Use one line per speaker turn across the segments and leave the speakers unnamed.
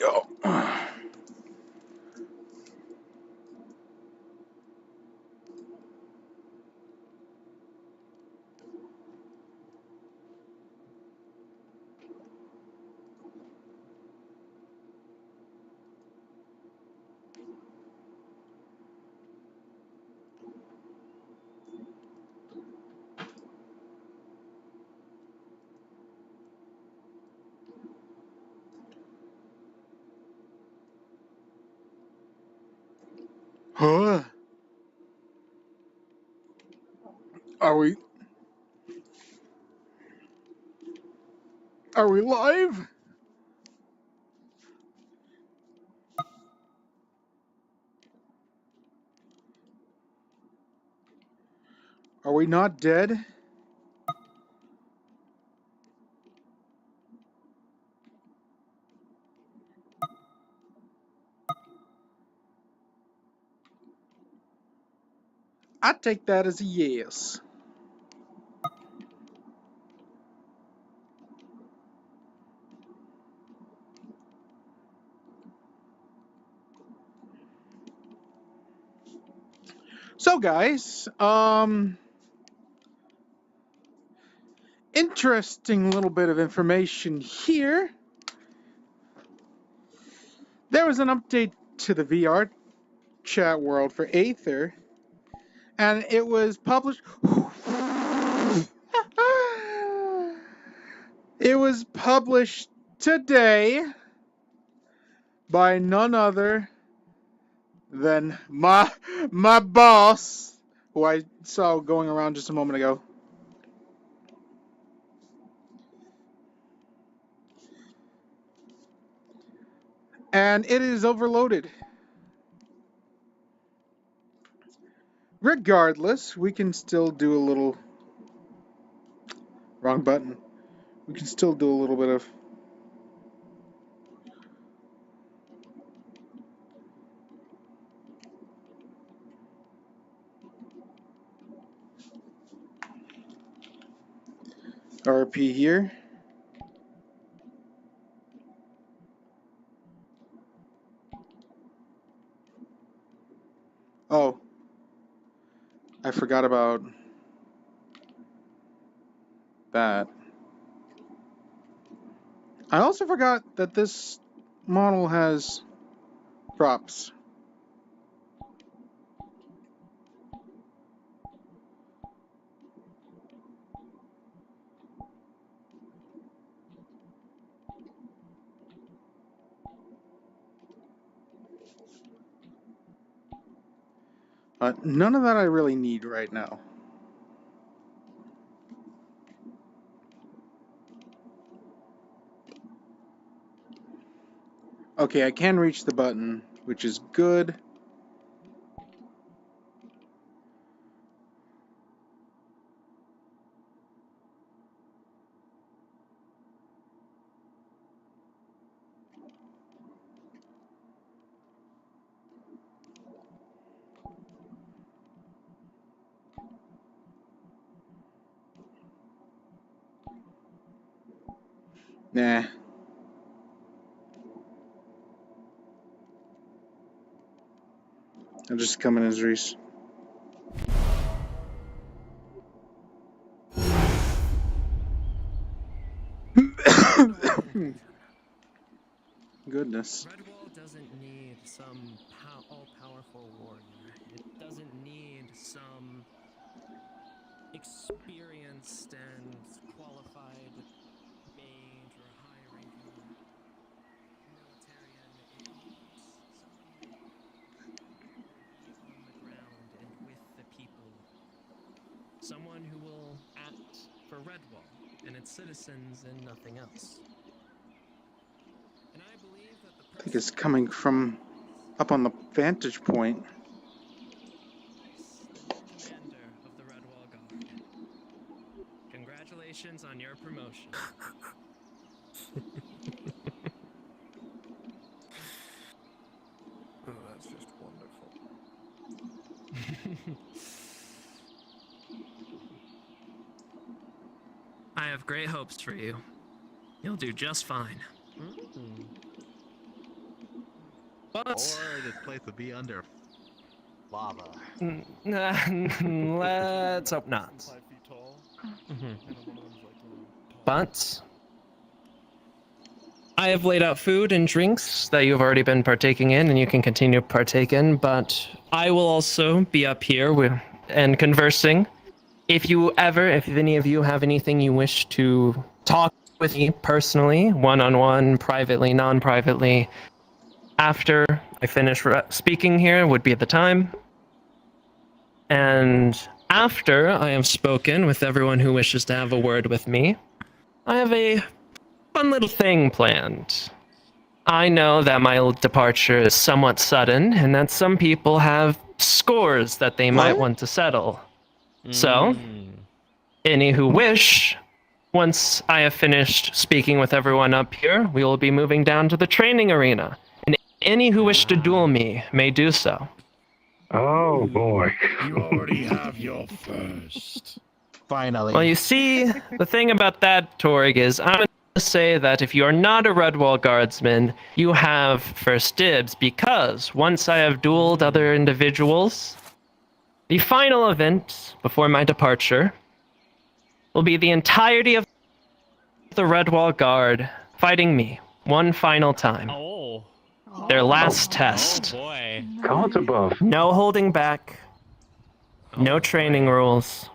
go. Huh? Are we live? Are we not dead? I take that as a yes. So guys, interesting little bit of information here. There was an update to the VR chat world for Aether, and it was published. It was published today by none other than my boss, who I saw going around just a moment ago. And it is overloaded. Regardless, we can still do a little... Wrong button. We can still do a little bit of... RP here. Oh. I forgot about that. I also forgot that this model has props. None of that I really need right now. Okay, I can reach the button, which is good. Nah. I'll just come in as Rhys. Goodness.
Redwall doesn't need some all-powerful warrior. It doesn't need some experienced and qualified mage or high-ranking militarian. It needs someone who will be on the ground and with the people. Someone who will act for Redwall and its citizens and nothing else. And I believe that the
I think it's coming from up on the vantage point.
Commander of the Redwall Guard. Congratulations on your promotion.
Oh, that's just wonderful.
I have great hopes for you. You'll do just fine. Let's
this place would be under lava.
let's hope not.
5 feet tall.
Mhm.
And then one of them's like, tall.
But I have laid out food and drinks that you've already been partaking in, and you can continue to partake in. But I will also be up here and conversing. If any of you have anything you wish to talk with me personally, one-on-one, privately, non-privately, after I finish speaking here would be the time. And after I have spoken with everyone who wishes to have a word with me, I have a fun little thing planned. I know that my departure is somewhat sudden, and that some people have scores that they might want to settle. So, any who wish, once I have finished speaking with everyone up here, we will be moving down to the training arena. And any who wish to duel me may do so.
Oh boy.
You already have your first.
Finally.
Well, you see, the thing about that, Torg, is I'm going to say that if you are not a Redwall guardsman, you have first dibs, because once I have dueled other individuals, the final event before my departure will be the entirety of the Redwall Guard fighting me one final time.
Oh.
Their last test.
Boy.
Gods above.
No holding back. No training rules.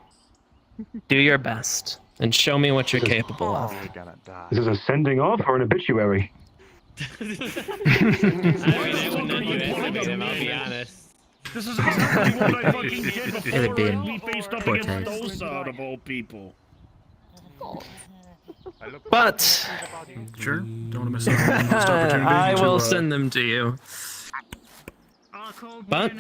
Do your best and show me what you're capable of.
We're gonna die.
Is this a sending off or an obituary?
I mean, I wouldn't underestimate him, I'll be honest.
This is exactly what I fucking did before
would be
we faced up
poor
against
taste.
those sort of old people.
But
Sure. Don't want to miss out on this opportunity.
I will
to,
send them to you. But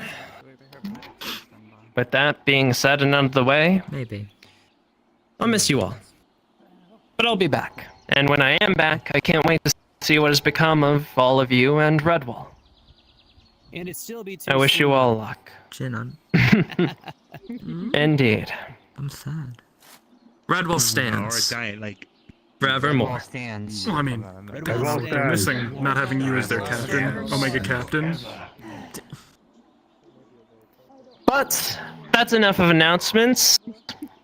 with that being said and out of the way,
Maybe.
I'll miss you all. But I'll be back. And when I am back, I can't wait to see what has become of all of you and Redwall.
And it still be too
I wish you
soon.
all luck.
Chin on.
Indeed.
I'm sad.
Redwall
Or
stands
die like.
Forevermore.
stands.
Well, I mean, they're missing not having you as their captain, Omega captain.
But that's enough of announcements.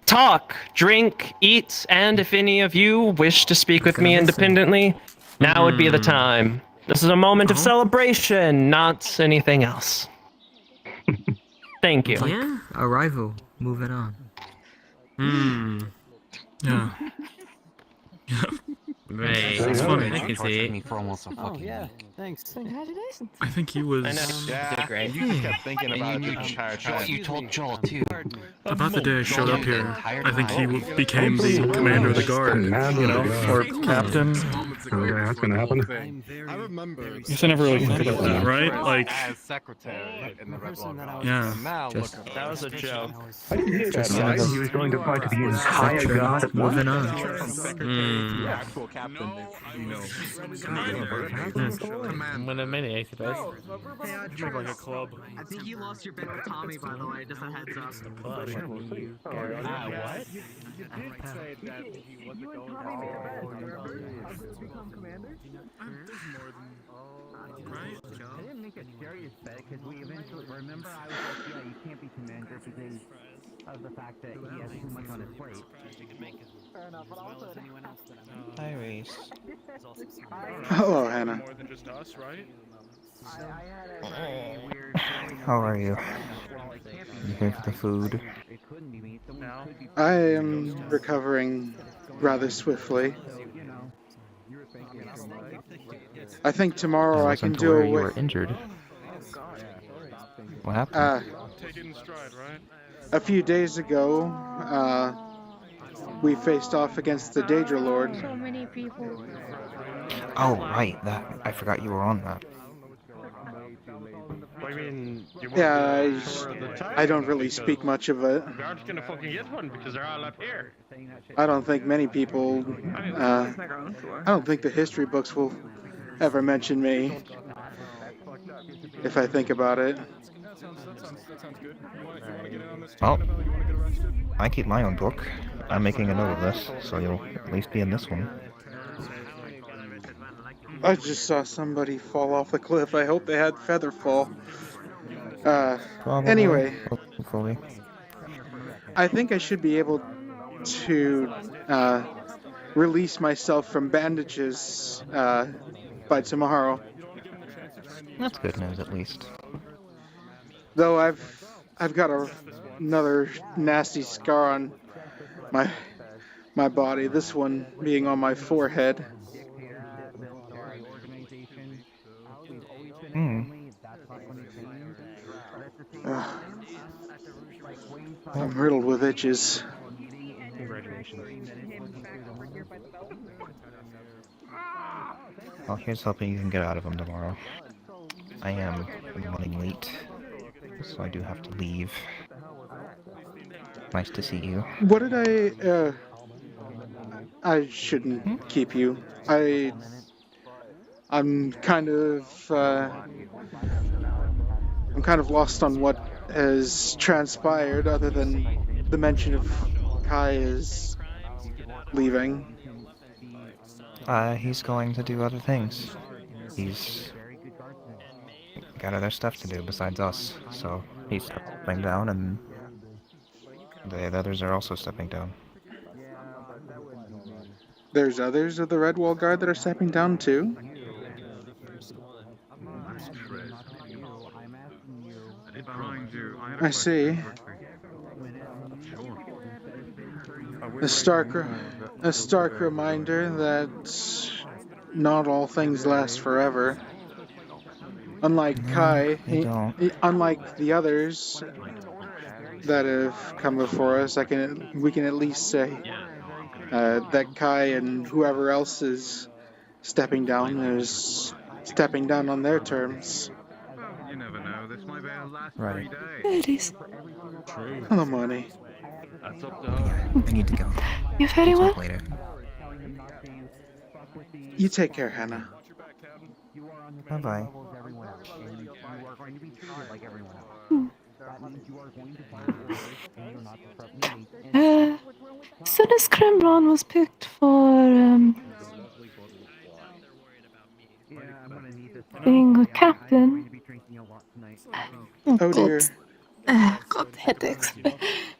Talk, drink, eat, and if any of you wish to speak with me independently, now would be the time. This is a moment of celebration, not anything else. Thank you.
Yeah, a rival. Moving on.
Yeah.
Right.
That's
funny.
I can see it.
Me for almost a fucking
yeah,
thanks.
congratulations.
I think he was
I know.
Yeah,
Great.
you just kept thinking about it the entire time.
You told Joel too.
about the day I showed up here. I think he became the commander of the guard, you know, or captain.
Okay, that's gonna happen.
I'm very.
I remember.
You should never really think about that, right? Like,
as secretary in the
person that I
Redwall
was-
yeah.
And now
Just-
look.
That was a joke.
I didn't hear that, right? He was going to fight the entire god at once.
Moving on.
The actual captain, you know.
One of many, I suppose.
Like a club.
I think you lost your bet with Tommy, by the way, just a heads up.
What?
I didn't make a serious bet because we eventually remember I was like, yeah, you can't be commander because of the fact that he has too much on his plate. Fair enough, but also anyone else that I
Hi, Rhys.
Hello, Hannah.
More than just us, right?
I had a very weird feeling.
How are you? You here for the food?
It couldn't be me. Someone could be.
I am recovering rather swiftly.
You know, you were thinking so much.
I think tomorrow I can
wasn't aware
do
you were
with
injured. What happened?
Take it in stride, right?
a few days ago. We faced off against the Daedra Lord.
So many people.
Oh, right. That I forgot you were on that.
I mean,
Yeah, I don't really speak much of it.
We aren't gonna fucking get one because they're all up here.
I don't think many people. I don't think the history books will ever mention me. If I think about it.
That sounds good. You want to get in on this
Well,
you want to get arrested?
I keep my own book. I'm making a note of this, so you'll at least be in this one.
I just saw somebody fall off the cliff. I hope they had feather fall.
Probably.
Anyway,
Hopefully.
I think I should be able to release myself from bandages by tomorrow.
That's good news, at least.
Though I've got another nasty scar on my body. This one being on my forehead. I'm riddled with itches.
Congratulations.
Well, here's hoping you can get out of them tomorrow. I am running late, so I do have to leave. Nice to see you.
What did I shouldn't keep you. I'm kind of lost on what has transpired, other than the mention of Kai is leaving.
He's going to do other things. He's got other stuff to do besides us, so he's stepping down, and the others are also stepping down.
There's others of the Redwall Guard that are stepping down too? I see. A stark reminder that not all things last forever. Unlike Kai, unlike the others that have come before us, we can at least say that Kai and whoever else is stepping down is stepping down on their terms.
You never know. This might be our last
Right.
3 days.
It is.
Hello, money.
That's up to her.
I need to go.
You're very
We'll
well.
talk later.
You take care, Hannah.
Bye-bye.
As soon as Crimron was picked for being a captain.
Oh dear.
God, headaches.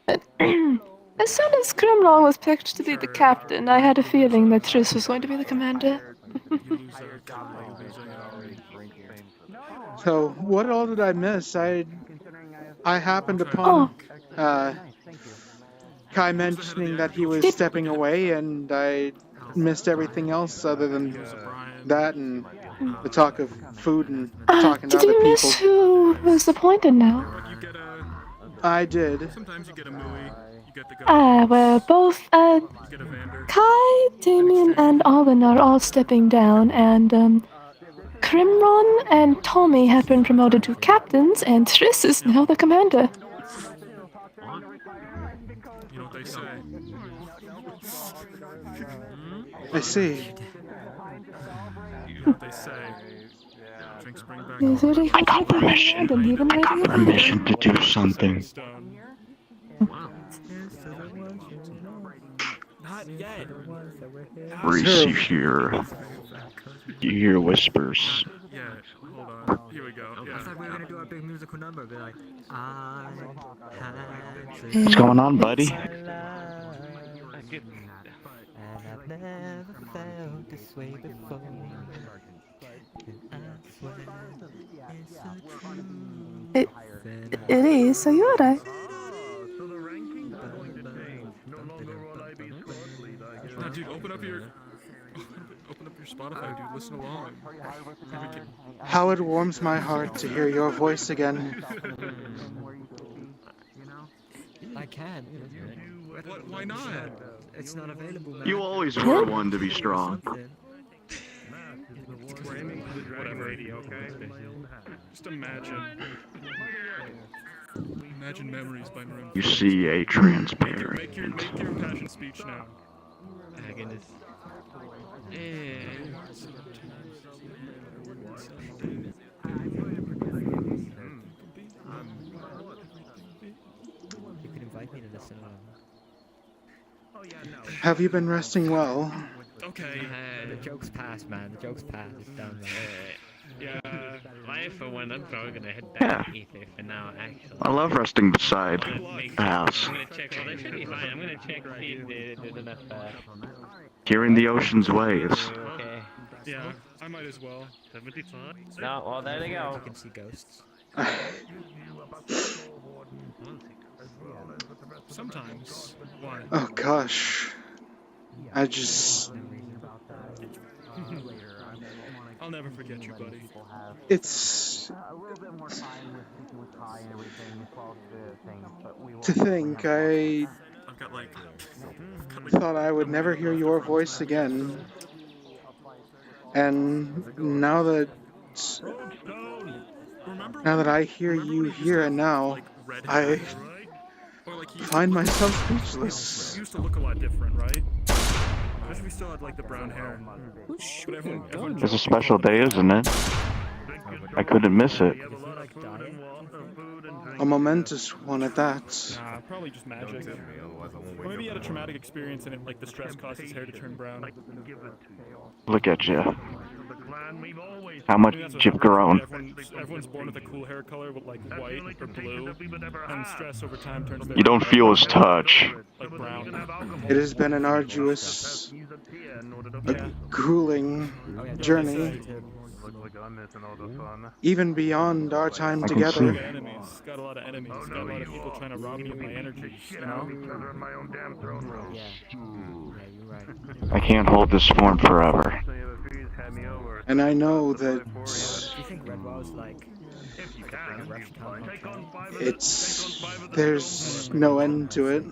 But as soon as Crimron was picked to be the captain, I had a feeling that Rhys was going to be the commander.
So, what all did I miss? I happened upon Kai mentioning that he was stepping away, and I missed everything else other than that and the talk of food and talking to
Did
other
you miss
people.
who was appointed now?
I did.
Sometimes you get a Mui, you get the
Well, both Kai, Damien, and Alvin are all stepping down, and Crimron and Tommy have been promoted to captains, and Rhys is now the commander.
You know what they say.
I see.
You know what they say. Drinks bring back
He's really
I got permission. I got permission to do something.
Not yet.
Rhys, you hear whispers.
Yeah, hold on. Here we go.
I thought we were gonna do a big musical number, be like, I had
What's going on, buddy?
And I've never felt this way before. And I swear it's so true.
It is, are you alright?
No, dude, open up your Spotify, dude. Listen along.
How it warms my heart to hear your voice again.
I can.
What? Why not?
It's not available now.
You always were one to be strong.
Whatever. Just imagine. Imagine memories by Maroon.
You see a transparent.
Make your impassioned speech now.
My goodness. You could invite me to listen.
Have you been resting well?
Okay.
The joke's past, man. The joke's past. It's done, man.
Yeah.
I, for one, I'm probably gonna head back to Aether for now, actually.
I love resting beside the house,
I'm gonna check, well, that should be fine. I'm gonna check, see if there's enough,
hearing the ocean's waves.
Okay.
Yeah, I might as well. 75?
No, well, there they go.
You can see ghosts.
Sometimes. Why?
Oh gosh. I just...
I'll never forget you, buddy.
It's...
A little bit more time with speaking with Kai and everything, as well as the things, but we will...
To think, I
I've got like...
thought I would never hear your voice again. And now that I hear you here and now, I find myself speechless.
You used to look a lot different, right? I wish we still had like the brown hair. But everyone
It's a special day, isn't it? I couldn't miss it.
A momentous one at that.
Nah, probably just magic. Or maybe he had a traumatic experience and it, like the stress caused his hair to turn brown.
Look at you. How much you've grown.
Everyone's born with a cool hair color, with like white or blue, and stress over time turns their
You don't feel his touch.
like brown.
It has been an arduous, grueling journey, even beyond our time together.
Got a lot of enemies. Got a lot of people trying to rob me of my energies, you know?
Yeah, you're right.
I can't hold this form forever.
And I know that
Do you think Redwall is like a rush town hall?
there's no end to it.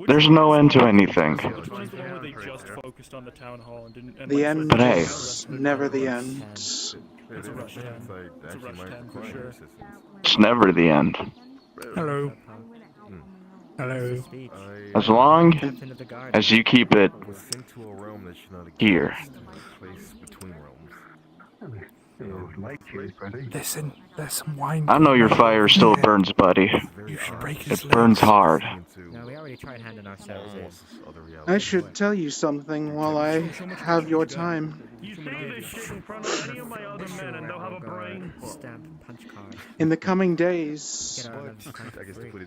There's no end to anything.
Which one is the one where they just focused on the town hall and didn't... And
The
like,
end
But hey.
is never the end.
It's a rush 10. It's a rush 10 for sure.
It's never the end.
Hello. Hello.
As long
Captain of the guard.
as you keep it here.
Listen, there's some wine.
I know your fire still burns, buddy.
You should break his
It burns hard.
No, we already tried handing ourselves in.
I should tell you something while I have your time.
Stamp punch card.
In the coming days,
Get out of this country free.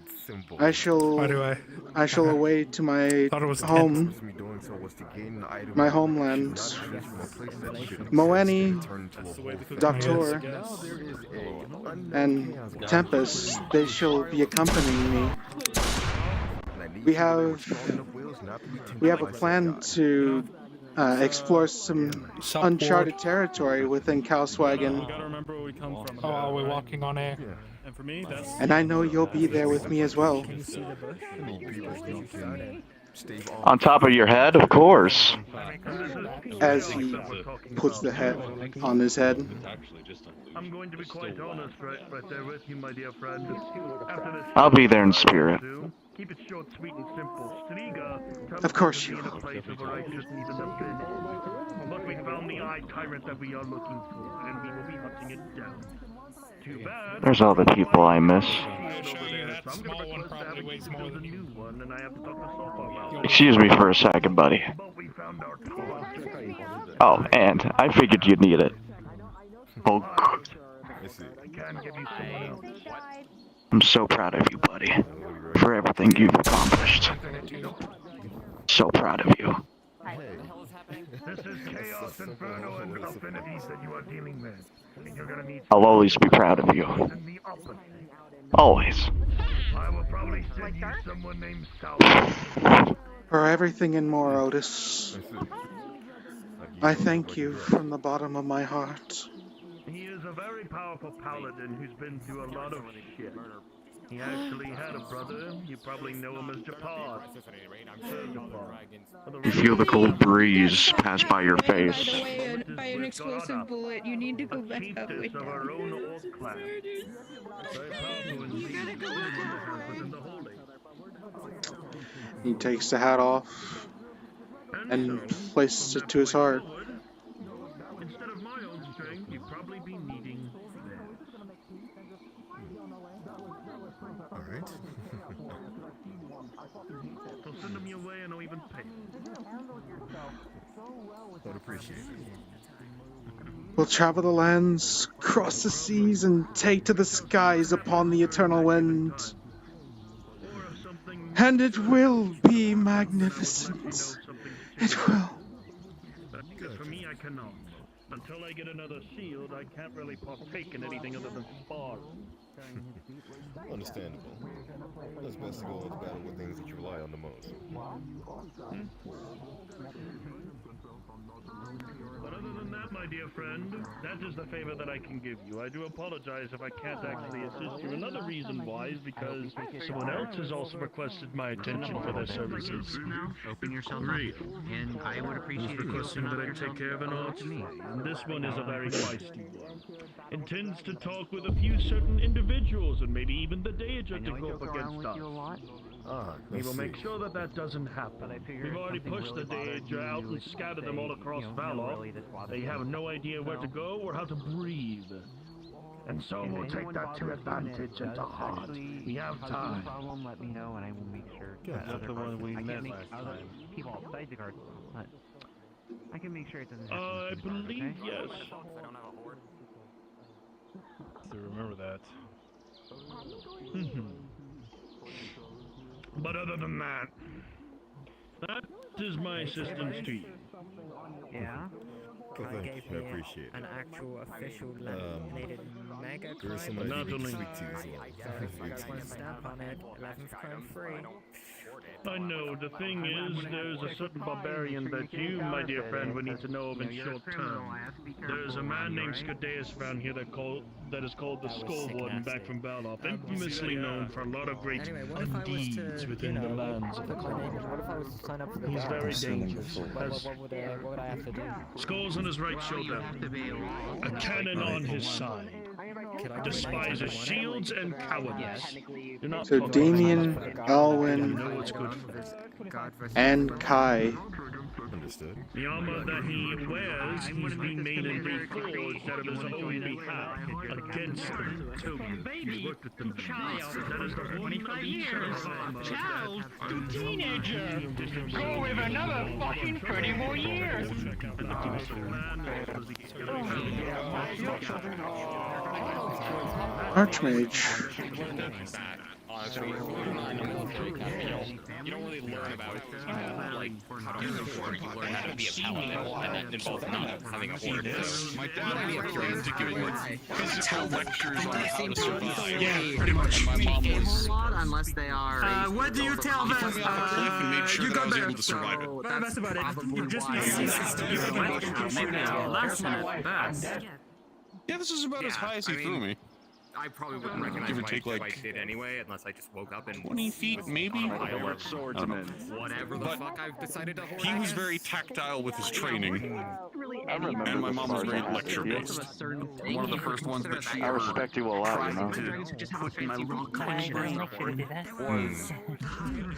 I shall away to my home, my homeland. Moeni, Doctor, and Tempest, they shall be accompanying me. We have a plan to explore some uncharted territory within Kalswagen.
We gotta remember where we come from.
Oh, are we walking on air?
And for me, that's...
And I know you'll be there with me as well.
Can you see the bush? You started.
On top of your head, of course.
As he puts the head on his head.
I'm going to be quite honest right there with you, my dear friend. After this,
I'll be there in spirit.
keep it short, sweet, and simple. Striga,
Of course you
in a place of righteousness and ability. But we found the eye tyrant that we are looking for, and we will be hunting it down. Too bad.
There's all the people I miss. Excuse me for a second, buddy. Oh, and I figured you'd need it. Oh, I'm so proud of you, buddy, for everything you've accomplished. So proud of you.
This is chaos, inferno, and affinities that you are dealing with. And you're gonna need
I'll always be proud of you.
the opposite.
Always.
I will probably send you someone named South.
For everything and more, Otis. I thank you from the bottom of my heart.
He is a very powerful paladin who's been through a lot of shit. He actually had a brother. You probably know him as Japar.
You feel the cold breeze pass by your face.
By the way, by an explosive bullet, you need to go back up with
Of our own orc class. Very powerful indeed. Within the holy.
He takes the hat off and places it to his heart.
Instead of my own strength, you'd probably be needing theirs.
Alright.
So send them your way and I'll even pay.
Would appreciate it.
We'll travel the lands, cross the seas, and take to the skies upon the eternal wind. And it will be magnificent. It will.
Because for me, I cannot. Until I get another shield, I can't really partake in anything other than sparring.
Understandable. It's best to go into battle with things that you rely on the most.
But other than that, my dear friend, that is the favor that I can give you. I do apologize if I can't actually assist you. Another reason why is because someone else has also requested my attention for their services.
Open yourself up. And I would appreciate it.
Requesting that I take care of an archery. And this one is a very feisty one. Intends to talk with a few certain individuals and maybe even the Deidre to go up against us. We will make sure that that doesn't happen. We've already pushed the Deidre out and scattered them all across Valor. They have no idea where to go or how to breathe. And so we'll take that to advantage and to heart. We have time.
Let me know and I will make sure.
That's the one we met last time.
People outside the guard. But I can make sure it doesn't happen.
I believe yes.
To remember that.
But other than that is my assistance to you.
Yeah.
Well, thank you. I appreciate it.
An actual official laminated mega
There is
card.
somebody
Not
you can
only-
speak to as well.
One stamp on it, 11th crime free.
I know, the thing is, there's a certain barbarian that you, my dear friend, would need to know of in short term. There's a man named Scadeus around here that is called the Skull Warden back from Valor, infamously known for a lot of great deeds within the lands of the
What if I was to sign up for the
He's
guard?
very dangerous. Has
What would I have to do?
skulls on his right shoulder, a cannon on his side, despises shields and cowardice. Do not
So
talk
Damien,
about it.
Alwyn,
You know what's good for him.
and Kai.
Understood.
The armor that he wears, he's remade and reforged out of his own behalf against them. He's worked with them. That is the one of each armor.
Child to teenager. Go with another fucking 30 more years.
Archmage.
Honestly, you don't really learn about like how to use a horde. You learn how to be a paladin, and that involves not having a horde.
My dad made a point to give me physical lectures on how to survive.
Yeah, pretty much.
And my mom was
unless they are.
What do you tell them?
cliff and made sure that I was able to survive it.
That's about it. You just need last minute. Best.
Yeah, this is about as high as he threw me.
I probably wouldn't recognize
Give or
my
take, like,
bike did anyway, unless I just woke up and
20 feet, maybe?
whatever the
But
fuck I've decided to hold.
he was very tactile with his training. And my mom was very lecture-based. One of the first ones that she ever
respect you a lot, you know.
put in my little collection.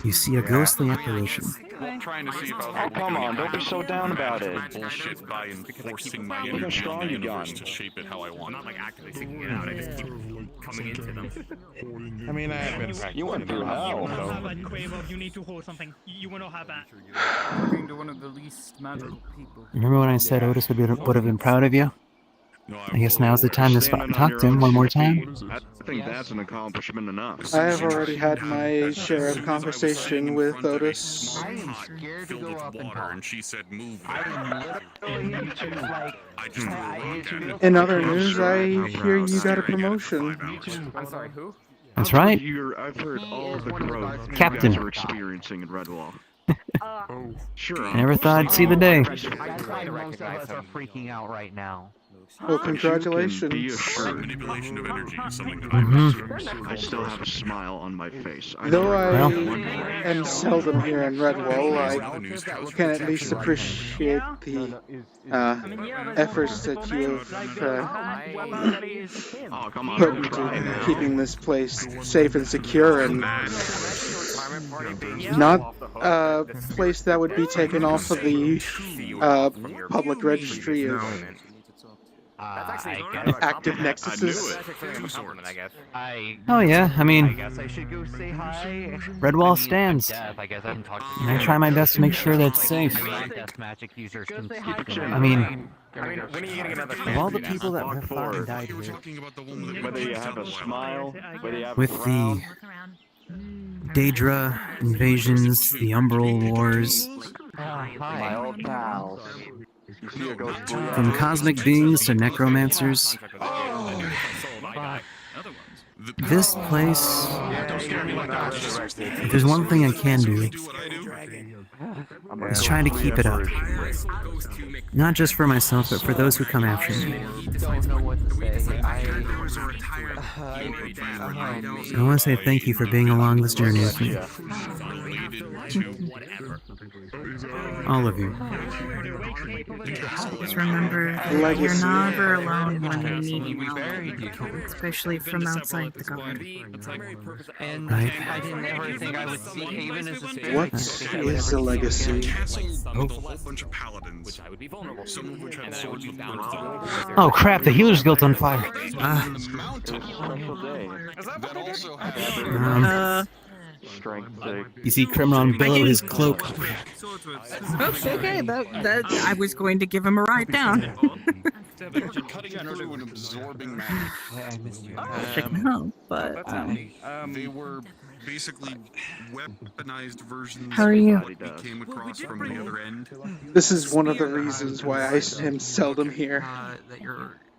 You see a ghostly apparition.
Well, trying to see if I was
Oh, come on, don't be so down about it.
bullshit by enforcing my
Look how
energy on
strong
the
you got.
universe to shape it how I want.
I'm not like actively seeking it out. I just keep coming into them.
I mean, I have been practicing.
You went through hell,
Have
though.
that Quavo, you need to hold something. You will not have that.
Talking to one of the least magical people.
Remember when I said Otis would have been proud of you?
No,
I guess now's the time to spot and talk to him one more time.
I think that's an accomplishment enough.
I have already had my share of conversation with Otis.
I am scared to go up and water, and she said, "Move." I just
In other news, I hear you got a promotion.
I'm sorry, who?
That's right.
I've heard all of the growth
Captain.
you guys are experiencing in Redwall. Sure.
I never thought I'd see the day.
I find most of us are freaking out right now.
Well, congratulations.
Be assured,
manipulation of energy is something that I master.
I still have a smile on my face.
Though I
Well.
am seldom here in Redwall, I can at least appreciate the efforts that you have
Oh, come on.
put into keeping this place safe and secure, and not a place that would be taken off of the public registry of Active nexuses.
Oh yeah, I mean,
I should go say hi.
Redwall stands. And I try my best to make sure that it's safe.
Death magic users can
I mean,
when are you getting another
of all the people that have fought and died here,
Whether you have a smile, whether you have
with
a
the
frown.
Daedra invasions, the Umbral Wars,
My old pals. You see a ghost blue
from cosmic beings to necromancers, this place, if there's one thing I can do, is try to keep it up. Not just for myself, but for those who come after me. I want to say thank you for being along this journey with me. All of you.
Just remember that you're never alone when they need you, especially from outside the government.
And
Right.
I didn't ever think I would see Haven as a spirit.
What is a legacy?
Oh crap, the Healer's Guild's on fire. You see Crimron billow his cloak.
Okay, that I was going to give him a ride down. No, but
they were basically weaponized versions
How are you?
of what we came across from the other end.
This is one of the reasons why I am seldom here.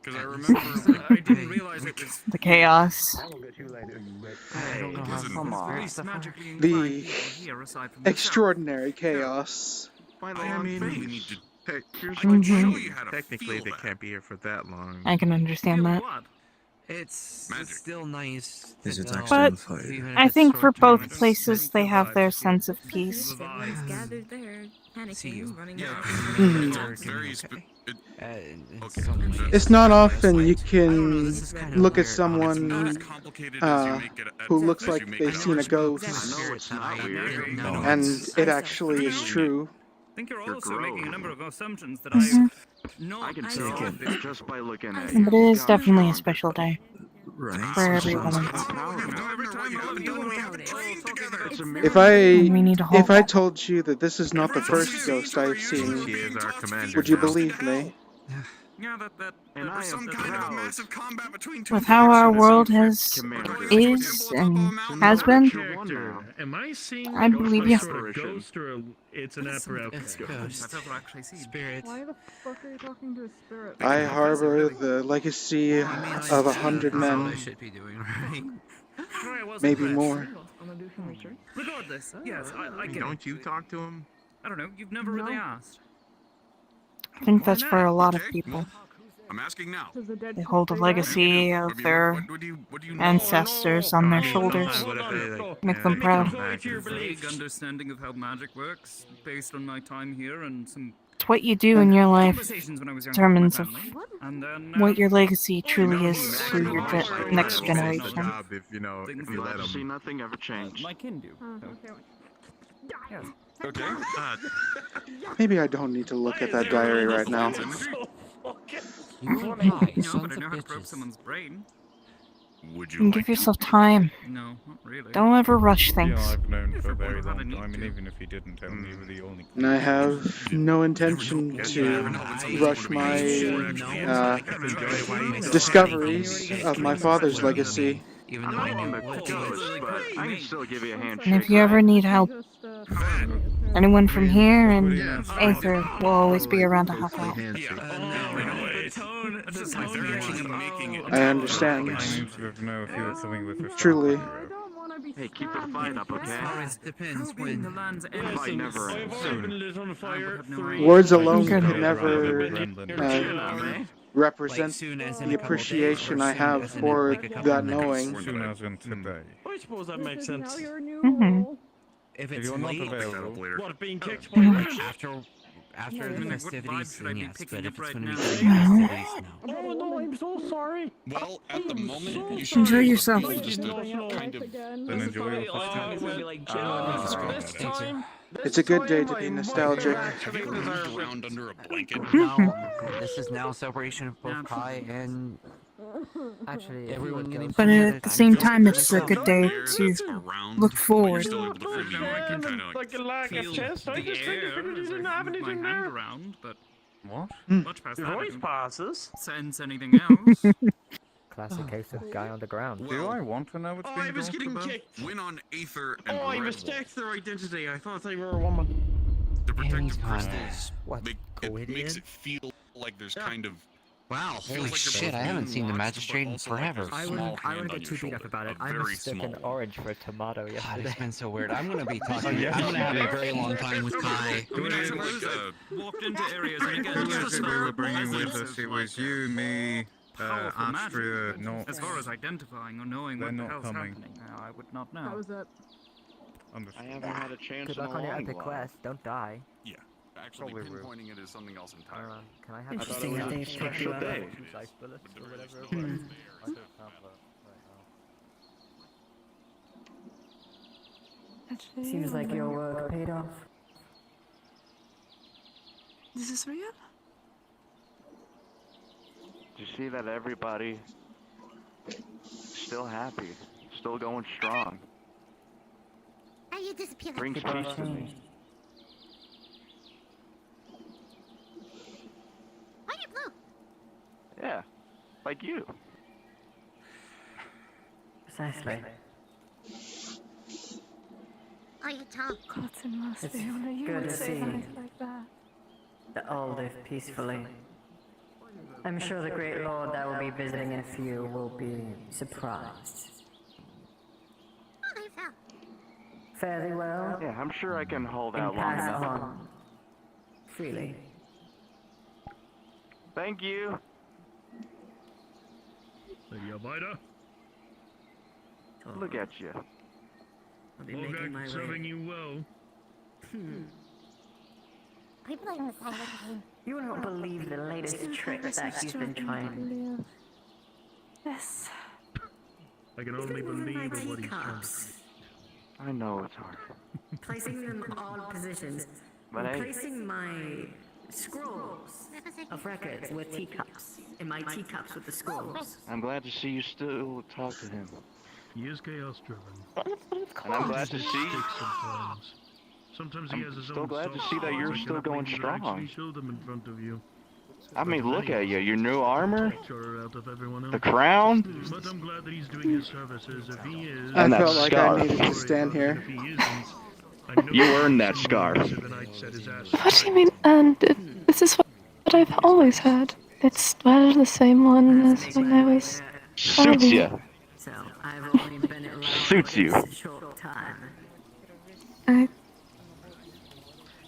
Because I remember, I didn't realize it was
the chaos.
The extraordinary chaos.
I mean, we need to
Technically, they can't be here for that long.
I can understand that.
It's still nice.
But I think for both places, they have their sense of peace.
Everyone's gathered there, panicking, running
It's not often you can look at someone who looks like they've seen a ghost, and it actually is true.
I think you're also making a number of assumptions that
I can take it just by looking at
But it is definitely a special day for everyone.
If I told you that this is not the first ghost I've seen, would you believe me?
With how our world is and has been,
Am I seeing
I believe you.
a ghost or it's an apparatus?
Spirit.
Why the fuck are you talking to a spirit?
I harbor the legacy of 100 men, maybe more.
Regardless, yes, I get
Don't you talk to him?
I don't know, you've never really asked.
I think that's for a lot of people.
I'm asking now.
They hold a legacy of their ancestors on their shoulders. Make them proud.
Vague understanding of how magic works, based on my time here and some
It's what you do in your life
conversations when I was younger
determines
with
of
my family. And then,
what your legacy truly is to your next generation.
If you know, if you let
See
him.
nothing ever change.
my kin do.
Okay.
Maybe I don't need to look at that diary right now.
No, but I know how to probe someone's brain.
Would
And give yourself time.
No, not really.
Don't ever rush things.
I've known for a very long time, and even if he didn't tell me, you were the only.
And I have no intention to rush my discoveries of my father's legacy.
Even though I'm a ghost, but I can still give you a handshake.
And if you ever need help, anyone from here and Aether will always be around to help out.
I understand. Truly.
Hey, keep the fight up, okay?
Depends when.
The fight never ends.
Words alone can never represent the appreciation I have for that knowing.
I suppose that makes sense.
Mm-hmm.
If it's
you're not
late,
available,
What, being kicked
after
After the festivities, then yes, but if it's when we
Wow.
festivities, no.
Oh no, I'm so sorry.
Well, at the moment, you should
Enjoy
be able
yourself.
to feel just a kind of.
Then enjoy your festival.
It's a good day to be nostalgic.
Have you ever moved around under a blanket?
No, this is now a celebration of both Kai and
Actually,
everyone getting
But
together.
at the same time, it's a good day to look forward.
Still able to feel
Like a lack of chest. I just figured you didn't have anything
my hand
there.
around, but
What?
much past
Your
that. I
voice
don't
passes.
sense anything else.
Classic case of guy on the ground.
Do I want to know what's being
I was
talked
getting
about?
kicked.
Win on Aether and
Oh, I
Redwall.
mistook their identity. I thought they were a woman.
The
Amy's
protective
gone.
crystals,
What,
it makes it feel like there's kind of.
Wow,
feels
holy
like you're
shit,
both
I haven't
being
seen the
watched, but
magistrate in
also like
forever.
there's a
I
small
wouldn't
hand
get
on
too
your
beat up
shoulder,
about it.
a
I
very
mistook an
small.
orange for a tomato
God,
yesterday.
it's been so weird. I'm gonna be talking. I'm gonna have a very long time with Kai.
I mean, I suppose I walked into areas and again,
Who
just
was
the
it we
smell
were bringing with
presence
us?
of
It was
like
you, me,
powerful
Astria,
magic,
no.
but as far as identifying or knowing
They're
what the
not
hell's
coming.
happening now, I would not know.
That was it.
Understood.
I haven't had a chance
Good
in a
luck on your
long
epic
while.
quest. Don't die.
Yeah, actually
Probably will.
pinpointing it is something else entirely.
Can I have
Interesting
I
that
thought it
they
was a
picked
special
you
day.
up.
two dice bullets
But the
or
very
whatever it
small
was?
is
Hmm.
there.
I don't have that right now.
Actually,
Seems like your work paid off.
This is real?
You see that everybody still happy, still going strong.
How you disappear?
Brings peace to me.
Why are you blue?
Yeah, like you.
Precisely.
Oh, you're Tom.
Gods and mercy,
It's
only you
good
would
to
say
see.
things like that.
That all live peacefully. I'm sure the great lord that will be visiting in a few will be surprised.
Oh, they fell.
Fare thee well,
Yeah, I'm sure I can hold
and
out long
pass
enough.
on freely.
Thank you.
Lady Albida,
Look at you.
I'll be
Olga,
making my
serving
way.
you well.
People on the side of the game.
You will not believe the latest trick that he's been trying.
Yes.
I can only believe in what he's trying to do.
I know it's hard.
Placing them in odd positions.
But hey,
Placing my scrolls of records with teacups. In my teacups with the scrolls.
I'm glad to see you still talk to him.
He is chaos driven.
And I'm glad to see
Sometimes. Sometimes he
I'm
has his
still
own
glad to
soft
see that you're
spots. I
still
cannot
going
believe I
strong.
actually showed them in front of you.
I mean, look at you. Your new armor,
Picture out of everyone else.
the crown,
But I'm glad that he's doing his services. If he is,
I
And that
felt like I
scarf.
needed to stand
if
here.
he isn't, I know
You earned that scarf.
the night set his ass
What do you mean? And this is what I've always had. It's well the same one as when I was.
Suits you.
So I've only been around
Suits
for
you.
this short time.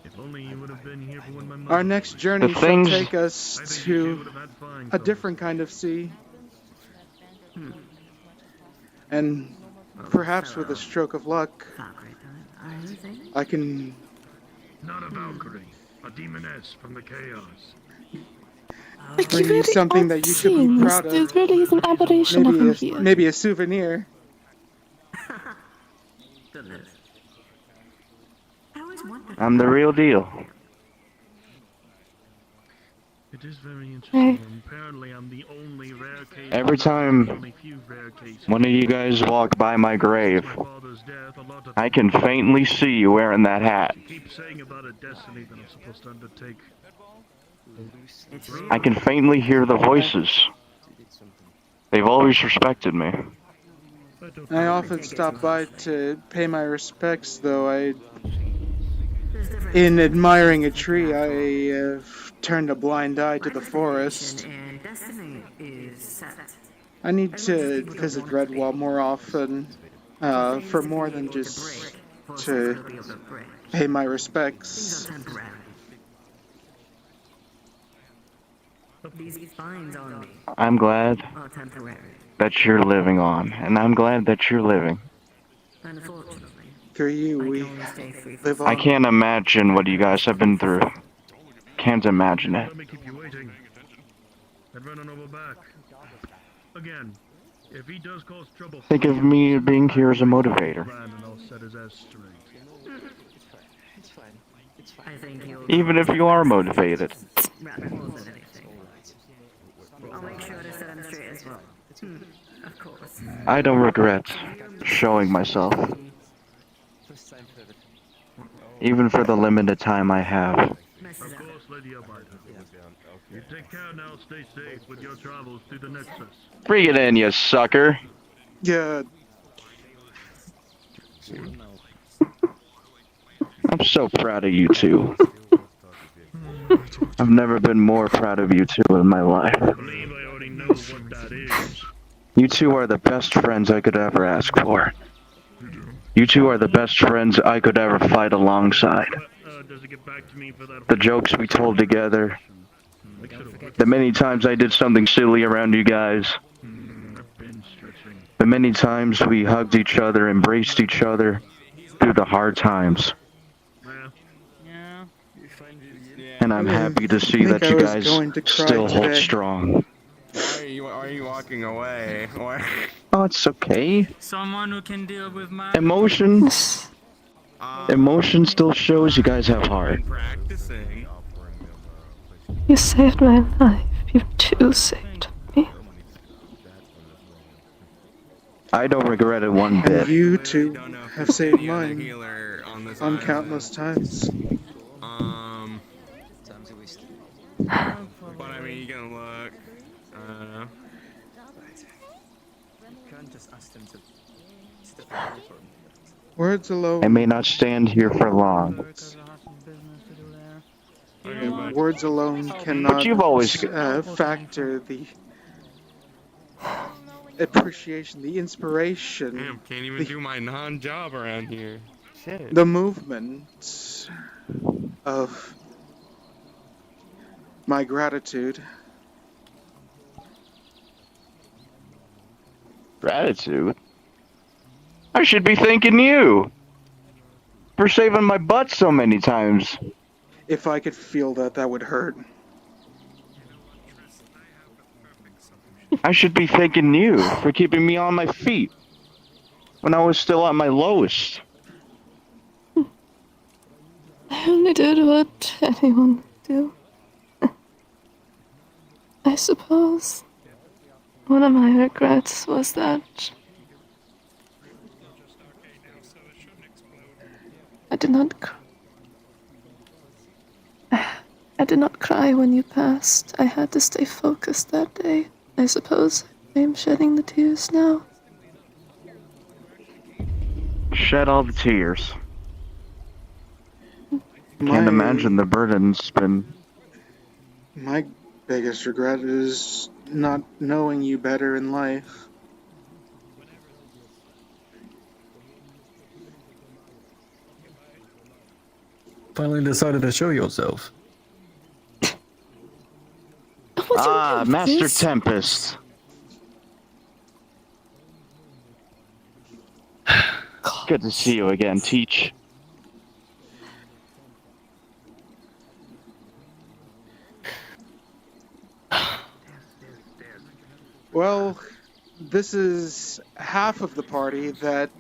If only you would have been here for when my mother
Our next journey
The
shall
things-
take us
I think you
to
would have had fine
a different kind of sea. And perhaps with a stroke of luck, I can.
Not a Valkyrie, a demoness from the chaos.
Like,
Bring you
really
something
aren't
that you should be
seeing
proud
this.
of.
There really is an aberration of him here.
Maybe a souvenir.
Goodness. I always wondered.
I'm the real deal.
It is very interesting. Apparently, I'm the only rare case.
Every time
only few rare cases.
one of you guys walk by my grave,
My father's death, a lot of
I can faintly see you wearing that hat.
keep saying about a destiny that I'm supposed to undertake.
I can faintly hear the voices. They've always respected me.
I often stop by to pay my respects, though in admiring a tree, I have turned a blind eye to the forest.
And destiny is set.
I need to visit Redwall more often, for more than just to pay my respects.
These finds on me
I'm glad
are temporary.
that you're living on, and I'm glad that you're living.
Unfortunately,
Through you, we live
I
on.
can't imagine what you guys have been through. can't imagine it.
Let me keep you waiting. And run on over back. Again, if he does cause trouble
Think
for
of
you,
me being here as a motivator.
plan and I'll set his ass straight.
It's fine. It's fine.
I think you'll
Even if you are motivated.
rather more than anything. I'll make sure to set him straight as well. Of course.
I don't regret showing myself,
First time for everything.
even for the limited time I have.
Of course, Lady Albida. You take care now, stay safe with your travels through the Nexus.
Bring it in, you sucker.
Yeah.
I'm so proud of you two. I've never been more proud of you two in my life.
I believe I already know what that is.
You two are the best friends I could ever ask for. You two are the best friends I could ever fight alongside.
Does it get back to me for that?
The jokes we told together, the many times I did something silly around you guys, the many times we hugged each other, embraced each other through the hard times. And I'm happy to see that you guys still hold strong.
Why are you walking away? Why?
Oh, it's okay.
Someone who can deal with my
Emotion still shows you guys have heart.
Practicing.
You saved my life. You too saved me.
I don't regret it one bit.
And you two have saved mine on countless times.
But I mean, you can look. I don't know.
Can't just ask them to step away for me.
Words alone.
I may not stand here for long.
Words alone cannot
But you've always
factor the appreciation, the inspiration.
Damn, can't even do my non-job around here. Shit.
The movement of my gratitude.
Gratitude? I should be thanking you for saving my butt so many times.
If I could feel that, that would hurt.
I should be thanking you for keeping me on my feet when I was still at my lowest.
I only did what anyone would do. I suppose one of my regrets was that I did not cry when you passed. I had to stay focused that day. I suppose I am shedding the tears now.
Shed all the tears. Can't imagine the burden's been...
My biggest regret is not knowing you better in life.
Finally decided to show yourself.
Ah, Master Tempest. Good to see you again, Teach.
Well, this is half of the party that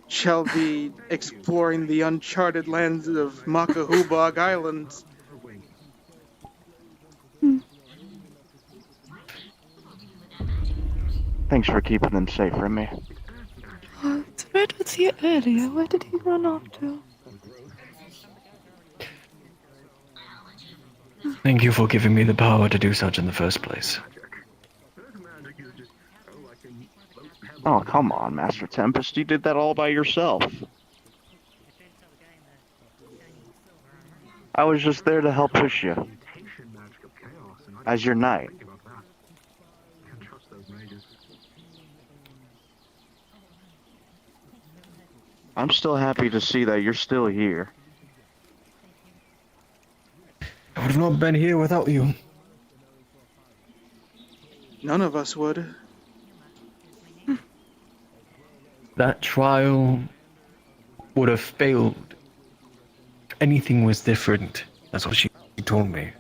shall be exploring the uncharted lands of Makahubog Island.
Thanks for keeping them safe from me.
Red was here earlier. Where did he run off to?
Thank you for giving me the power to do such in the first place.
Oh, come on, Master Tempest. You did that all by yourself. I was just there to help push you. As your knight. I'm still happy to see that you're still here.
I would have not been here without you.
None of us would.
That trial would have failed. If anything was different. That's what she told me.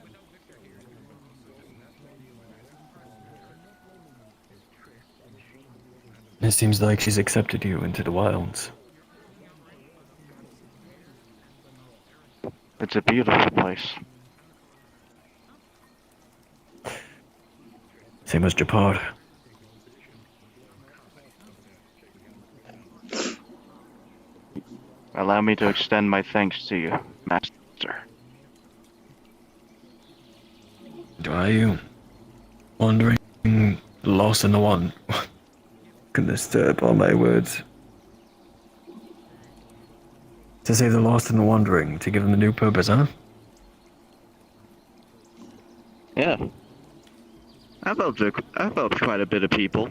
It seems like she's accepted you into the wilds.
It's a beautiful place.
Same as Japar.
Allow me to extend my thanks to you, Master.
Are you wandering, lost in the one? Goodness, all my words. To save the lost and the wandering, to give them a new purpose, huh?
Yeah. I've helped quite a bit of people.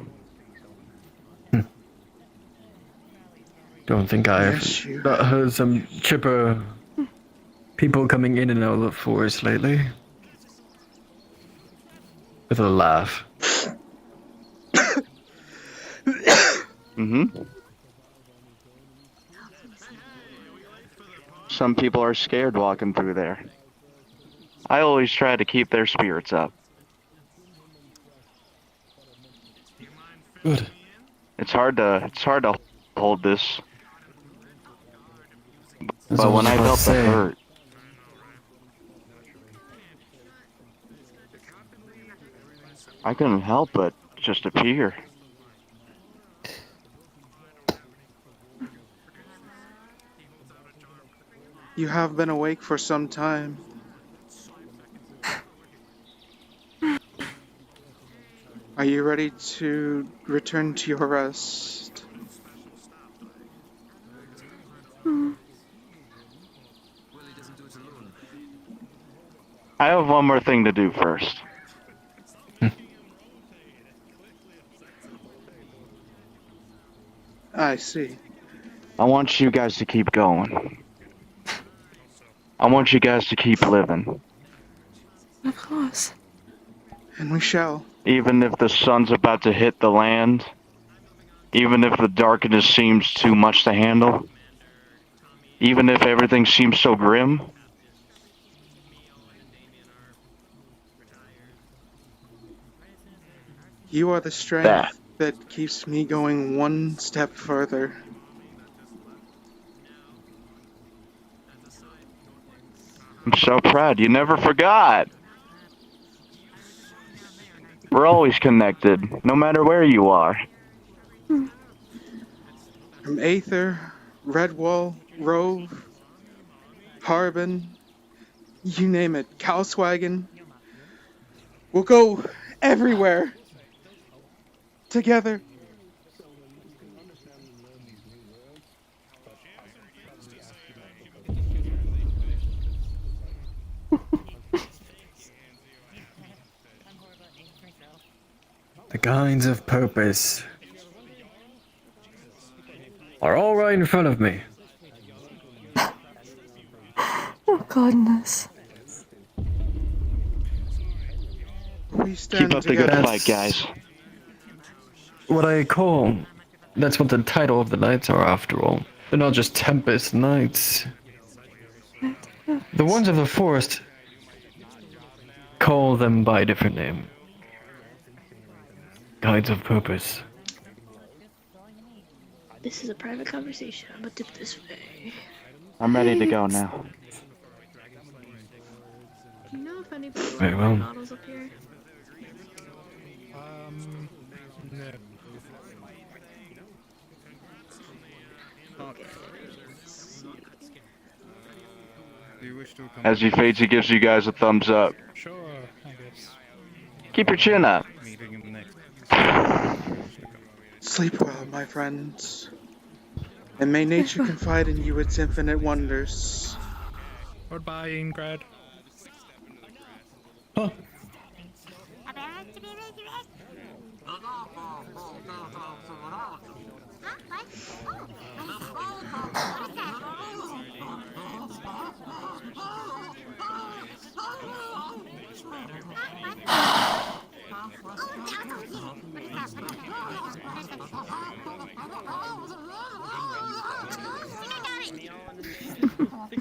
Don't think I've
Yes, you
not heard some chipper people coming in and out of the forest lately. With a laugh.
Mm-hmm. Some people are scared walking through there. I always try to keep their spirits up.
Good.
It's hard to hold this.
That's
But
what
when
I
I
was
felt
about to
the
say.
hurt, I couldn't help but just appear.
You have been awake for some time. Are you ready to return to your rest?
I have one more thing to do first.
I see.
I want you guys to keep going. I want you guys to keep living.
Of course.
And we shall.
Even if the sun's about to hit the land, even if the darkness seems too much to handle, even if everything seems so grim,
You are the strength that keeps me going one step further.
I'm so proud you never forgot. We're always connected, no matter where you are.
From Aether, Redwall, Rove, Harbin, you name it, Cowswagon. We'll go everywhere. Together.
The kinds of purpose are all right in front of me.
Oh, goodness.
We stand
Keep up the
together.
good fight, guys.
What I call, that's what the title of the nights are after all. They're not just Tempest nights. The ones of the forest call them by a different name. Guides of purpose.
This is a private conversation. I'm gonna dip this way.
I'm ready to go now.
Do you know if anybody's
Very well.
models up here?
No. Do you wish to come?
As he fades, he gives you guys a thumbs up.
Sure, I guess.
Keep your chin up.
Meeting in the next.
Sleep well, my friends. And may nature confide in you its infinite wonders.
Goodbye, Ingrid.
Huh.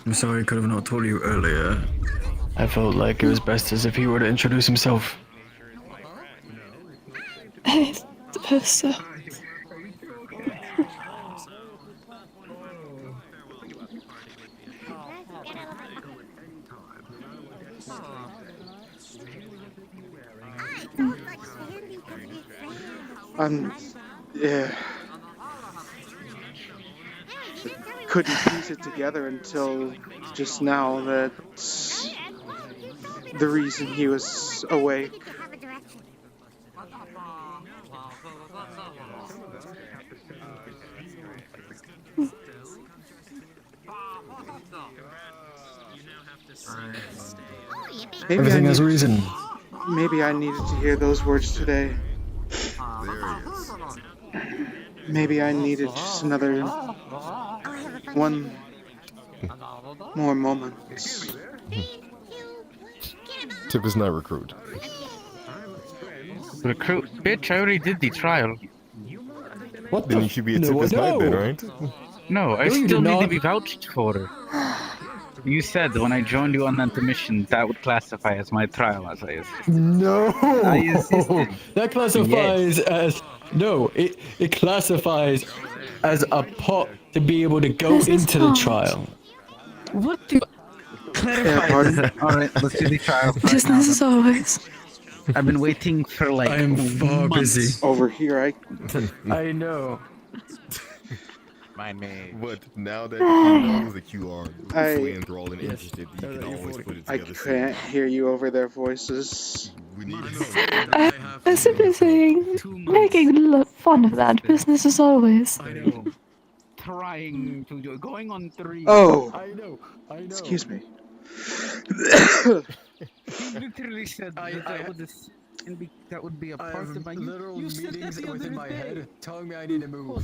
I'm sorry I could have not told you earlier. I felt like it was best as if he were to introduce himself.
I suppose so.
Yeah. Couldn't piece it together until just now that the reason he was awake.
Everything has reason.
Maybe I needed to hear those words today. Maybe I needed just another one more moment.
Tip is not recruit.
Recruit? Bitch, I already did the trial.
What? Then you should be a Tip is not then, right?
No, I still need to be vouched for. You said when I joined you on that mission, that would classify as my trial, as I insisted.
No!
I insisted.
That classifies as... No, it classifies as a pot to be able to go into the trial.
What do... Clarify. Alright, let's do the trial.
Business as always.
I've been waiting for like
I am far
months.
busy.
Over here,
I know.
Mind me. But now that he knows that you are fully enthralled and interested, you can always put it
I
together.
can't hear you over their voices.
We need
I'm simply saying, making fun of that. Business as always.
I know. Trying to do going on 3.
Oh!
I know.
Excuse me.
He literally said that would be a part of my
literal
you said
meetings
that the
within
other
my
day.
head telling me I need to move.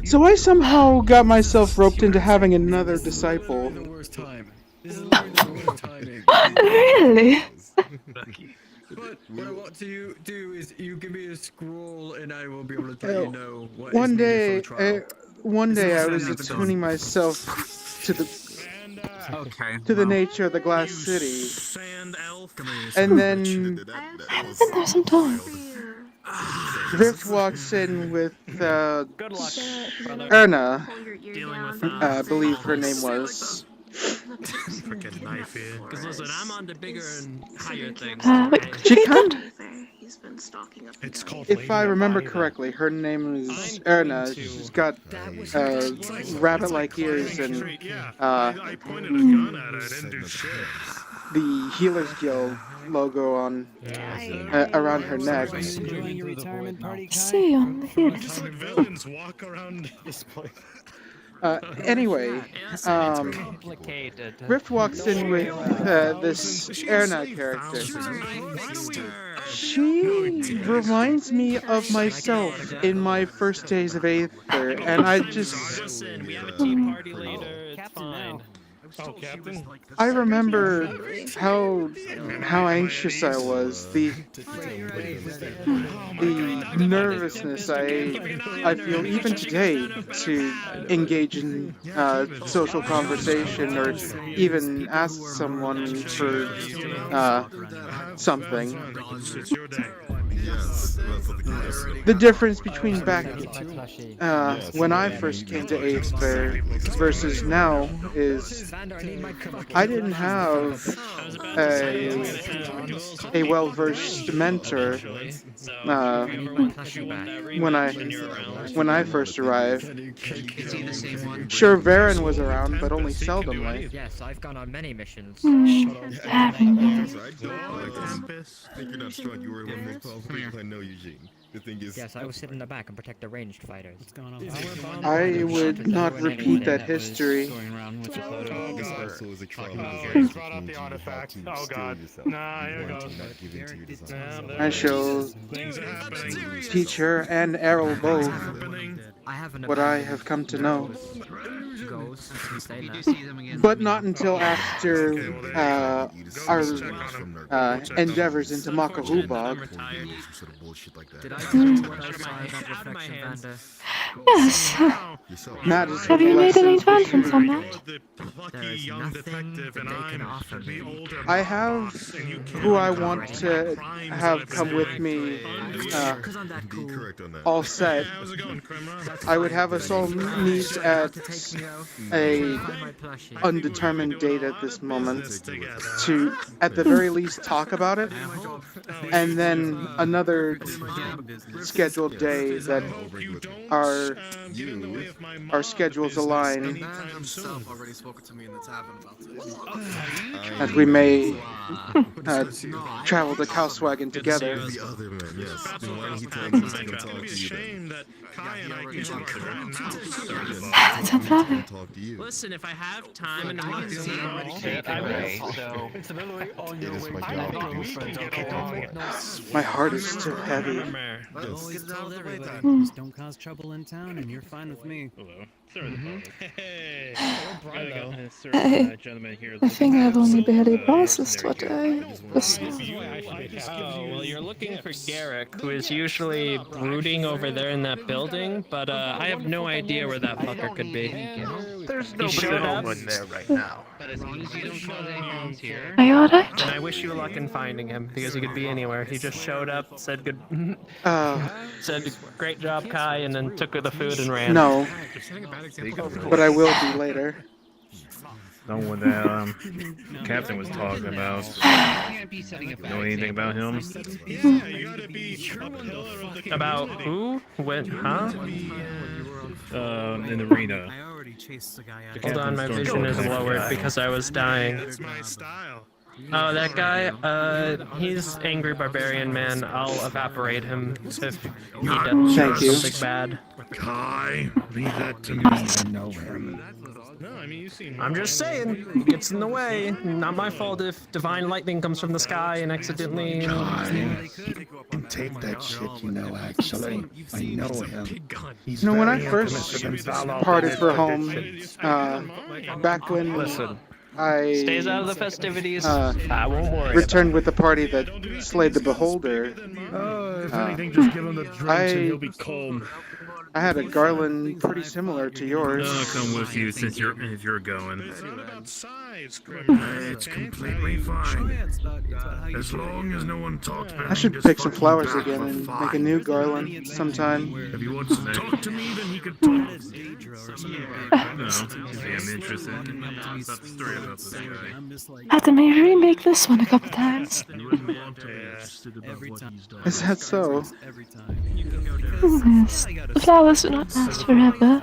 So I somehow got myself roped into having another disciple.
The worst time. This is literally the worst timing.
Really?
But what I want to do is you give me a scroll and I will be able to let you know what
One
is
day,
needed for the trial.
one day I was attuning myself to the nature of the Glass City, and then
Been there some time.
Rift walks in with Erna. I believe her name was.
Freaking knife here. Because listen, I'm on the bigger and higher things.
She kind of,
He's been stalking up.
It's called
if I remember correctly, her name is Erna. She's got rabbit-like ears and
I pointed a gun at it, I didn't do shit.
the Healers Guild logo on around her neck.
See you on the hill.
Villains walk around this place.
Anyway, Rift walks in with this Erna character. She reminds me of myself in my first days of Aether, and I just...
Listen, we have a tea party later, it's fine.
Oh, Captain?
I remember how anxious I was, the nervousness I feel even today to engage in social conversation or even ask someone for something. The difference between back when I first came to Aether versus now is I didn't have a well-versed mentor when I first arrived. Sure, Varen was around, but only seldomly.
Yes, I've gone on many missions.
Haven't you?
I think you're not strong. You were one of the most powerful people I know, Eugene. The thing is...
Yes, I was sit in the back and protect the ranged fighters. What's going on?
I would not repeat that history.
Oh god. Nah, here goes.
I shall teach her and Errol both what I have come to know. But not until after our endeavors into Makahubog.
Did I tell you what I saw in that reflection, Vander?
Yes.
Matt is
Have you made any
adolescent.
advancements on that?
There's nothing that they can offer me.
I have who I want to have come with me all set. I would have us all meet at a undetermined date at this moment to, at the very least, talk about it, and then another scheduled day that our schedules align, as we may travel to Kalswagen together.
That's lovely.
Listen, if I have time and I'm not busy,
My heart is still heavy.
Just don't cause trouble in town, and you're fine with me.
Hello.
Hey.
I think I've only barely processed what I was.
Oh, well, you're looking for Garrick, who is usually brooding over there in that building, but I have no idea where that fucker could be.
There's
nobody
home in there right now.
Are you alright?
And I wish you luck in finding him, because he could be anywhere. He just showed up, said good, said great job, Kai, and then took the food and ran.
No, but I will be later.
Know what that captain was talking about. Know anything about him?
About who? When? Huh?
In the arena.
Hold on, my vision is lowered because I was dying. Oh, that guy? He's angry barbarian man. I'll evaporate him if he does something bad.
Kai, leave that to me. I know him.
I'm just saying, he gets in the way. Not my fault if divine lightning comes from the sky and accidentally...
Take that shit, actually. I know him.
You know, when I first parted for home, back when I
stays out of the festivities, I won't worry.
Returned with the party that slayed the beholder.
If anything, just give him the drinks and he'll be calm.
I had a garland pretty similar to yours.
I'll come with you since if you're going. It's completely fine. As long as no one talks about
I should pick some flowers again and make a new garland sometime.
If he wants to talk to me, then he could talk. No, I'm interested about the story about this guy.
Had to remake this one a couple times.
Is that so?
Yes. The flowers do not last forever.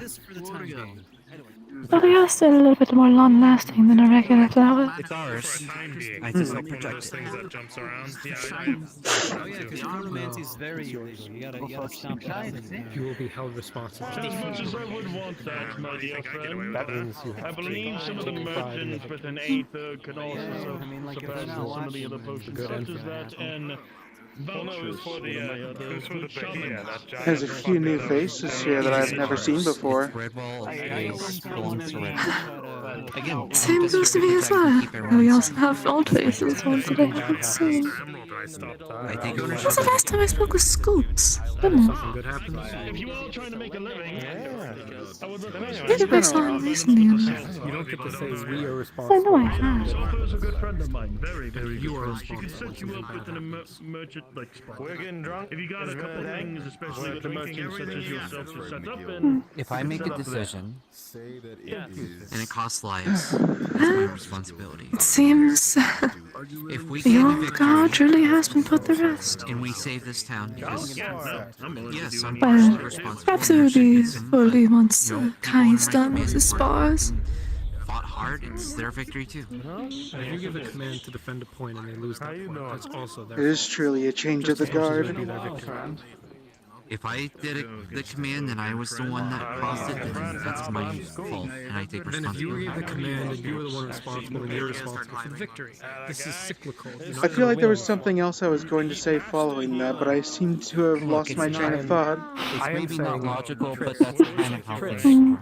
But they are still a little bit more long-lasting than a regular flower.
It's ours. I just don't protect it.
Oh yeah, because necromancy is very illegal. You gotta stomp it out.
You will be held responsible.
As much as I would want that, my dear friend, I believe some of the merchants within Aether can also surpass some of the other potions, such as that, and bonuses for the shaman.
There's a few new faces here that I've never seen before.
Redwall belongs to Redwall. Again,
Same goes to me as well. We also have old faces, ones that I haven't seen. When's the last time I spoke with Scoops? Didn't it?
If you are trying to make a living, I would recommend
Maybe I saw him recently.
You don't get to say we are responsible.
I know I have.
Sophia is a good friend of mine. Very, very good friend. She can set you up with an merchant like spot. We're getting drunk. If you got a couple things, especially with the merchants such as yourself to set up in.
if I make a decision and it costs lives, it's my responsibility.
It seems
If we
the
get the
old
victory
guard really has been put to rest.
and we save this town, because yes, I'm
Well,
responsible.
perhaps it would be fully once Kai's done with his spars.
Fought hard, it's their victory too.
If you give the command to defend a point and they lose that point, that's also
It
their
is truly a change of the guard.
If I did the command and I was the one that caused it, then that's my fault, and I take
Then if you
responsibility.
gave the command and you were the one responsible, then you're responsible for the victory. This is cyclical.
I feel like there was something else I was going to say following that, but I seem to have lost my train of thought.
It's maybe not logical, but that's kind of how things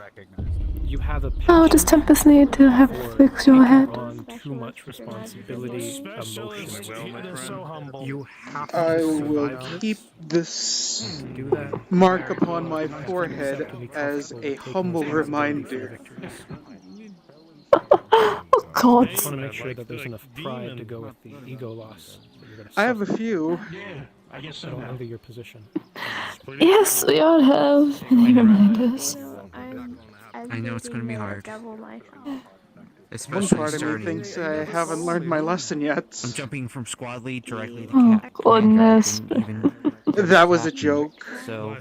Mm.
You have a
Oh, does Tempest need to have fix your head?
on too much responsibility, emotionally. You have to
I will
survive
keep
this.
this
Do that.
mark upon my forehead as a humble reminder.
Oh God.
I just want to make sure that there's enough pride to go with the ego loss that you're going to
I have
suffer.
a few.
I don't envy your position.
Yes, we all have many reminders.
I know it's gonna be hard.
One
Especially
part of me
starting.
thinks I haven't learned my lesson yet.
I'm jumping from squad lead directly to
Oh
commander. I
goodness.
didn't even
That was a joke.
So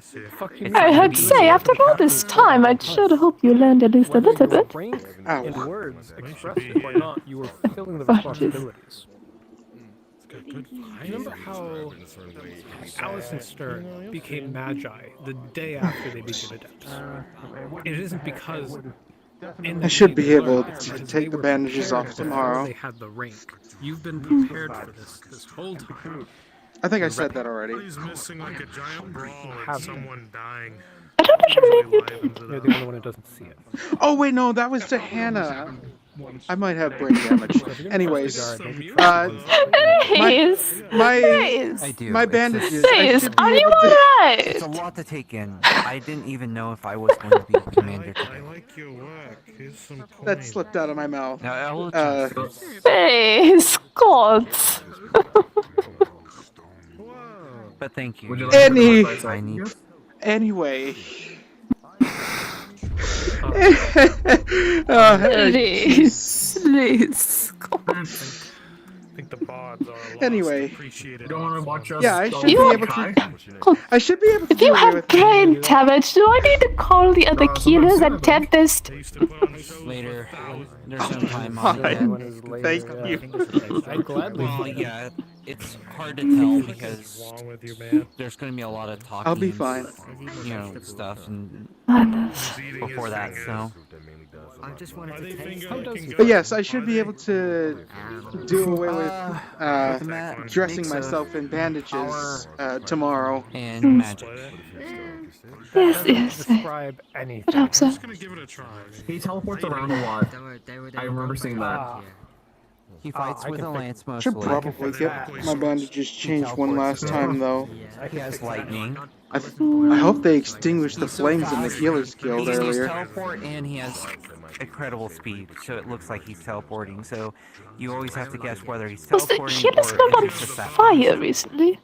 I had to say, after all this time, I should hope you learned at least a little bit.
In words, expressed it or not, you were fulfilling the responsibilities. Remember how Alice and Stern became Magi the day after they became Adepts? It isn't because
I should be able to take the bandages off tomorrow.
They had the rank. You've been prepared for this whole time.
I think I said that already.
He's missing like a giant brawl and someone dying.
I don't actually believe you did.
You're the only one who doesn't see it.
Oh wait, no, that was to Hannah. I might have brain damage. Anyways,
Rhys!
my bandages.
Rhys, are you alright?
It's a lot to take in. I didn't even know if I was going to be commander today.
That slipped out of my mouth.
Rhys, God.
But thank you.
Anyway.
Please.
I think the bods are a
Anyway.
appreciated.
Don't want to watch us. Yeah, I should be able to. I should be able to.
If you have brain damage, do I need to call the other killers and Tempest?
Later. There's no time
on
that.
Thank you.
Well, yeah, it's hard to tell because there's going to be a lot of talking.
I'll be fine.
You know, stuff and before that, so.
I just wanted to taste
But yes, I should be able to do away with dressing myself in bandages tomorrow.
And magic.
Yes.
Describe anything.
I'm
just gonna give it a try.
He teleports around a lot. I remember seeing that.
He fights with a lance mostly.
Should probably get my bandages changed one last time though.
He has lightning.
I hope they extinguished the flames in the Healers Guild
He
earlier.
can teleport and he has incredible speed, so it looks like he's teleporting. So you always have to guess whether he's
Was the
teleporting
Healers
or
Guild on
if it's just
fire recently?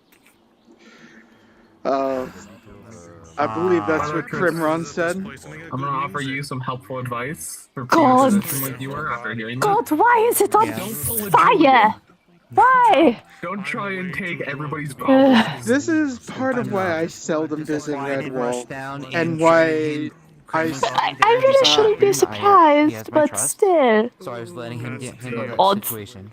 I believe that's what Crimron said.
I'm gonna offer you some helpful advice for
God.
position like you were after hearing that.
God, why is it on fire? Why?
Don't try and take everybody's problems.
This is part of why I seldom visit Redwall, and why
I really shouldn't be surprised, but still.
So I was letting him handle that
Odds.
situation.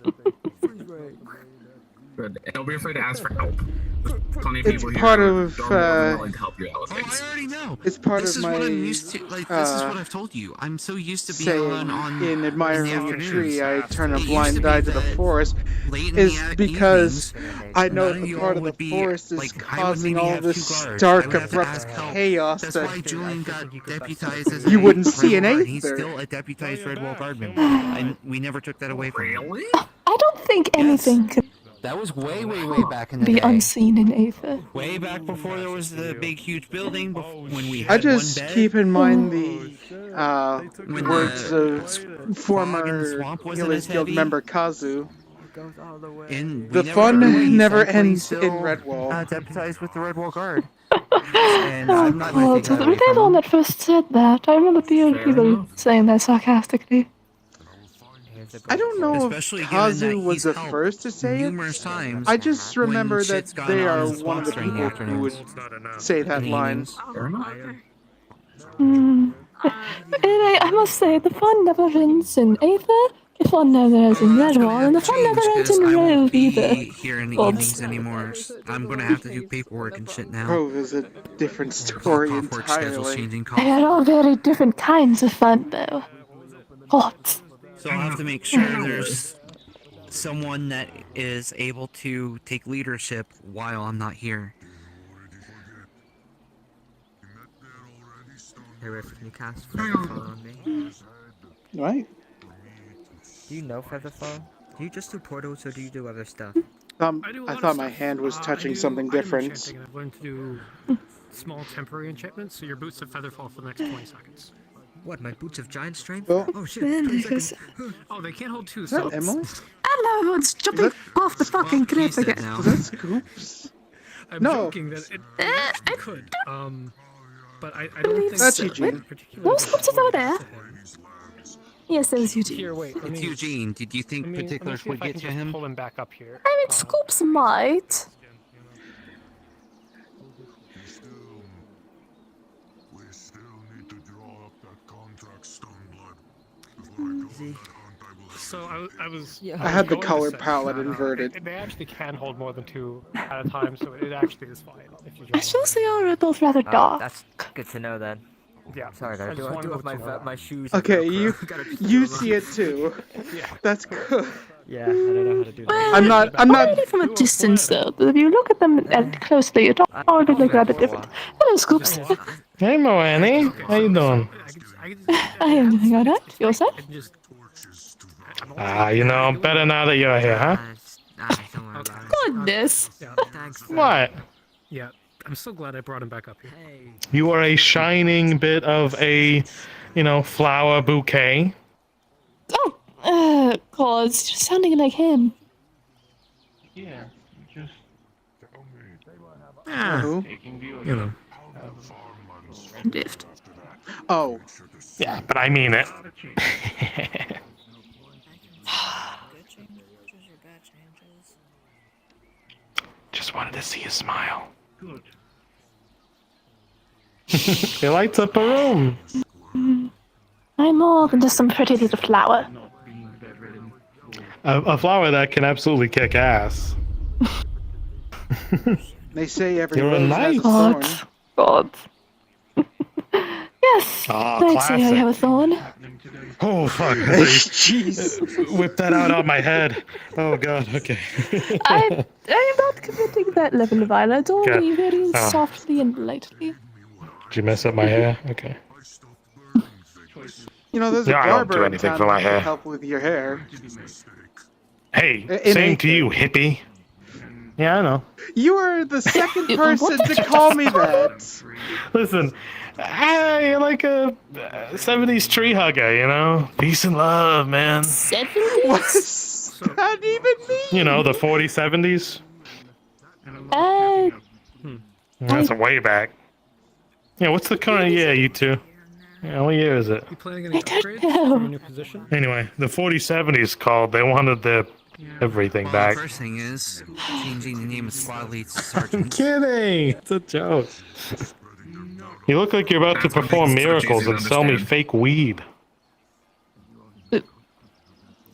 Good. And don't be afraid to ask for help. There's plenty of
It's
people
part
here
of,
who are willing to help you out with
Oh,
things.
I already know.
It's part
this
of
is
my.
what I'm used to. Like this is what I've told you. I'm so used to being
saying
on
in admiring
in the
a
afternoons.
tree, I turn a
It used
blind
to be
eye to the
that
forest,
late in
is
the
because I know
none of
the
you
part
all
of the
would be,
forest is
like, I would
causing
maybe
all
have
this
2 guards.
dark,
I would have to
abrupt
ask help.
chaos
That's
that
why Julian got deputized as
you
a
wouldn't see in
Redwall guard. He's
Aether.
still a deputized Redwall guardman, and we never took that away from him.
I don't think anything could
That was way back in the
be
day.
unseen in Aether.
Way back before there was the big, huge building, when we had
I just
one bed.
keep in mind the
When
words
the
of former
swamp wasn't
Healers
as
Guild
heavy.
member Kazu.
And
The
we
fun
never
never
thankfully
ends
still,
in Redwall.
Deputized with the Redwall guard. And
Oh
I'm not going
God,
to
so
take that
were
away
they the
from
one
him.
that first said that? I remember people saying that sarcastically.
I don't know
Especially
if
given that
Kazu was
he's
the
helped
first to say it.
numerous times.
I just remember
when
that
shit's gone
they
on
are
in
one of the
swamps during
people
the
who would
afternoons.
say that
In the
line.
evenings.
Anyway, I must say, the fun never ends in Aether, the fun never ends in Redwall, and the fun never ends in
I won't
Rove
be
either.
here in the
Oops.
evenings anymore. I'm gonna have to do paperwork and shit now.
Rove is a different story
Work schedule's
entirely.
changing.
They are all very different kinds of fun, though. Hot.
So I'll have to make sure there's someone that is able to take leadership while I'm not here.
Hey Riff, can you cast Featherfall on me?
Right?
Do you know Featherfall? Do you just do portals or do you do other stuff?
I thought my hand was touching something different.
I've learned to do small temporary enchantments, so your boots of Featherfall for the next 20 seconds.
What, my boots of giant strength?
Well,
oh shit, 20 seconds.
Oh, they can't hold two,
is that
so...
Emily?
Hello, it's jumping off the fucking cliff again.
Is that Scoops?
I'm
No.
joking that it actually could, but I don't think
That's Eugene.
No, Scoops is over there. Yes, that was Eugene.
Here, wait.
It's Eugene. Did you think particulars would get to him?
Pull him back up here.
I mean, Scoops might.
So I was...
I had the color palette inverted.
They actually can hold more than two at a time, so it actually is fine. If you
I suppose they are both rather dark.
That's good to know then.
Yeah.
Sorry, I do have my shoes.
Okay, you see it too.
Yeah.
That's good.
Yeah, I don't know how to do that.
Well,
I'm not.
only from a distance though. If you look at them closely, it all look rather different. Hello, Scoops.
Hey, Moani. How you doing?
I am doing alright. Yourself?
You know, better now that you're here, huh?
Goodness.
What?
Yeah, I'm so glad I brought him back up here.
You are a shining bit of a, flower bouquet.
Oh, God, it's just sounding like him.
Yeah, just...
Who?
Drift.
Oh.
Yeah, but I mean it. Just wanted to see you smile.
Good.
It lights up a room.
I'm more than just some pretty little flower.
A flower that can absolutely kick ass.
They say every
You're a
rose has a
God.
thorn.
God. Yes, I'd say I have a thorn.
Oh, fuck.
Jeez.
Whip that out my head. Oh, God, okay.
I am not committing that level of violence, only
Okay.
very
Oh.
softly and lightly.
Did you mess up my hair? Okay.
There's a
Yeah, I don't
barber
do
in
anything
town
for my
that can
hair.
help with your hair.
Hey,
In
same to
Aether.
you, hippie. Yeah, I know.
You were the second person to call me that.
Listen, I like a 70s tree hugger, Peace and love, man.
70s?
What's that even mean?
The 40s, 70s. That's way back. Yeah, what's the current year, you two? Yeah, what year is it?
You planning any upgrades for your new position?
Anyway, the 4070s called. They wanted their everything
Well,
back.
the first thing is changing the name of Slyly to
I'm
Sergeant.
kidding. It's a joke. You look like you're about to perform miracles and sell me fake weed.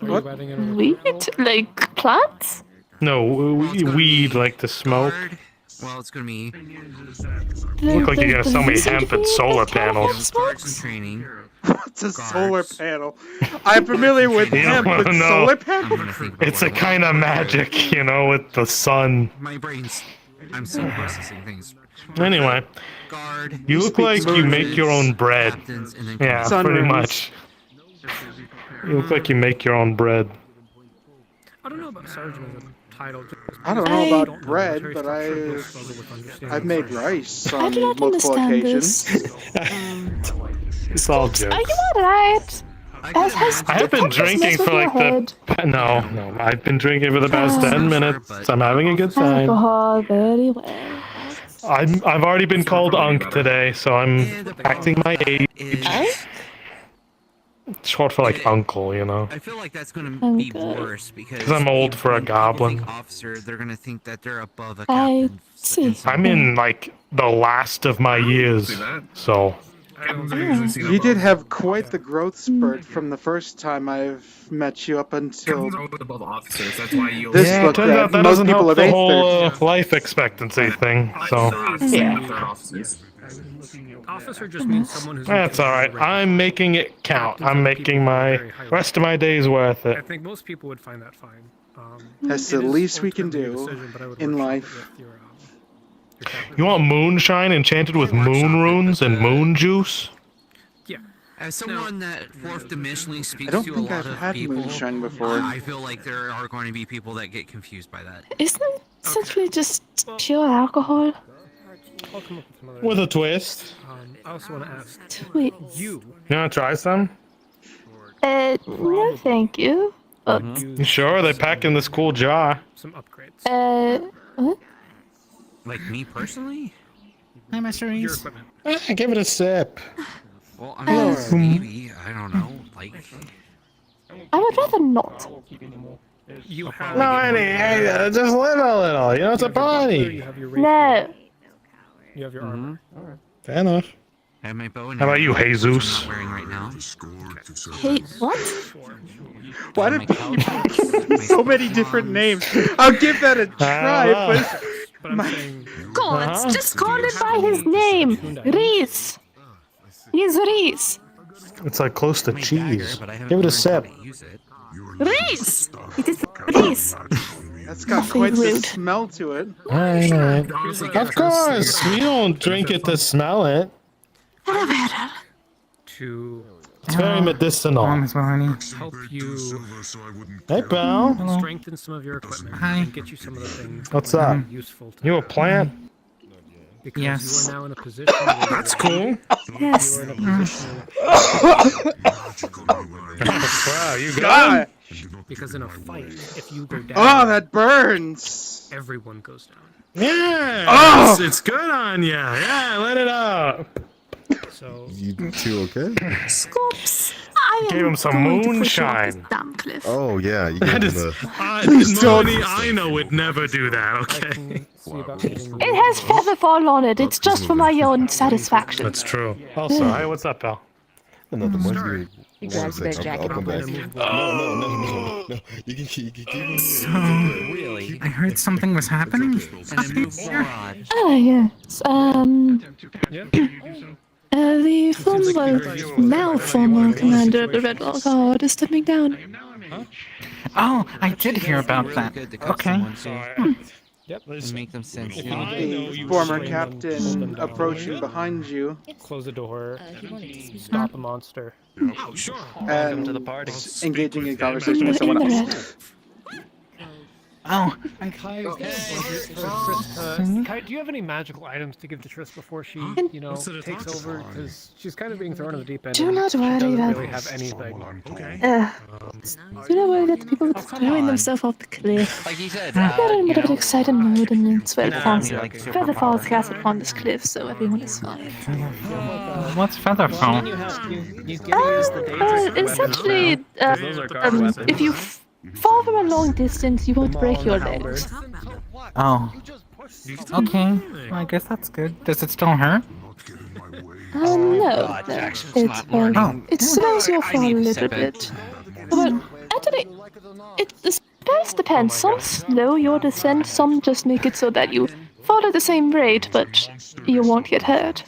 What?
Weed? Like plants?
No, weed like to smoke.
Well, it's gonna be.
You look like you're gonna sell me hemp and solar panels.
Training.
What's a solar panel? I'm familiar with
You
hemp,
don't
but
wanna know.
solar
I'm
panel?
gonna think about
It's a
what I
kind of magic, with the sun.
My brain's. I'm still processing things.
Anyway,
Guard.
you look like you make your own bread.
Captains, and then
Yeah,
Sun
pretty
rays.
much. You look like you make your own bread.
I don't know about sergeant as a title.
I don't know about bread, but I've made rice
I
on
do not
multiple
understand
occasions.
this.
It's all
Are
jokes.
you alright?
I have been drinking for like No, I've been drinking for the past 10 minutes. I'm having a good time.
Alcohol, very well.
I've already been called Unk today, so I'm acting my age. Short for like uncle,
I feel like that's gonna be worse because
I'm old for a
when people
goblin.
think officer, they're gonna think that they're above a
I
captain.
see.
I'm in like the last of my years, so
You did have quite the growth spurt from the first time I've met you up until this
yeah, it
looked
turns out
at.
that
Most
doesn't
people
help
have
the whole
Aether.
life expectancy thing. So
Officer just means someone who's.
that's all right. I'm making it count. I'm making my rest of my days worth
I
it.
think most people would find that fine.
That's the least we can do in life.
You want moonshine enchanted with moon runes and moon juice?
Yeah.
As someone that fourth dimensionally speaks
I don't
to a
think
lot
I've
of
had
people,
moonshine before.
I feel like there are going to be people that get confused by that.
Isn't it essentially just pure alcohol?
I'll come up with some other.
With a twist.
I also want to ask
Twist.
you.
You wanna try some?
No thank you. But,
You sure? They pack in this cool jar.
Some upgrades.
what?
Like me personally?
Hi, Mr. Rhys.
Give it a sip.
Well, I mean, maybe. I don't know. Like.
I would rather not.
You have.
No, hey, just live a little. You know, it's a party.
No.
You have your armor.
Fair enough.
I have my bow and
How about you,
arrow, which I'm
Jesus?
not wearing right now.
Hey, what?
Why did people so many different names? I'll give that a try, but
God, just call it by his name. Rhys. He's Rhys.
It's like close to cheese. Give it a sip.
Rhys. It is Rhys.
That's got quite the smell to it.
Alright. Of course, we don't drink it to smell it.
To
It's very medicinal.
help you
Hey, pal.
strengthen some of your equipment and get you some of the things
What's
that
up?
are useful to
You a plant?
because
Yes.
you are now in a position where
That's cool.
Yes.
you are in a position
Wow, you got
God.
it?
because in a fight, if you go down,
Oh, that burns.
everyone goes down.
Yeah.
Oh!
It's good on ya. Yeah, let it out.
So
You two okay?
Scoops. I
Gave
am
him some
going to push you off
moonshine.
this damn cliff.
Oh yeah, you
That
gave
is,
him
Melody, I know would never do that, okay?
It has featherfall on it. It's just for my own satisfaction.
That's true. Also, hey, what's up, pal?
Nothing much.
He grabs their jacket.
I'll come back. No. You can keep
So, I heard something was happening.
Ah, yes. The former, now former commander of the Redwall Guard is stepping down.
Oh, I did hear about that. Okay.
Yep.
Make them sense.
The former captain approaching behind you.
Close the door. Stop a monster.
Oh, sure.
And
to the party.
engaging in conversation with someone else.
Oh,
Kai, do you have any magical items to give to Triss before she, takes over? Because she's kind of being thrown in the deep end.
Do
and
not
she
worry
doesn't
about
really have anything.
Okay.
Do not worry that the people throwing themselves off the cliff.
Like you said,
They're in a bit of an excited mood and it's well fancy.
like
Feather falls cast upon this cliff, so everyone is fine.
what's Featherfall?
Essentially, if you fall from a long distance, you won't break your legs.
Oh. Okay. Well, I guess that's good. Does it still hurt?
No. It slows your fall a little bit. But actually, the spells depend. Some slow your descent, some just make it so that you fall at the same rate, but you won't get hurt.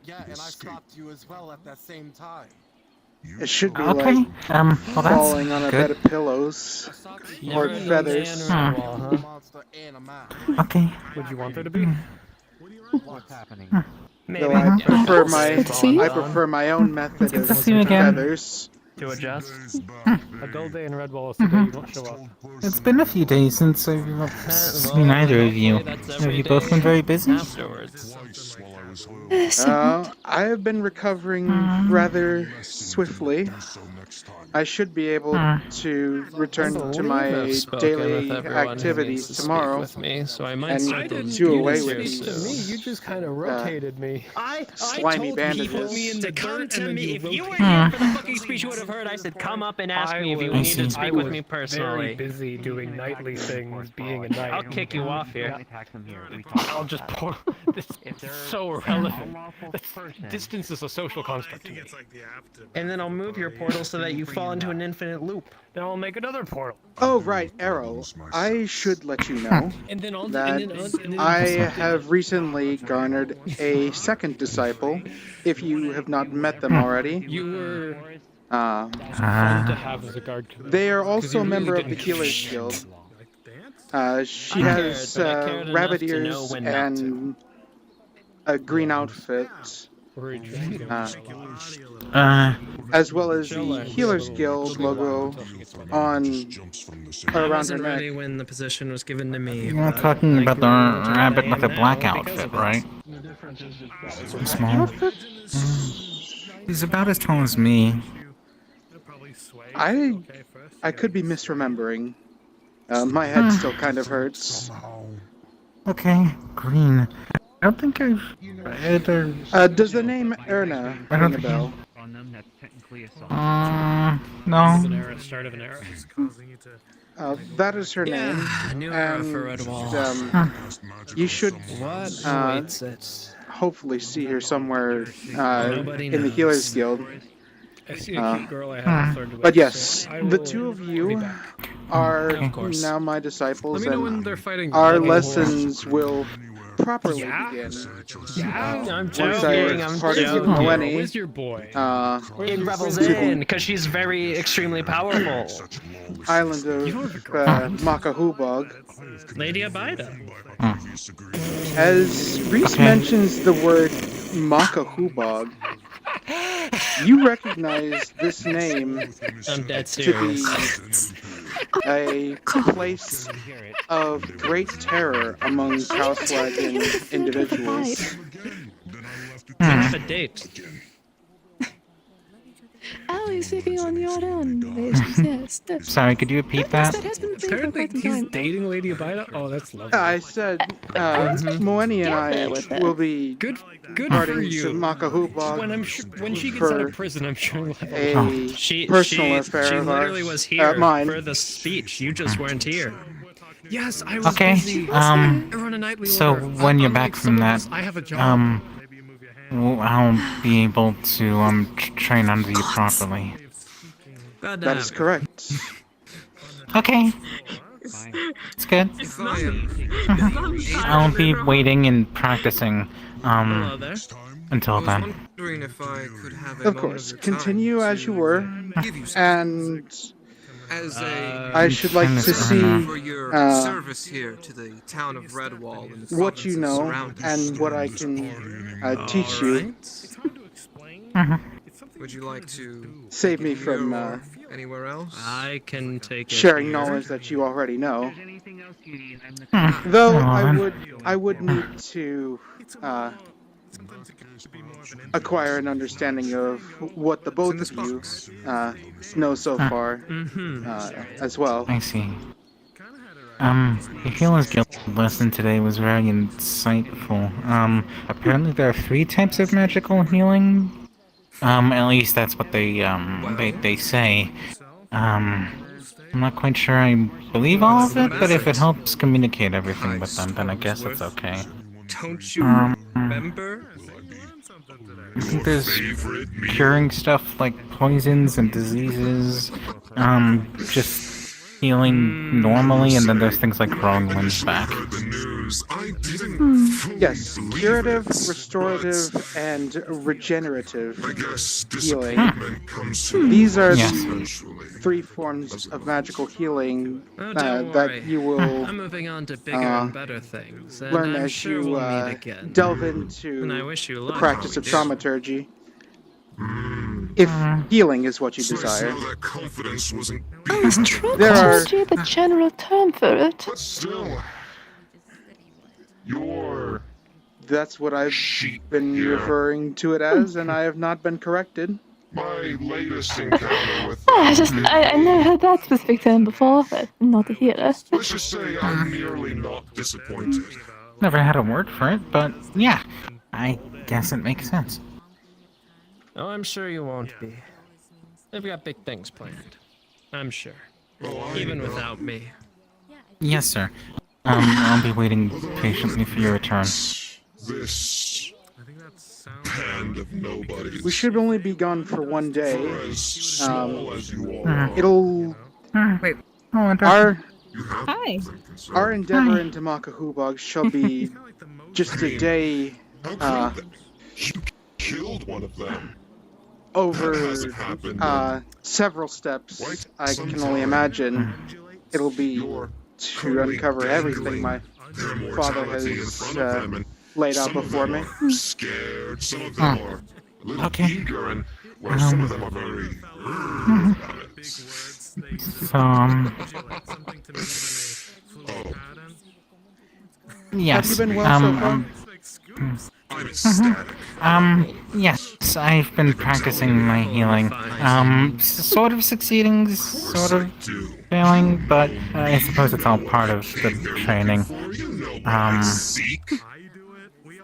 Yeah, and I stopped you as well at that same time.
It should be
Okay.
like
Well,
falling on a
good.
bed of pillows or feathers.
Okay.
Would you want there to be?
What's happening?
Though I prefer
Good to see you.
my own method
Good
of
to see you again.
feathers.
To adjust.
A dull day in Redwall is the day you don't show up.
It's been a few days since I've seen either of you. Have you both been very busy?
Afterwards.
I have been recovering rather swiftly. I should be able to return to my daily activities tomorrow
With me, so I might
and
start those
do away
duties
with
here
these
soon.
Me, you just kind of rotated me.
slimy bandages.
To come to me, if you were here for the fucking speech, you would have heard I said, come up and ask me if you needed to speak with me
Very
personally.
busy doing nightly things, being a knight.
I'll kick you off here.
I'll just pour. This is so irrelevant. Distance is a social construct to me.
And then I'll move your portal so that you fall into an infinite loop.
Then I'll make another portal.
Oh, right, Arrow. I should let you know
And then I'll
that I have recently garnered a second disciple, if you have not met them already.
You were fun to have as a guard.
They are also a member of the Healers Guild. She
I
has
cared, but I cared
rabbit
enough to know
ears
when not to.
and a green outfit, as well as the Healers Guild logo on
I
around her
wasn't
neck.
ready when the position was given to me.
You're
but
talking
I
about the
grew to what
rabbit
I
with
am
the black
now because
outfit,
of it.
right? Small. He's about as tall as me.
I could be misremembering. My head still kind of hurts.
Okay, green. I don't think I've either.
Does the name Erna
I don't
ring a
think
bell?
No.
Start of an era.
That is her
Yeah,
name.
new era for
And
Redwall.
you should
What awaits it?
hopefully see her somewhere
Nobody
in the
knows.
Healers Guild.
I see a cute girl I haven't flirted with.
But yes,
so I
the
will
two of
be
you
back.
are
Of course.
now my disciples,
Let me know when
and
they're fighting
our
Bloody
lessons will properly begin.
I'm
Once
joking,
I
I'm
parted with
joking.
Moeni,
Where's your boy?
In Rebels In, because she's very, extremely powerful.
island of Makahubog.
Lady Abida.
As Rhys mentions the word Makahubog, you recognize this name
I'm dead
to
serious.
be a place of great terror among Cowswagon individuals.
We have a date.
Allie speaking on your own basis, yes.
Sorry, could you repeat that?
That has been played for
Apparently
quite some
he's
time.
dating Lady Abida? Oh, that's lovely.
I said Moeni and I will be
Good
parting
for
to
you.
Makahubog
When she gets out of
for
prison, I'm sure we'll have
a personal affair
she
of
literally
ours,
was here
mine.
for the speech. You just weren't here. Yes, I was
Okay,
busy. I run a nightly
so
order.
when you're back
Unlike
from
some of
that,
us, I have a job.
I'll be able to train under you properly.
That is correct.
Okay. It's good. I'll be waiting and practicing until then.
Of course, continue as you were, and I should like to see
for your service here to the town of Redwall and the
what you know and what I can teach you.
Would you like to
Save me from
anywhere else?
I can take it
sharing
here.
knowledge that you already know. Though I would need to acquire an understanding of what the both of you know so far as well.
I see. The Healer's Guild lesson today was very insightful. Apparently there are 3 types of magical healing. At least that's what they say. I'm not quite sure I believe all of it, but if it helps communicate everything with them, then I guess it's okay.
Don't you remember?
I think there's curing stuff like poisons and diseases, just healing normally, and then there's things like growing limbs back.
Yes, curative, restorative, and regenerative healing. These are the 3 forms of magical healing that you will
I'm moving on to bigger and better things. And
learn
I'm
as
sure
you
we'll meet again.
delve into
And I wish you
the
luck.
practice of thaumaturgy. If healing is what you desire.
Oh, is true
There are
clergy the general term for it?
That's what I've been referring to it as, and I have not been corrected.
I never heard that specific term before, but I'm not a healer.
Never had a word for it, but yeah, I guess it makes sense.
Oh, I'm sure you won't be. They've got big things planned. I'm sure. Even without me.
Yes, sir. I'll be waiting patiently for your return.
We should only be gone for 1 day. It'll...
Wait.
Our endeavor into Makahubog shall be just a day
Killed one of them.
over several steps. I can only imagine it'll be to uncover everything my father has laid out before me.
Scared, some of them are a little eager, and well, some of them are very about it.
Yes.
Have you been well so far?
I'm ecstatic.
Yes, I've been practicing my healing. Sort of succeeding, sort of failing, but I suppose it's all part of the training.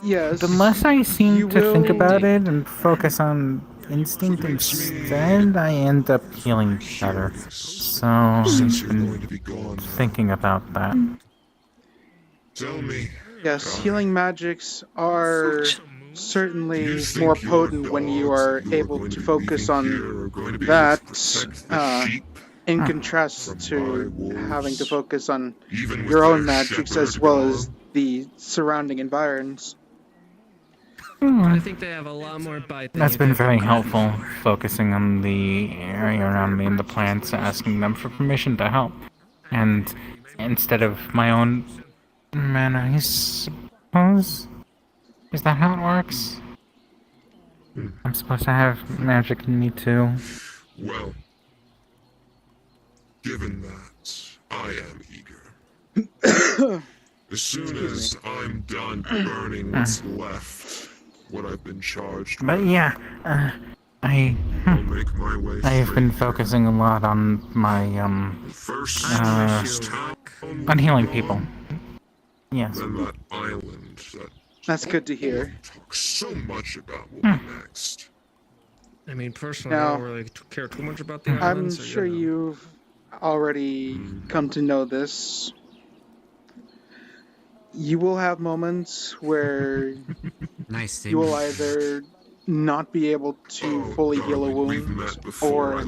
Yes.
The less I seem to think about it and focus on instinct instead, I end up healing better. So I've been thinking about that.
Tell me.
Yes, healing magics are certainly more potent when you are able to focus on that, in contrast to having to focus on your own magics as well as the surrounding environs.
I think they have a lot more bite than
That's
you
been
give
very
them credit
helpful,
for.
focusing on the area around me and the plants, asking them for permission to help. And instead of my own mana, I suppose? Is that how it works? I'm supposed to have magic in me too.
Well, given that I am eager, as soon as I'm done burning what's left, what I've been charged with,
But yeah,
I'll make my way
I've been focusing a lot on my, on healing people. Yes.
And that island that
That's good to hear.
talk so much about will be next.
I mean, personally, I
Now,
don't really care too much about the
I'm
islands.
sure you've already come to know this. You will have moments where
Nice,
you will either not be able to fully heal a wound, or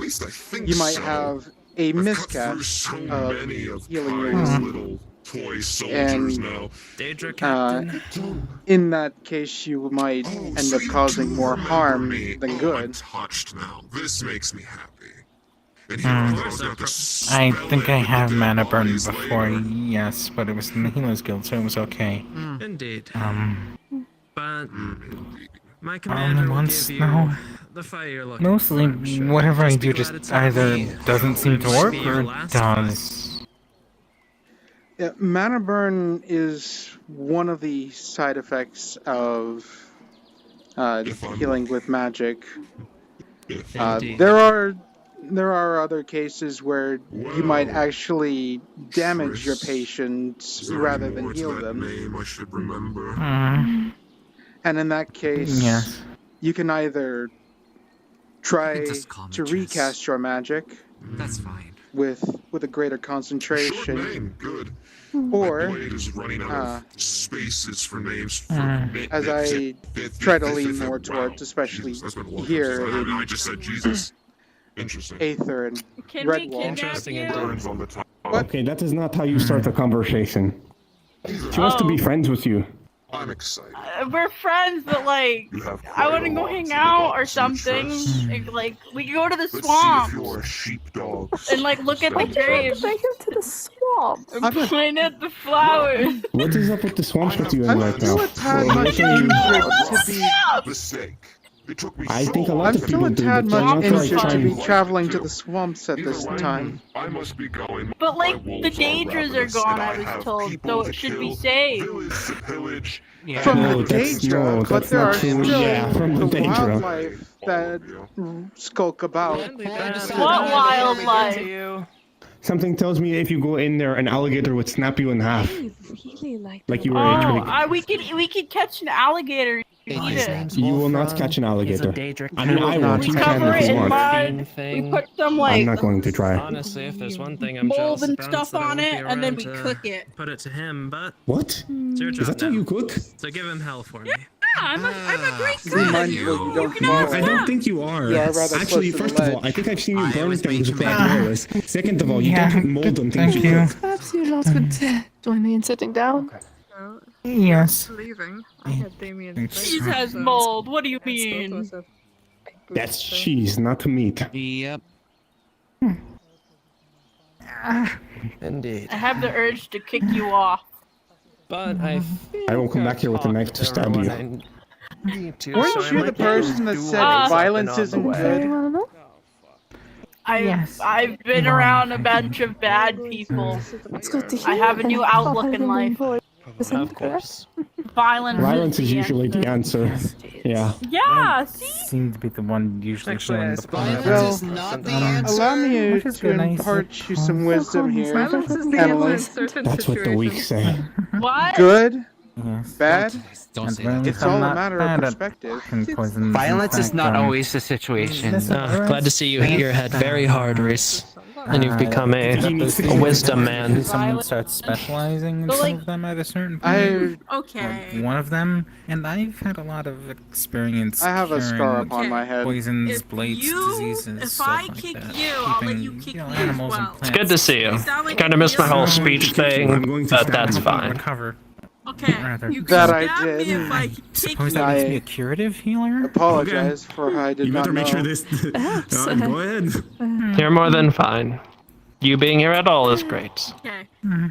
you might have a miscast of healing your wound.
Toy soldiers now.
Daedra Captain.
In that case, you might end up causing more harm than good.
Touched now. This makes me happy. And
I think I have mana burn before, yes, but it was in the Healers Guild, so it was okay.
Indeed. But my
Only
commander will
once
give you
now.
the fight you're looking
Mostly,
for, I'm sure.
whatever I
Just be
do
glad
just
it's not
either
me.
doesn't seem to
It might
work
be your
or
last
does.
Yeah, mana burn is one of the side effects of healing with magic. There are other cases where you might actually damage your patients rather than heal them.
I should remember.
And in that case, you can either try to recast your magic.
That's fine.
With a greater concentration.
Short name, good.
Or,
My blade is running out of spaces for names for
as I try to lean more towards, especially here in
I just said Jesus. Interesting.
Aether and Redwall.
Interesting indeed.
Okay, that is not how you start a conversation. She wants to be friends with you.
I'm excited.
We're friends, but like, I want to go hang out or something. Like, we can go to the swamp and like look at the graves.
Take him to the swamp.
And point at the flowers.
What is up with the swamps that you're in right now?
I'm still a tad much injured to be.
I think a lot
I'm
of
still
people
a
do,
tad
but they're
much
not like
injured to be
trying.
traveling to the swamps at this time.
I must be going.
But like, the Daedras are gone, I was told, so it should be safe.
From the
No, that's- no,
Daedra, but
that's
there
not
are
true.
still
Yeah, from the
the
Daedra.
wildlife that skulk about.
What wildlife?
Something tells me if you go in there, an alligator would snap you in half. Like you were a twig.
We could catch an alligator. And eat it.
You will not catch an alligator. I mean, I won't. You can
Cover
if
it
you
in
want.
mud. We put some
I'm
like
not going to try.
Honestly, if there's one thing I'm
mold
jealous
and
about,
stuff
it's that I
on
won't be
it, and then
around
we
to
cook it.
Put it to him, but
What?
it's your
Is
job
that how
now.
you cook?
So give him hell for me.
I'm a great cook.
Remind you that you don't fall.
I don't think you are.
You are rather
Actually,
close to the
first of all,
ledge.
I think I've seen you burn things with that Lois. Second of all, you don't mold them things you cook.
Perhaps you lot could join me in sitting down.
Yes.
Leaving. I had Damien's
Cheese has mold. What do you mean?
That's cheese, not meat.
Yep.
Indeed.
I have the urge to kick you off.
But I
will come back here with a knife to stab you.
Weren't you the person that said violence isn't good?
I've been around a bunch of bad people. I have a new outlook in life.
Of course.
Violence is usually the answer. Yeah.
Yeah, see?
Seems to be the one usually feeling the
Well, allow me to impart you some wisdom here, Emily.
That's what the weak say.
What?
Good?
Yes.
Bad?
Don't say that.
It's all a matter of perspective.
Violence is not always the situation.
Glad to see you hit your head very hard, Rhys. And you've become a wisdom man.
Someone starts specializing in some of them at a certain point.
Okay.
One of them, and I've had a lot of experience.
I have a scar upon my head.
Poisons, blights, diseases,
If
stuff
I
like
kick
that.
you, I'll let you kick me as
animals and
well.
plants.
It's good to see you. Kind of missed my whole speech thing, but that's fine.
Recover.
Okay.
You
that I did.
Suppose that needs to be a curative healer?
Apologize for I did not know.
Make sure this. Go ahead.
You're more than fine. You being here at all is great.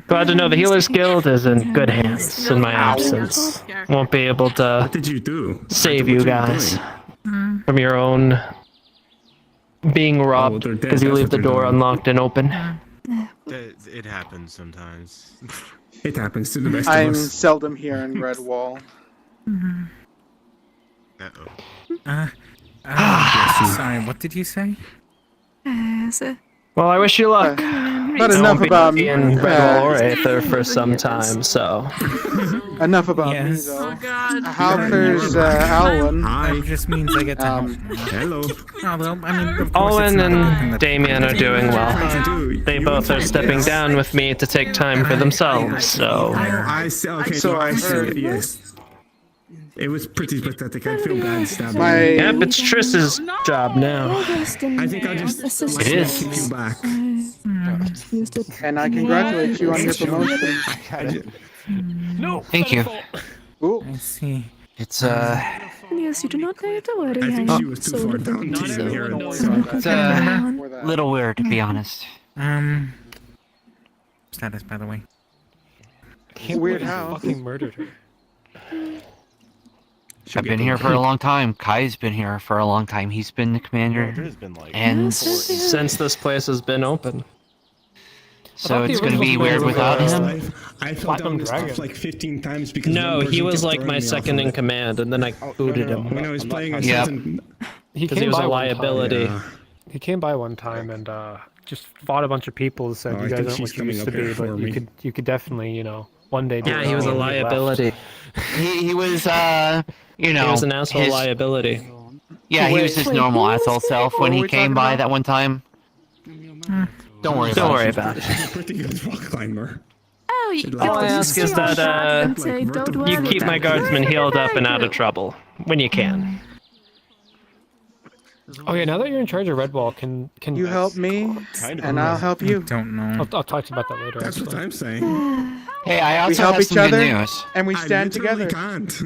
Glad to know the Healers Guild is in good hands in my absence. Won't be able to
What did you do?
save you guys from your own being robbed because you leave the door unlocked and open.
It happens sometimes.
It happens to the best
I'm
of us.
seldom here in Redwall.
Sorry, what did you say?
Well, I wish you luck.
But enough about me.
In Redwall or Aether for some time, so.
Enough about me, though. How there's Alwyn.
That just means I get to help.
Hello.
Oh, well, I mean, of course it's
Alwyn
not a good thing
and
that-
Damien are doing well. They both are stepping down with me to take time for themselves, so.
I see. Okay,
So I
see.
heard.
Yes. It was pretty pathetic. I feel bad stabbing
My-
you.
Yep, it's Triss's job now.
I think I'll just
It is.
kick you back.
And I congratulate you on your promotion.
No. Thank you.
Ooh.
I see.
It's
Yes, you do not need to worry.
I think
I'm
she was too
so
far
little
down to
so
even hear it.
it's a little weird to be honest.
Status, by the way.
Weird how.
Fucking murdered her.
I've been here for a long time. Kai's been here for a long time. He's been the commander. And
Since this place has been open.
so it's going to be weird without him.
I fell down this off like 15 times because
No,
one
he
person
was
kept
like
throwing
my
me off
second
of
in
it.
command, and then I booted him.
When I was playing
Yep.
Assassin,
Because he was a liability.
Yeah.
He came by one time and just fought a bunch of people. Said
Oh, I
you guys
think
aren't
she's
what you
coming
used to
up here
be,
for
but
me.
you could definitely one day. Do
Yeah,
it
he was a
all," and he left.
liability.
He was
He was an asshole
his-
liability.
Yeah, he was his normal
who was
asshole
he?
self when
What
he
were we
came
talking
by
about?
that one time. Don't worry
Don't
about
worry
it.
about it.
She's a pretty good rock climber.
Oh, you
All I
just
ask
say
is
your
that
shot and say, "Don't worry
you keep my
about it."
guardsmen healed up and out of trouble when you can.
Oh yeah, now that you're in charge of Redwall, can
You help me, and I'll help you.
Don't know.
I'll talk to you about that later.
That's what
actually.
I'm saying.
Hey, I
We
also
help
have
each
some good
other,
news.
and we
I
stand
literally
together.
can't.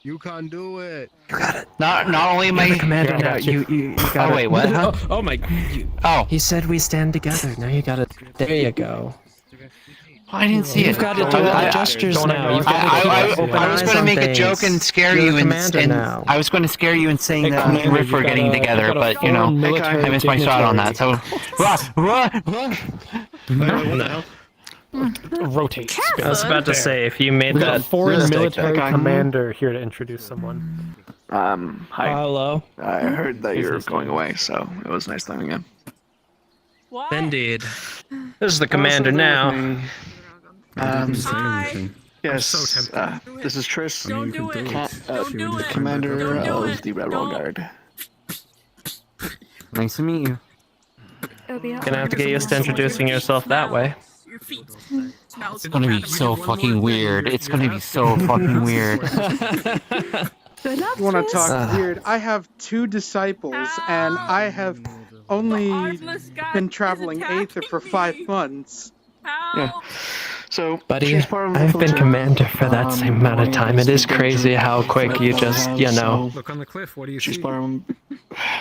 You can't do it.
Not only am I
You're the commander now. You gotta.
Oh wait, what? Huh?
Oh my.
Oh,
He said we stand together. Now you gotta. There you go.
I didn't see
You've
it.
got to do the gestures now. You've got to keep
I was
eyes
going to
on
make a
things.
joke and scare
You're
you
the
and
commander now.
I was going to scare you and saying that me and Riff were getting together, but you know, I missed my shot on that. So,
Rotate. Spin.
I was about to say, if you made
We got a
that
foreign
mistake,
military
that guy-
commander here to introduce someone.
Hi.
Hello.
I heard that you're going away, so it was nice knowing you.
What?
Indeed. This is the commander now.
Hi.
Yes,
so tempted.
this is Triss.
Don't do it. Don't do it.
Commander
Don't do
of
it.
the Redwall Guard.
nice to meet you.
Gonna have to get used to introducing yourself that way.
Your feet.
It's going to be so fucking weird. It's going to be so fucking weird.
You want to talk weird? I have 2 disciples, and I have only been traveling Aether for 5 months.
Yeah. So,
Buddy,
she's part of the
I've been
platoon.
commander for that same amount of time. It is crazy how quick you just,
So,
Look on the cliff. What do you
she's
see?
part of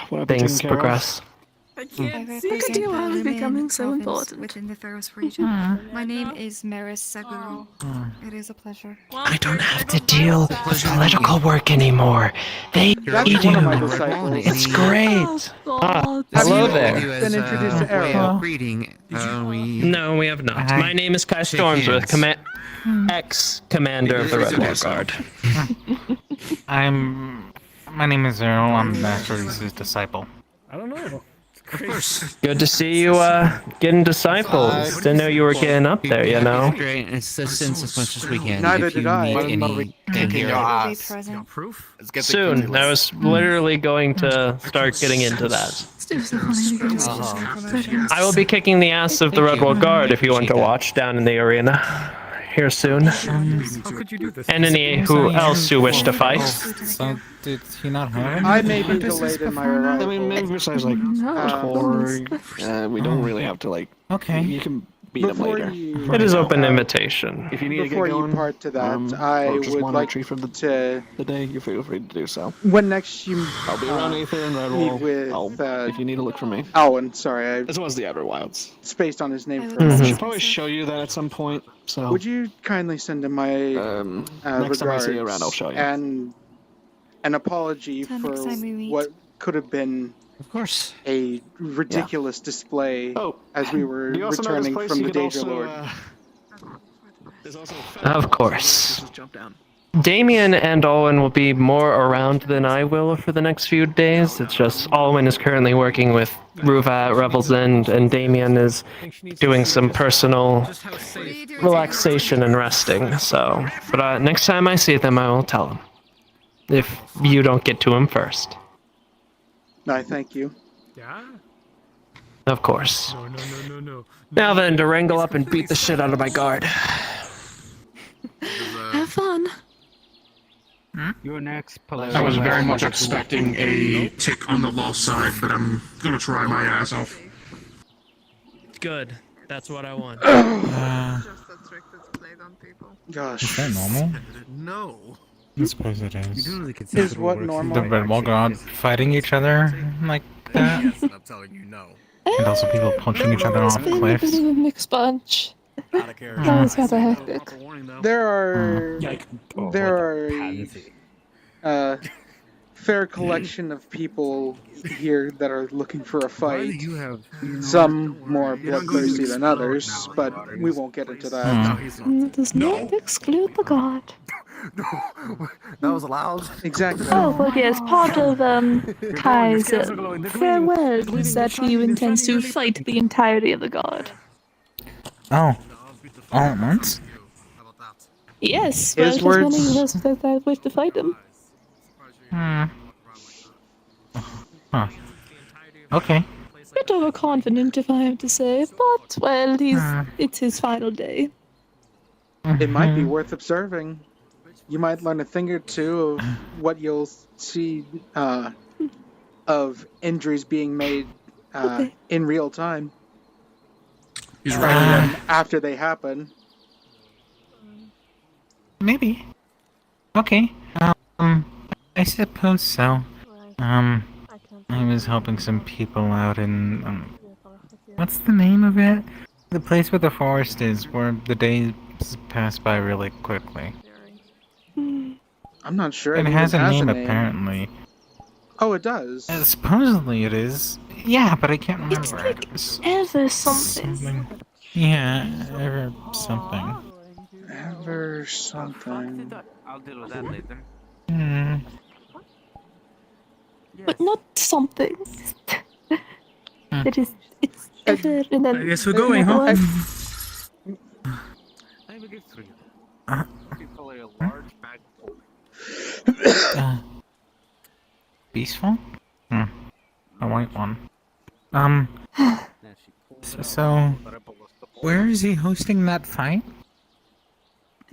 what I've been
things
taking care of.
progress.
I can't
Look
see.
at you, I was becoming so important.
Within the Theros region. My name is Maris Saguru. It is a pleasure.
I don't have to deal with political work anymore. They
That's
do.
one of my disciples.
It's great.
Have
Hello
you
there.
been introduced to Ariel?
Greeting.
No, we have not. My name is Kai Stormsworth, ex-commander of the Redwall Guard.
My name is Earl. I'm Master Rhys' disciple.
I don't know.
Good to see you getting disciples. Didn't know you were getting up there, you know.
Great assistance as much as we can.
Neither
if
did
you
I.
need anything here.
Soon. I was literally going to start getting into that. I will be kicking the ass of the Redwall Guard if you want to watch down in the arena here soon. And any who else who wish to fight.
So, did he not have any?
I may be delayed in my arrival.
I mean, maybe besides like Tor, we don't really have to like.
Okay.
You can beat him later.
It is open invitation.
If you need
Before
to get going,
you part to that, I
or just
would
want to
like
retreat from
to.
the day, you feel free to do so.
When next you
I'll be around Aether and
meet
Redwall.
with
If you need to look for me.
Owen, sorry, I
As well as the Outer Wilds.
spaced on his name for a
I
moment.
should probably show you that at some point. So
Would you kindly send him my
next time I see you
regards
around, I'll show you.
and an apology
Till
for
next time we meet.
what could have been
of course
a ridiculous display as we were
do you also know this
returning
place?
from
You
the
could
Danger
also,
Lord.
There's also
Of course.
just jump down.
Damien and Owen will be more around than I will for the next few days. It's just Owen is currently working with Ruva at Revel's End, and Damien is doing some personal relaxation and resting. So, but next time I see them, I will tell them. If you don't get to him first.
I thank you.
Yeah?
Of course.
No.
Now then, to wrangle up and beat the shit out of my guard.
Have fun.
You're next,
I was very much expecting a tick on the low side, but I'm gonna try my ass off.
Good. That's what I want.
Gosh.
Is that normal?
No.
I suppose it is.
Is what normal?
The Redwall Guard fighting each other like that?
Yes, and I'm telling you no.
And also people punching each other off
It's been a
cliffs?
bit of a mixed bunch. That was rather hectic.
There are a fair collection of people here that are looking for a fight. Some more bloodthirsty than others, but we won't get into that.
It does not exclude the god.
That was allowed.
Exactly.
Oh, but yes, part of Kai's farewell was that he intends to fight the entirety of the god.
Oh. All at once?
Yes,
His
well, there's many of
words.
us that wish to fight him.
Huh. Okay.
Bit overconfident, if I have to say, but, well, it's his final day.
It might be worth observing. You might learn a thing or two of what you'll see of injuries being made in real time.
He's
rather than after they happen.
Maybe. Okay. I suppose so. I was helping some people out in, what's the name of it? The place where the forest is, where the days pass by really quickly.
I'm not sure.
It has a name, apparently.
Oh, it does?
Supposedly it is. Yeah, but I can't remember.
It's like ever something.
Yeah, ever something.
Ever something.
I'll deal with that later.
But not something. It's ever and then.
I guess we're going, huh?
I will give 3. People are a large bag full.
Peaceful? A white one. So, where is he hosting that fight?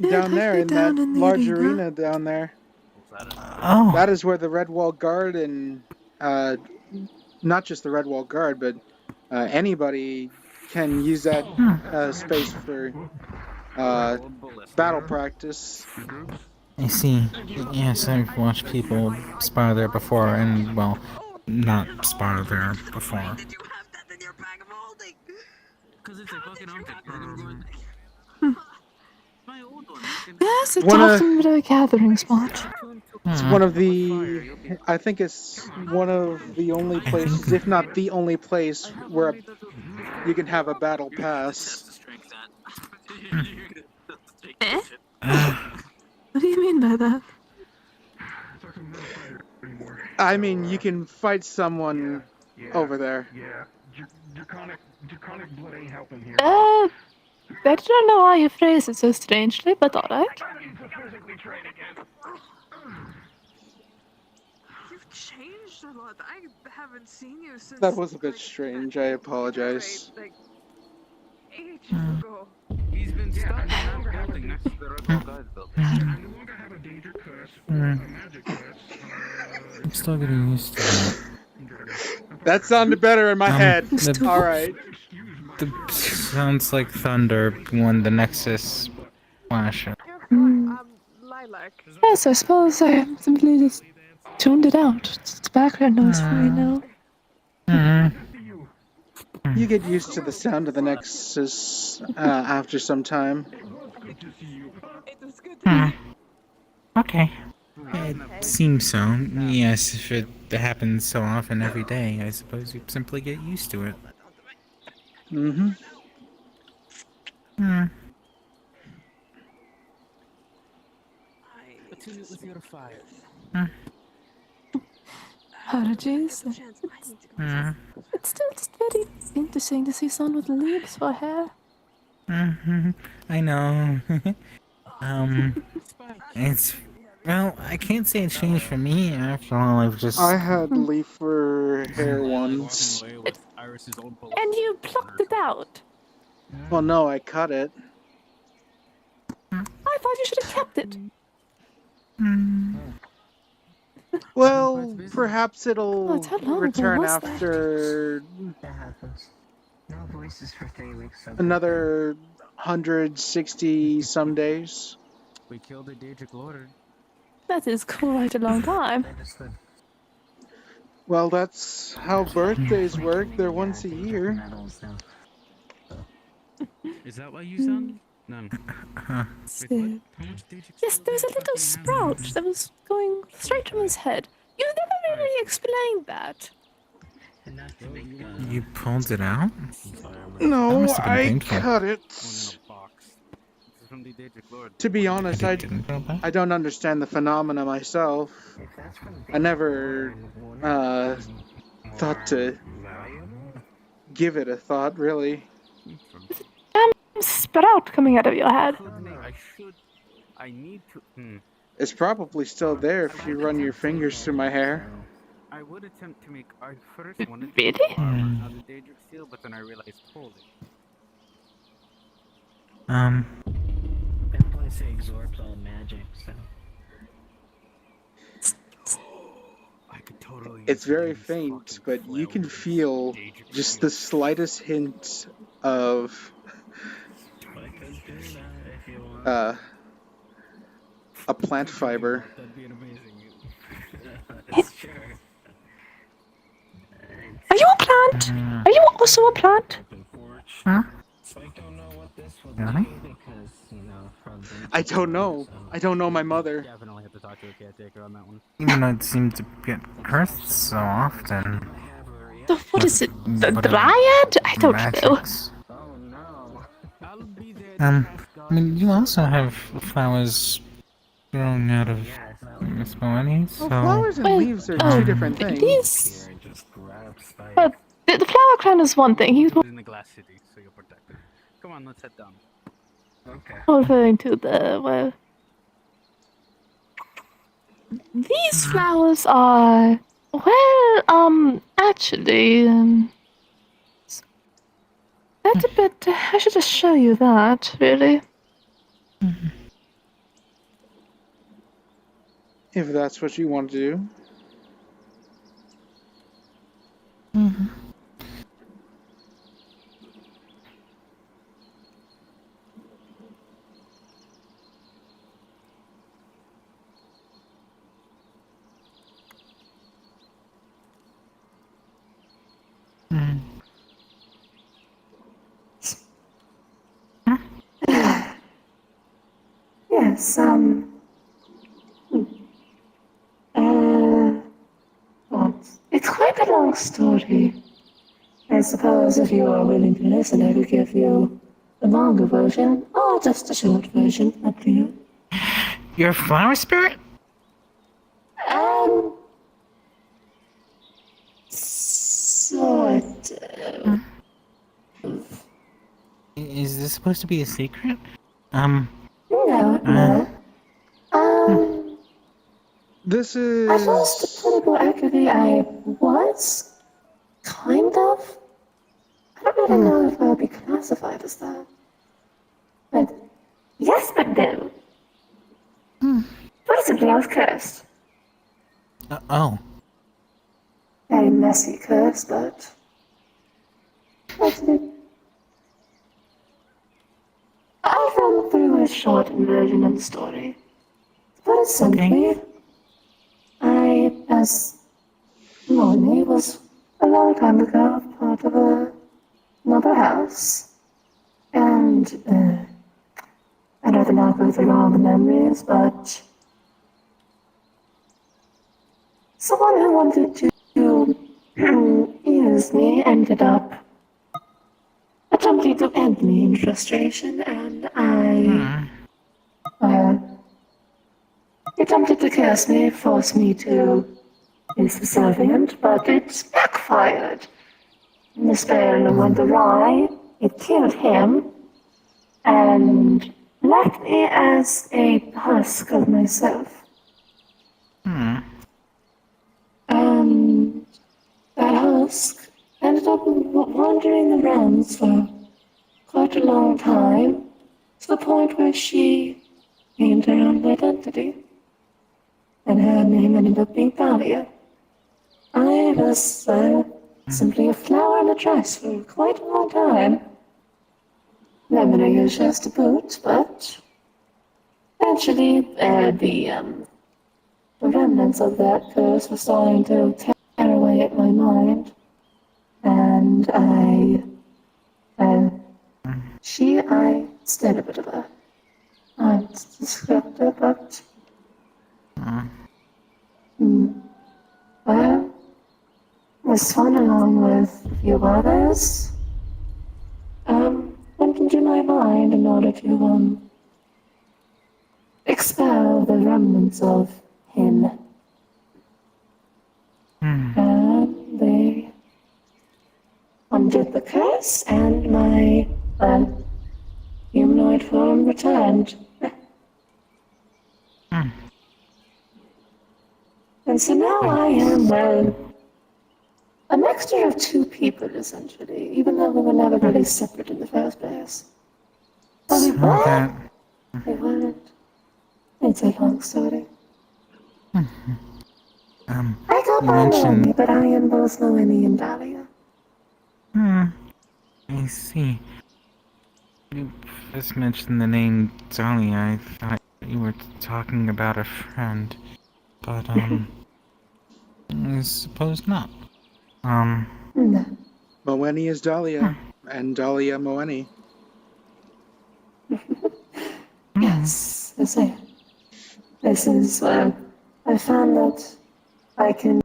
Down there, in that large arena down there.
Oh.
That is where the Redwall Guard and, not just the Redwall Guard, but anybody can use that space for battle practice.
I see. Yes, I've watched people spar there before, and, well, not spar there before.
Because it's a fucking object. And I'm going, my old one.
Yes, it's
One of
often a gathering spot.
it's one of the I think it's one of the only places, if not the only place, where you can have a battle pass.
Eh? What do you mean by that?
I mean, you can fight someone over there.
Draconic blood ain't helping here.
I don't know why you phrase it so strangely, but alright.
You've changed a lot. I haven't seen you since.
That was a bit strange. I apologize.
Like ages ago.
He's been stuck in that building next to the Redwall guys building.
I'm still getting used to that.
That sounded better in my head. All right.
Sounds like thunder when the Nexus flashes.
Lilac.
Yes, I suppose I simply just tuned it out. It's background noise for me now.
You get used to the sound of the Nexus after some time.
Okay. It seems so. Yes, if it happens so often every day, I suppose you simply get used to it.
Mm-hmm.
Let's go to fire.
Apologies. It's still just very interesting to see someone with leaves for hair.
I know. It's... Well, I can't say it changed for me. After all, I've just...
I had leaf for hair once.
And you plucked it out.
Well, no, I cut it.
I thought you should have kept it.
Well, perhaps it'll
how long ago
return
was that?
after
That happens. No voices for 3 weeks.
another 160 some days.
We killed the Daedric Lord.
That is quite a long time.
Well, that's how birthdays work. They're once a year.
Is that why you sound? No.
Yes, there was a little sprout that was going straight from his head. You never really explained that.
You pulled it out? That
No,
must have been
I
painful.
cut it. To be honest, I don't understand the phenomena myself. I never thought to give it a thought, really.
Sprout coming out of your head.
I need to.
It's probably still there if you run your fingers through my hair.
I would attempt to make. I first wanted
Really?
to carve out the Daedric seal, but then I realized, holy.
Say absorbs all magic, so.
It's very faint, but you can feel just the slightest hint of a plant fiber.
Are you a plant? Are you also a plant?
Huh? Really?
I don't know. I don't know my mother.
Definitely have to talk to a caretaker on that one.
Even though it seemed to get cursed so often.
What is it? The dryad? I don't know.
I mean, you also have flowers growing out of Miss Moeni, so...
Well, flowers and leaves are two different things.
These... But the flower crown is one thing. He's
In the glass city, so you're protected. Come on, let's head down. Okay.
referring to the... well... These flowers are... well, actually... that's a bit... I should just show you that, really.
If that's what you want to do.
Yes, what? It's quite a long story. I suppose if you are willing to listen, I could give you the longer version, or just a short version, up to you.
You're a flower spirit?
Sort of.
Is this supposed to be a secret?
No.
This
At first, to put it more accurately, I was kind of. I don't really know if I would be classified as that. But yes, but no. Basically, I was cursed.
Oh.
Very messy curse, but actually, I'll run through a short version of the story. To put it simply, I, as Molly, was a long time ago part of another house, and I'd rather not go through all the memories, but someone who wanted to use me ended up attempting to end me in frustration, and I attempted to curse me, force me to be subservient, but it backfired. In despair and wonder why, it killed him and left me as a husk of myself. And that husk ended up wandering the realms for quite a long time, to the point where she gained her own identity. And her name ended up being Thalia. I was simply a flower in a dress for quite a long time. Never used just to boot, but eventually the remnants of that curse were starting to tear away at my mind. And I stayed a bit of a descriptor, but well, this one, along with a few others, went into my mind in order to expel the remnants of him. And they undid the curse, and my humanoid form returned. And so now I am, a mixture of two people, essentially, even though we were never really separate in the first place. But we were. We weren't. It's a long story. I go by Naomi, but I am both Noemi and Dahlia.
I see. You first mentioned the name Dahlia. I thought you were talking about a friend. But, I suppose not.
Moeni is Dahlia, and Dahlia Moeni.
Yes, this is where I found that I can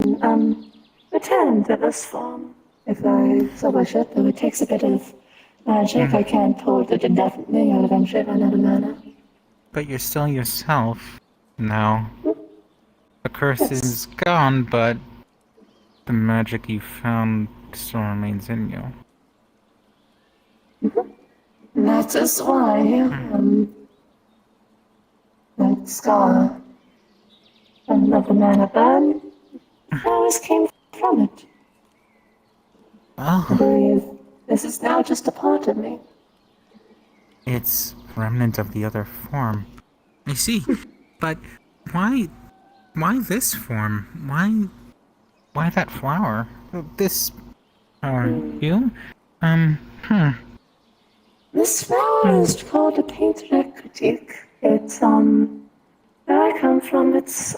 return to this form if I so wish it, though it takes a bit of magic. I can't hold it indefinitely, I'll eventually run out of mana.
But you're still yourself now. The curse is gone, but the magic you found still remains in you.
That is why, that scar and of the mana burn always came from it. I believe this is now just a part of me.
It's remnant of the other form. I see. But why this form? Why that flower? This you?
This flower is called a painter critique. It's where I come from, it's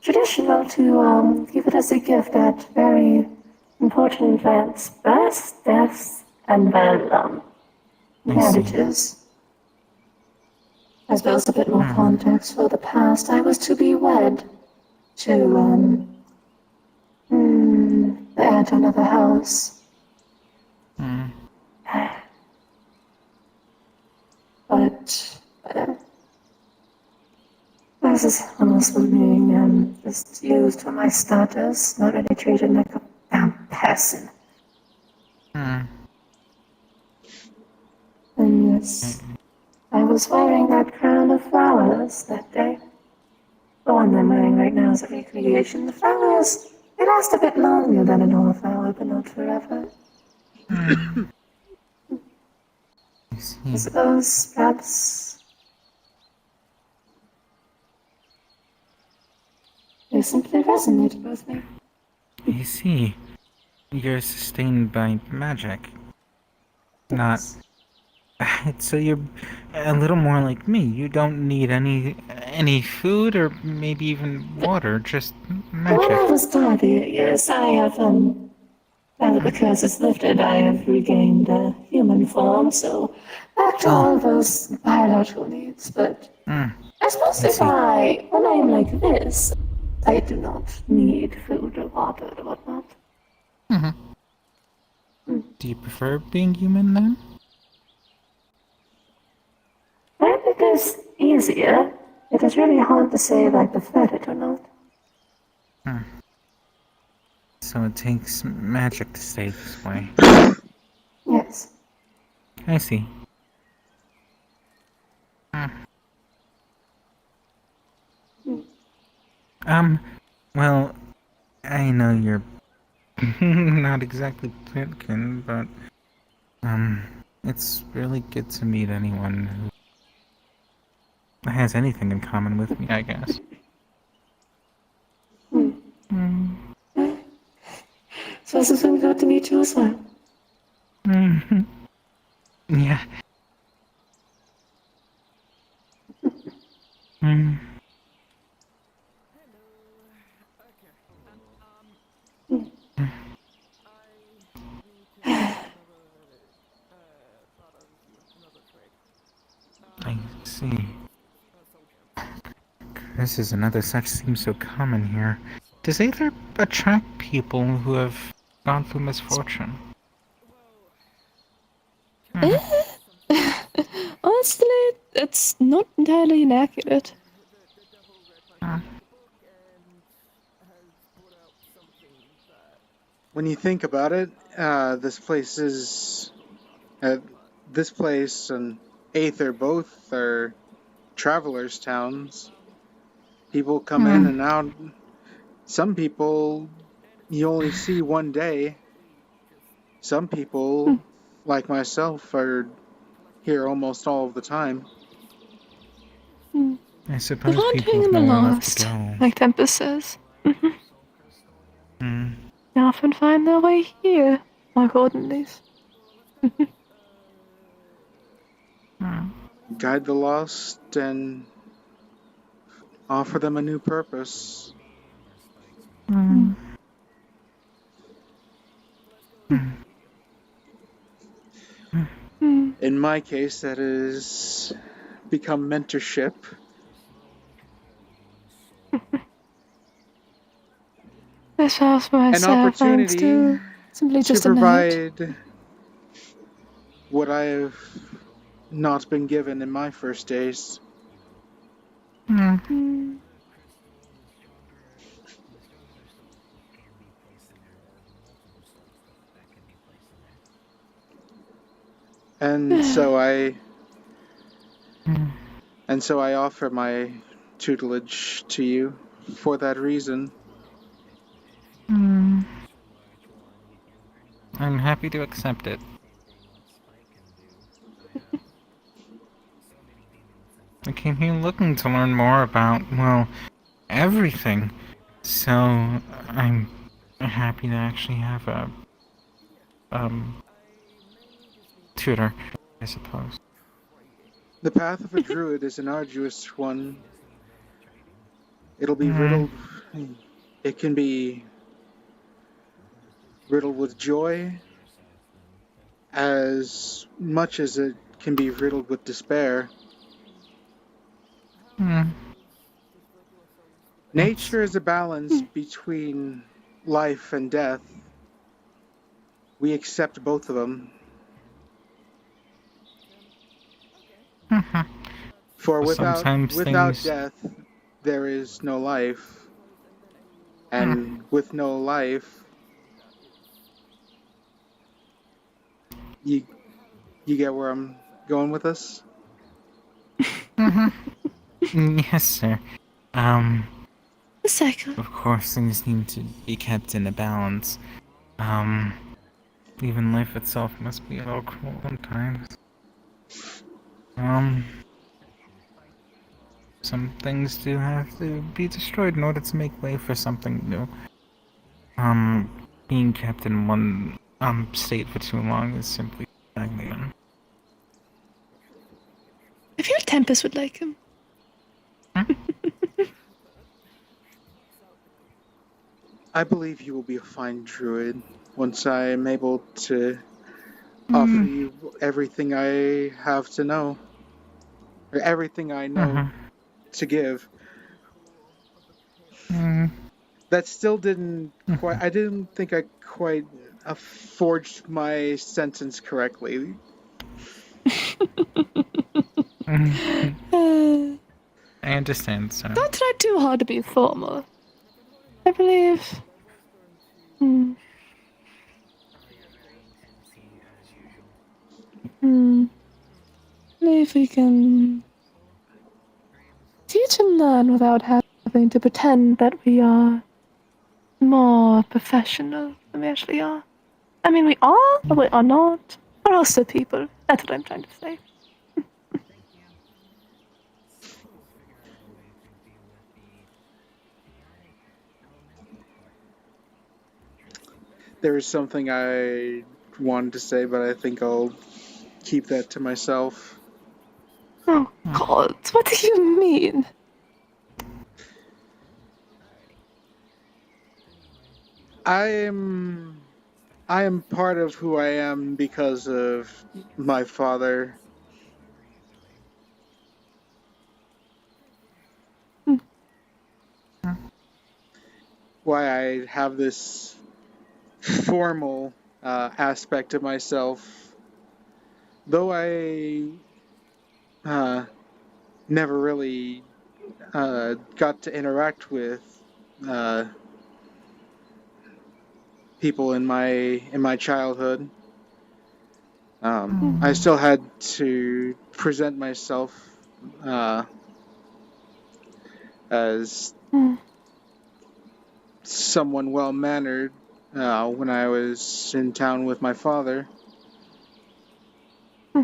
traditional to give it as a gift at very important events, births, deaths, and marriages. I suppose a bit more context for the past. I was to be wed to, the heir to another house. But, this is honestly being, just used for my status, not really treated like a damn person. And yes, I was wearing that crown of flowers that day. The one I'm wearing right now is a recreation. The flowers, they last a bit longer than a normal flower, but not forever. I suppose, perhaps, they simply resonated with me.
I see. You're sustained by magic. Not... So you're a little more like me. You don't need any food or maybe even water, just magic.
When I was 30, yes, I have, now that the curse is lifted, I have regained human form, so back to all those biological needs, but I suppose when I am like this, I do not need food or water or whatnot.
Do you prefer being human then?
Maybe it is easier. It is really hard to say if I prefer it or not.
So it takes magic to stay this way.
Yes.
I see. Well, I know you're not exactly Pitkin, but, it's really good to meet anyone who has anything in common with me, I guess.
So this has been good to meet you as well.
Yeah. I see. This is another such seems so common here. Does Aether attract people who have gone through misfortune?
Honestly, it's not entirely inaccurate.
When you think about it, this place and Aether both are travelers' towns. People come in and out. Some people you only see one day. Some people, like myself, are here almost all of the time.
I suppose
The
people
haunting
have
and the
nowhere left
lost,
to go.
like Tempest says. They often find their way here, accordingly.
Guide the lost and offer them a new purpose. In my case, that is become mentorship.
This house for
An
myself, I'm still
opportunity
simply
to
just a knight.
provide what I have not been given in my first days. And so I offer my tutelage to you for that reason.
I'm happy to accept it. I came here looking to learn more about, well, everything. So, I'm happy to actually have a, tutor, I suppose.
The path of a druid is an arduous one. It'll be riddled. It can be riddled with joy as much as it can be riddled with despair. Nature is a balance between life and death. We accept both of them. For without death, there is no life. And with no life, you get where I'm going with this?
Yes, sir.
A second.
Of course, things need to be kept in a balance. Even life itself must be a little cruel sometimes. Some things do have to be destroyed in order to make way for something new. Being kept in one, state for too long is simply stagnant.
I feel Tempest would like him.
I believe you will be a fine druid once I am able to offer you everything I have to know. Or everything I know to give. That still didn't quite... I didn't think I quite forged my sentence correctly.
I understand, sir.
Don't try too hard to be formal. I believe... I believe we can teach and learn without having to pretend that we are more professional than we actually are. I mean, we are, but we are not. We're also people. That's what I'm trying to say.
There is something I wanted to say, but I think I'll keep that to myself.
Oh, God, what do you mean?
I am part of who I am because of my father. Why I have this formal aspect of myself, though I never really got to interact with people in my childhood. I still had to present myself as someone well-mannered when I was in town with my father.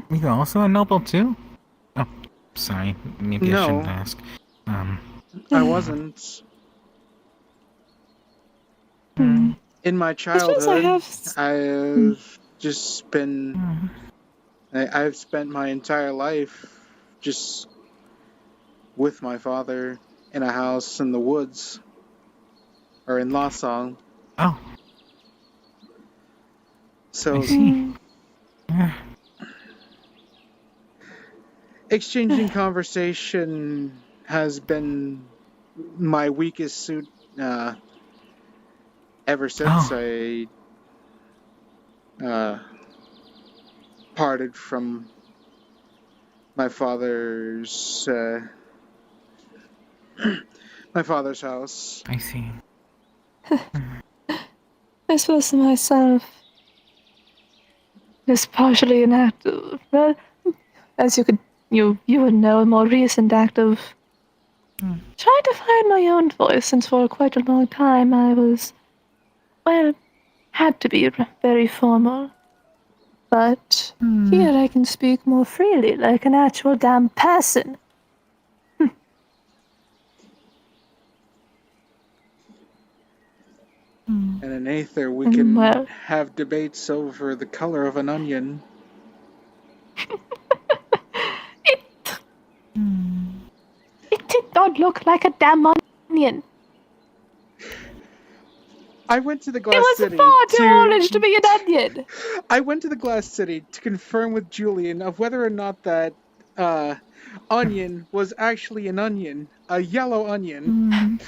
You're also a noble too? Oh, sorry. Maybe I shouldn't ask.
I wasn't. In my childhood, I've just been... I've spent my entire life just with my father in a house in the woods. Or in Lawsong.
Oh.
So...
I see.
Exchanging conversation has been my weakest suit ever since I parted from my father's house.
I see.
I suppose to myself, it's partially an act of, well, as you would know, a more recent act of trying to find my own voice, since for quite a long time I was, well, had to be very formal. But here I can speak more freely, like an actual damn person.
And in Aether, we can have debates over the color of an onion.
It did not look like a damn onion.
I went to the Glass City.
It was far too orange to be an onion.
I went to the Glass City to confirm with Julian of whether or not that onion was actually an onion, a yellow onion.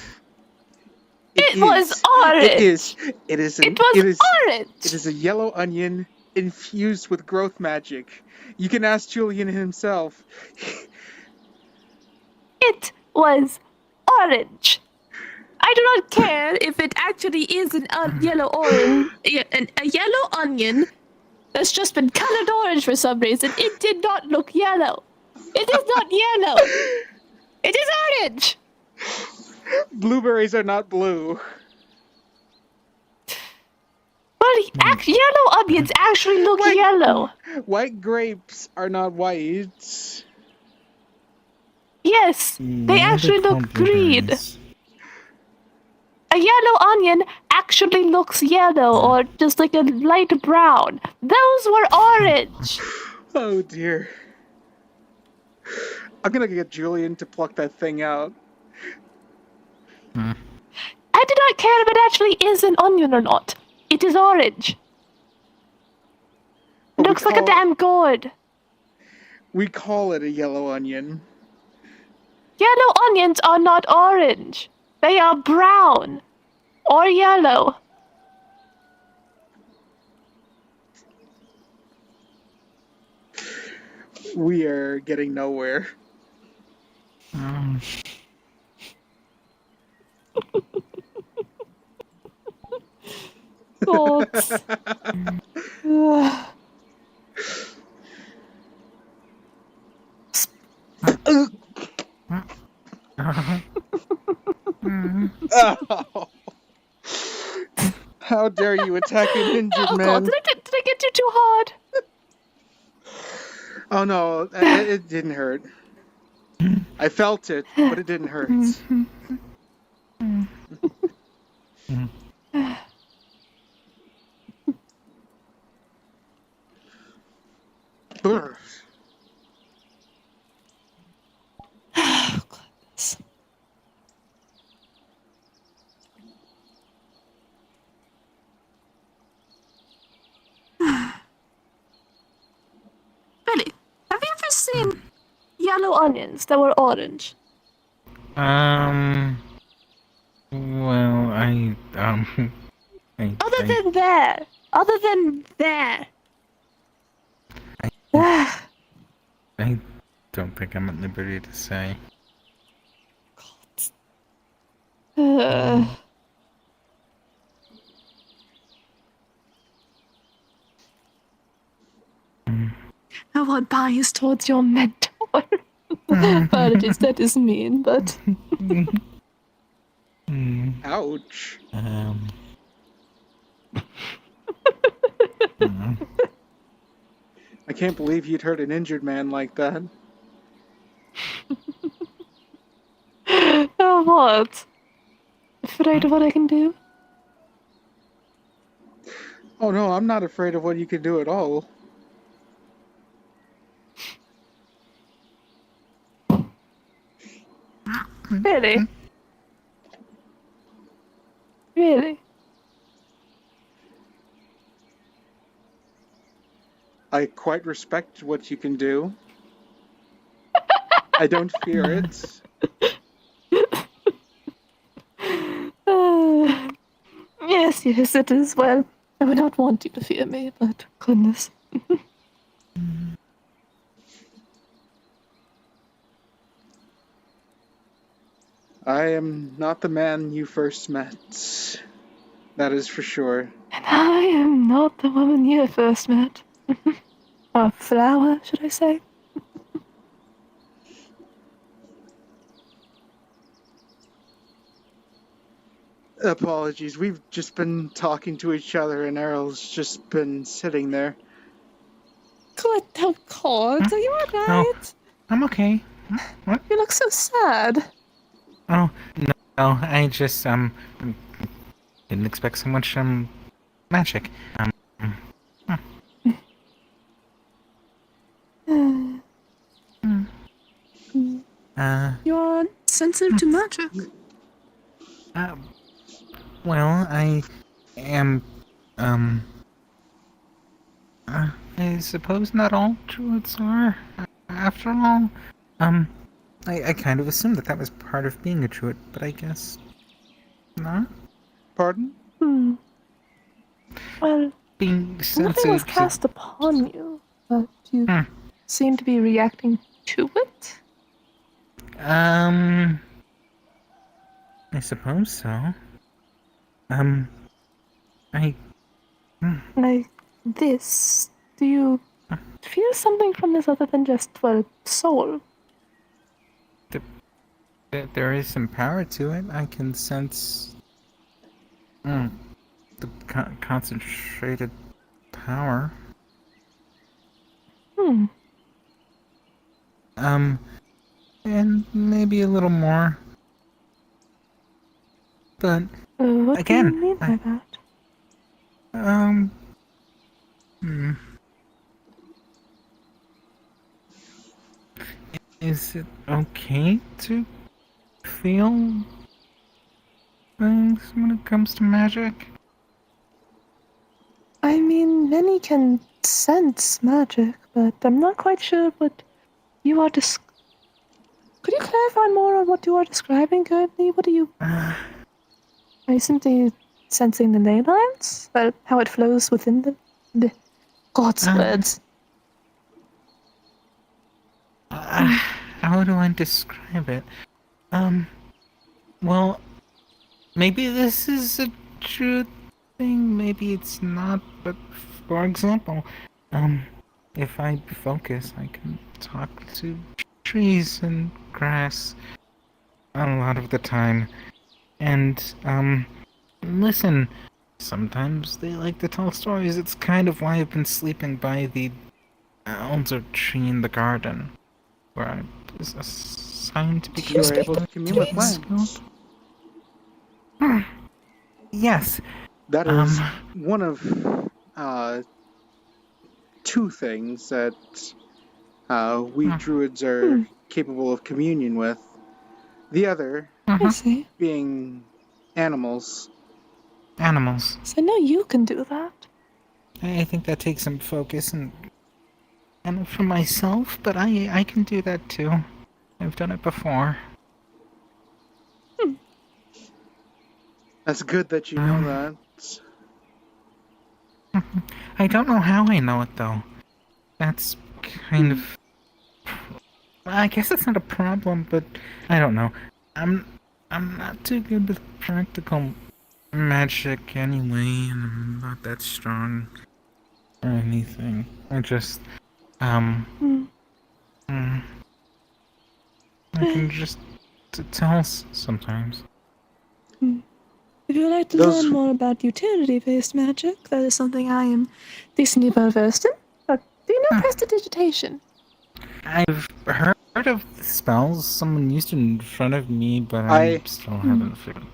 It was orange.
It is. It is.
It was orange.
It is a yellow onion infused with growth magic. You can ask Julian himself.
It was orange. I do not care if it actually is an yellow orange, a yellow onion that's just been colored orange for some reason. It did not look yellow. It is not yellow. It is orange.
Blueberries are not blue.
Well, yellow onions actually look yellow.
White grapes are not white.
Yes, they actually look green. A yellow onion actually looks yellow or just like a light brown. Those were orange.
Oh dear. I'm gonna get Julian to pluck that thing out.
I do not care if it actually is an onion or not. It is orange. It looks like a damn gourd.
We call it a yellow onion.
Yellow onions are not orange. They are brown or yellow.
We are getting nowhere.
Thoughts.
Oh. How dare you attack an injured man?
God, did I get you too hard?
Oh no, it didn't hurt. I felt it, but it didn't hurt. Brr.
Oh, goodness. Billy, have you ever seen yellow onions that were orange?
Well,
Other than there.
I don't think I'm at liberty to say.
I want bias towards your mentor. Apologies, that is mean, but...
Ouch. I can't believe you'd hurt an injured man like that.
Oh, what? Afraid of what I can do?
Oh no, I'm not afraid of what you can do at all.
Really? Really?
I quite respect what you can do. I don't fear it.
Yes, it is. Well, I would not want you to fear me, but goodness.
I am not the man you first met. That is for sure.
And I am not the woman you first met. A flower, should I say?
Apologies, we've just been talking to each other and Errol's just been sitting there.
Good, oh God, are you alright?
No, I'm okay. What?
You look so sad.
Oh, no, I just, didn't expect so much, magic.
You're sensitive to magic.
Well, I am, I suppose not all druids are. After all, I kind of assumed that was part of being a druid, but I guess not.
Pardon?
Well,
Being
nothing
sensitive
was cast upon you, but you seem to be reacting to it.
I suppose so.
Like this, do you feel something from this other than just, well, soul?
There is some power to it. I can sense the concentrated power. And maybe a little more. But
what
again,
do you mean by that?
Is it okay to feel things when it comes to magic?
I mean, many can sense magic, but I'm not quite sure what you are Could you clarify more on what you are describing currently? What are you... Are you simply sensing the ley lines? Well, how it flows within the God's words.
How do I describe it? Well, maybe this is a true thing, maybe it's not, but for example, if I focus, I can talk to trees and grass a lot of the time. And, listen, sometimes they like to tell stories. It's kind of why I've been sleeping by the elder tree in the garden, where I was assigned to be
You are able to commune with plants.
Yes.
That is one of two things that we druids are capable of communion with. The other being animals.
Animals.
So I know you can do that.
I think that takes some focus and for myself, but I can do that too. I've done it before.
That's good that you know that.
I don't know how I know it though. That's kind of... I guess it's not a problem, but I don't know. I'm not too good with practical magic anyway, and I'm not that strong or anything. I just I can just tell sometimes.
If you would like to learn more about utility-based magic, that is something I am decently well versed in. But do you know prestidigitation?
I've heard of the spells. Someone used it in front of me, but I still haven't figured.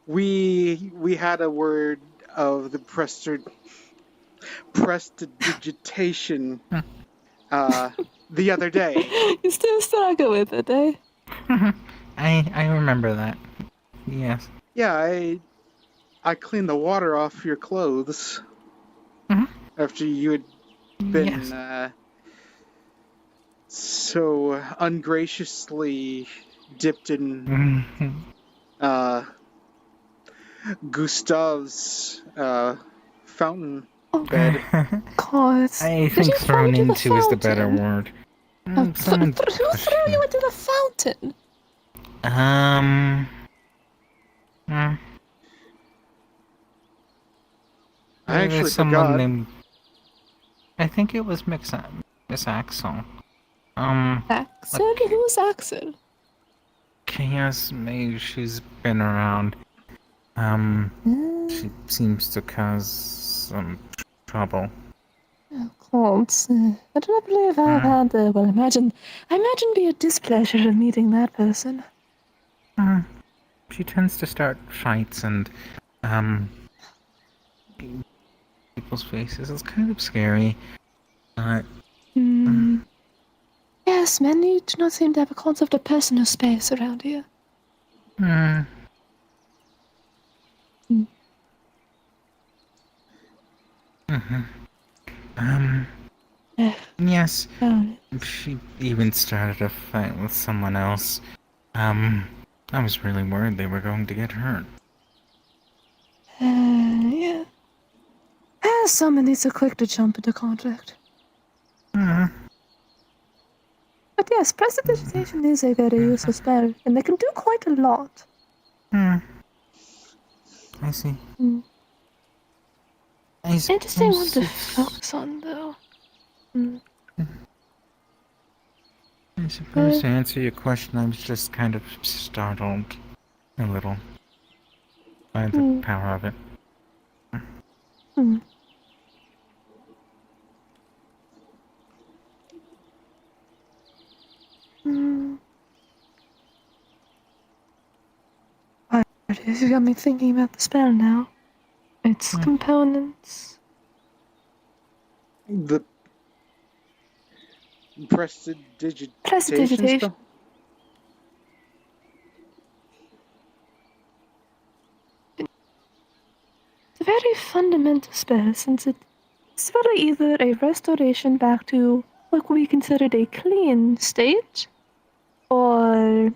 We had a word of the prestidigitation the other day.
You still struggle with it, eh?
I remember that. Yes.
Yeah, I cleaned the water off your clothes after you had been so ungraciously dipped in Gustav's fountain bed.
God.
I think thrown into is the better word.
Who threw you into the fountain?
I actually
someone
forgot.
named... I think it was Miss Axel.
Axel? Who's Axel?
Chaos Mage, she's been around. She seems to cause some trouble.
Oh, God. I do not believe I've had well, I imagine be a displeasure in meeting that person.
She tends to start fights and, people's faces. It's kind of scary.
Yes, many do not seem to have a concept of personal space around here.
Yes.
Got it.
She even started a fight with someone else. I was really worried they were going to get hurt.
Yeah. Someone needs to quick to jump into conflict. But yes, prestidigitation is a very useful spell, and they can do quite a lot.
I see.
Interesting one to focus on, though.
I suppose to answer your question, I was just kind of startled. A little. By the power of it. You got me thinking about the spell now. Its components.
The prestidigitation
Prestidigitation.
spell?
It's a very fundamental spell since it's really either a restoration back to what we considered a clean state, or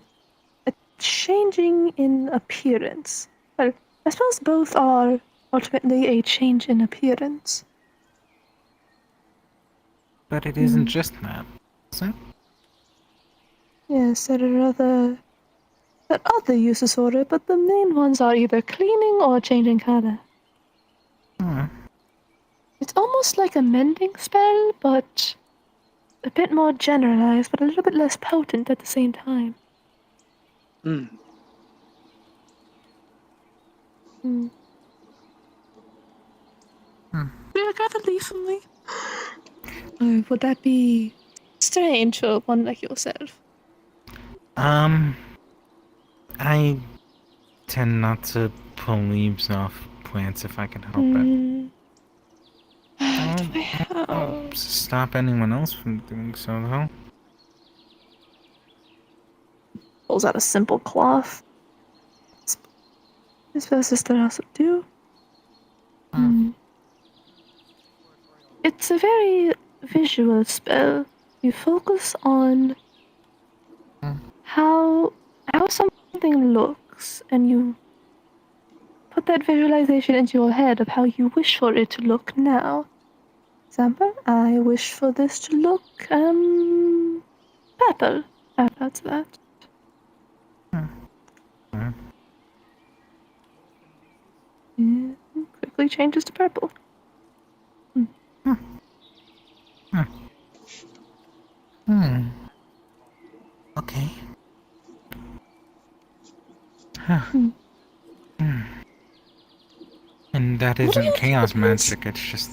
a changing in appearance. Well, I suppose both are ultimately a change in appearance.
But it isn't just that, is it?
Yes, there are other uses for it, but the main ones are either cleaning or changing color. It's almost like a mending spell, but a bit more generalized, but a little bit less potent at the same time.
Yeah, I gotta leave for me.
Would that be strange for one like yourself?
I tend not to pull leaves off plants if I can help it. I'll stop anyone else from doing so, though.
Pulls out a simple cloth. This versus that also do. It's a very visual spell. You focus on how something looks, and you put that visualization into your head of how you wish for it to look now. Example, I wish for this to look purple. That's that. Quickly changes to purple.
Okay. And that isn't chaos magic, it's just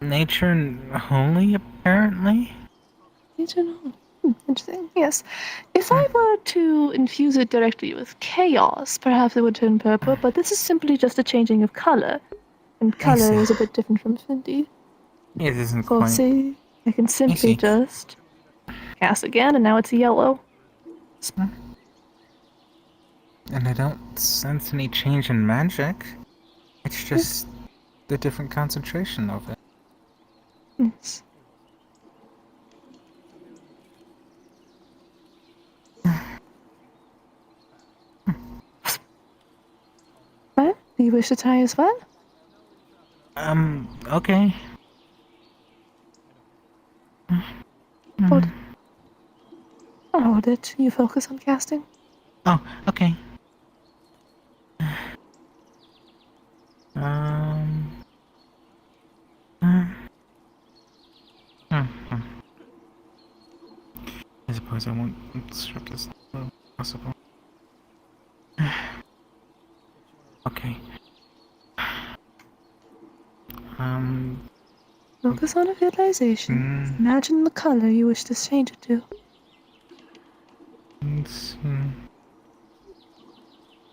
nature and holy, apparently?
Nature and holy. Interesting. Yes. If I were to infuse it directly with chaos, perhaps it would turn purple, but this is simply just a changing of color. And color is a bit different from affinity.
It isn't
So
quite.
see, I can simply just cast again, and now it's yellow.
And I don't sense any change in magic. It's just the different concentration of it.
Yes. What? Do you wish to try as well?
Okay.
Hold it. I'll hold it. You focus on casting.
Oh, okay. I suppose I won't disrupt this as possible. Okay.
Focus on a visualization. Imagine the color you wish to change it to.
Let's see.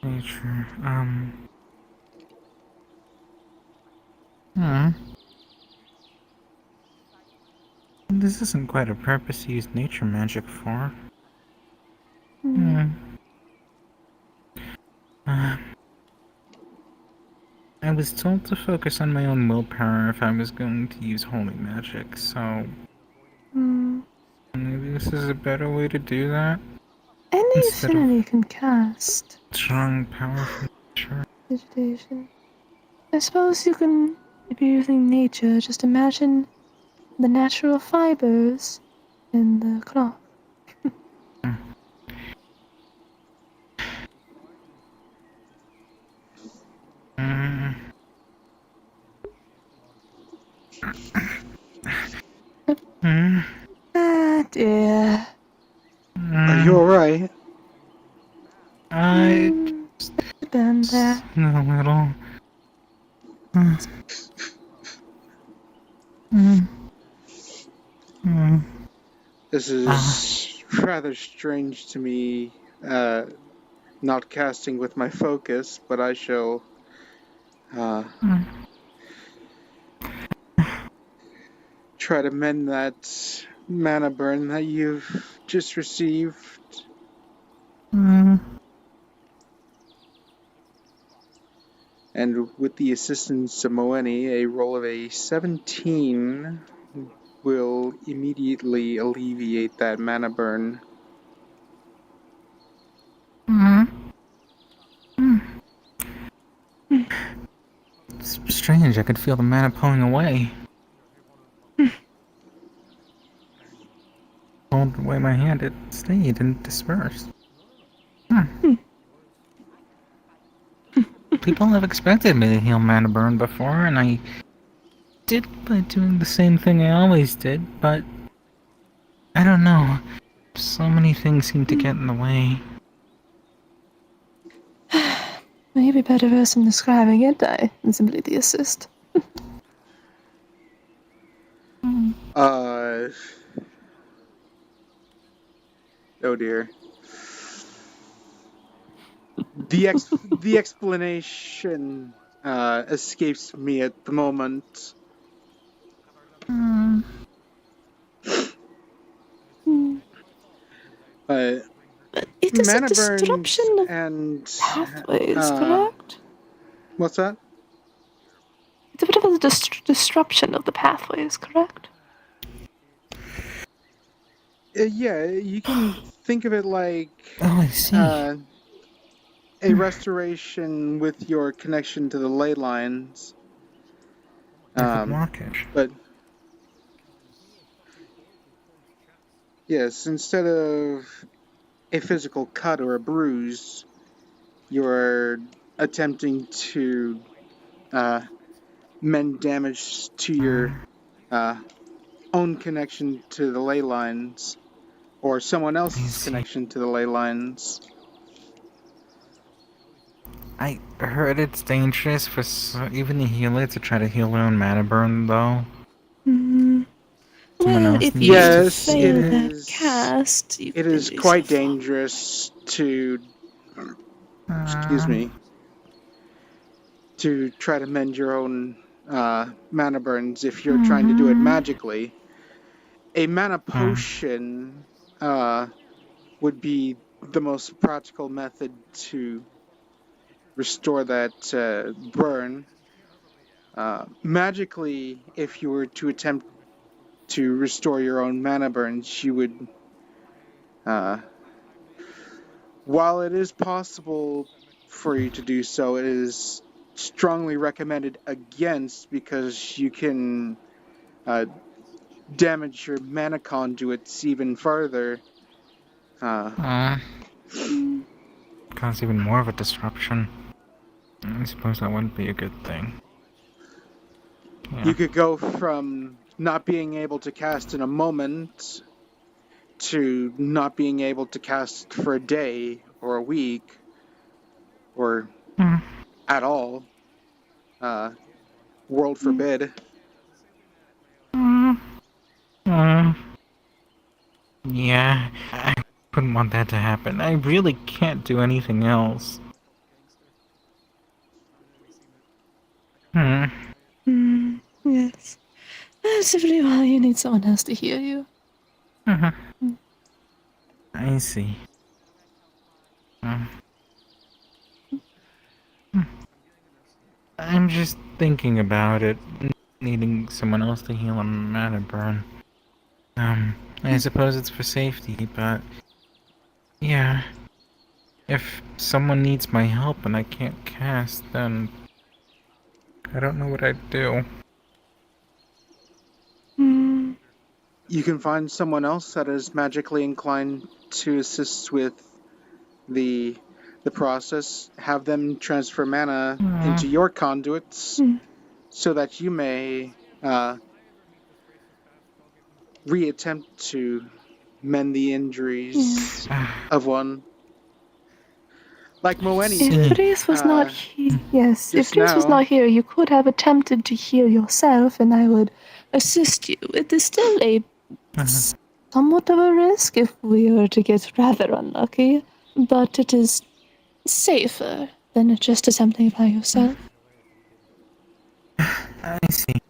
Nature. This isn't quite a purpose to use nature magic for. I was told to focus on my own willpower if I was going to use holy magic, so maybe this is a better way to do that.
Any
Instead of
affinity can cast
strong, powerful nature.
vegetation. I suppose you can, if you're using nature, just imagine the natural fibers in the cloth. Ah, dear.
Are you alright?
I
been there.
a little.
This is rather strange to me, not casting with my focus, but I shall try to mend that mana burn that you've just received. And with the assistance of Moeni, a roll of a 17 will immediately alleviate that mana burn.
It's strange, I could feel the mana pulling away. Pulled away my hand, it stayed and dispersed. People have expected me to heal mana burn before, and I did by doing the same thing I always did, but I don't know. So many things seem to get in the way.
Maybe better person describing it, I am simply the assist.
Oh dear. The explanation escapes me at the moment.
It is
mana
a disruption of
and
pathways, correct?
What's that?
It's a bit of a disruption of the pathways, correct?
Yeah, you can think of it like
I see.
A restoration with your connection to the ley lines.
Blockage.
But yes, instead of a physical cut or a bruise, you're attempting to mend damage to your own connection to the ley lines, or someone else's connection to the ley lines.
I heard it's dangerous for even the healer to try to heal their own mana burn, though.
Well, if you fail that cast, you
it is quite dangerous to, excuse me, to try to mend your own mana burns if you're trying to do it magically. A mana potion would be the most practical method to restore that burn. Magically, if you were to attempt to restore your own mana burns, you would, while it is possible for you to do so, it is strongly recommended against, because you can damage your mana conduits even further.
Cause even more of a disruption. I suppose that wouldn't be a good thing. Yeah.
You could go from not being able to cast in a moment to not being able to cast for a day or a week or at all. World forbid.
Yeah, I wouldn't want that to happen. I really can't do anything else.
Yes. Simply why you need someone else to heal you.
I see. I'm just thinking about it, needing someone else to heal a mana burn. I suppose it's for safety, but yeah, if someone needs my help and I can't cast, then I don't know what I'd do.
You can find someone else that is magically inclined to assist with the process. Have them transfer mana into your conduits so that you may reattempt to mend the injuries of one. Like Moeni did.
If Rhys was not here, yes, if
just
Rhys was
now.
not here, you could have attempted to heal yourself, and I would assist you. It is still a somewhat of a risk if we were to get rather unlucky, but it is safer than just attempting it by yourself.
I see.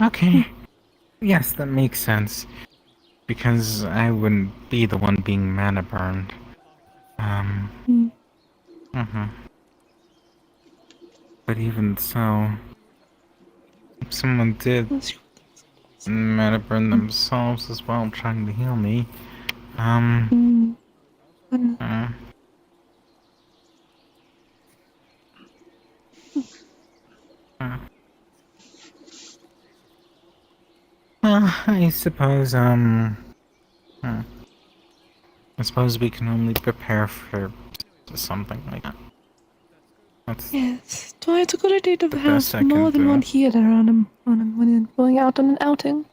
Okay. Yes, that makes sense. Because I wouldn't be the one being mana burned. But even so, if someone did mana burn themselves as well trying to heal me, well, I suppose, I suppose we can only prepare for something like that.
Yes, it's a good idea to
best
have
I
more
can
than one
do.
healer on him when you're going out on an outing.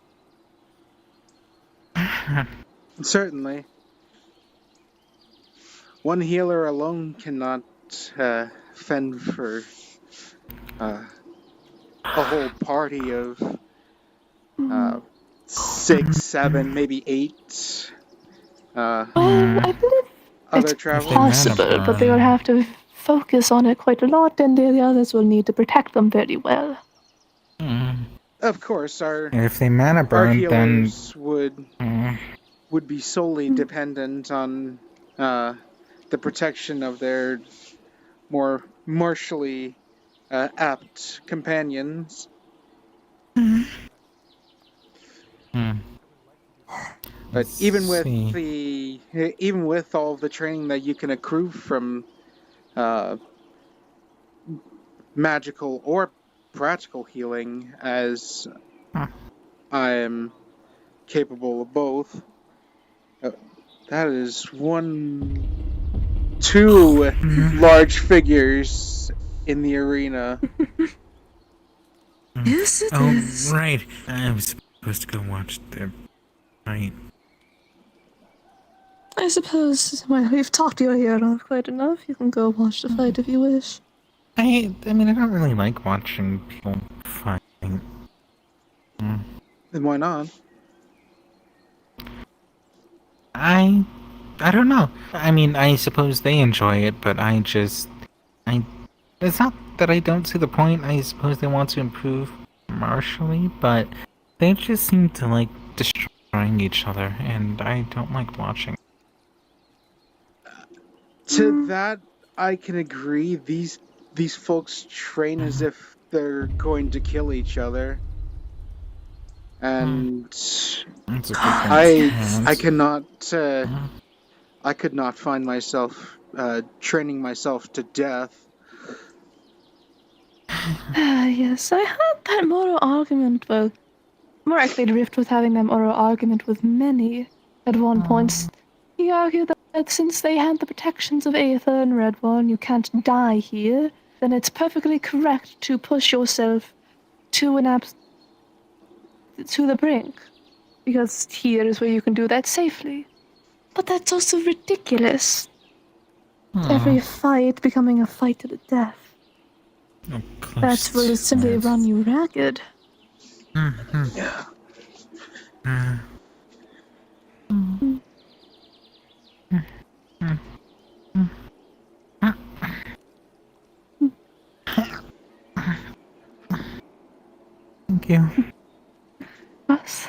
Certainly. One healer alone cannot fend for a whole party of 6, 7, maybe 8
I believe
other
it's
travelers.
possible, but they will have to focus on it quite a lot, and the others will need to protect them very well.
Of course, our
If they mana burn, then
healers would be solely dependent on the protection of their more martially apt companions. But even with all the training that you can accrue from magical or practical healing, as I am capable of both, that is 2 large figures in the arena.
Yes, it is.
Right. I was supposed to go watch the fight.
I suppose, well, we've talked your ear off quite enough. You can go watch the fight if you wish.
I mean, I don't really like watching people fighting.
Then why not?
I don't know. I mean, I suppose they enjoy it, but it's not that I don't see the point. I suppose they want to improve martially, but they just seem to like destroying each other, and I don't like watching.
To that, I can agree. These folks train as if they're going to kill each other, and I cannot. I could not find myself training myself to death.
Yes, I had that moral argument. Well, more actually, Rift was having that moral argument with many at one point. He argued that since they had the protections of Aether and Redwall and you can't die here, then it's perfectly correct to push yourself to to the brink, because here is where you can do that safely. But that's also ridiculous. Every fight becoming a fight to the death. That will simply run you ragged.
Yeah.
Thank you.
Us.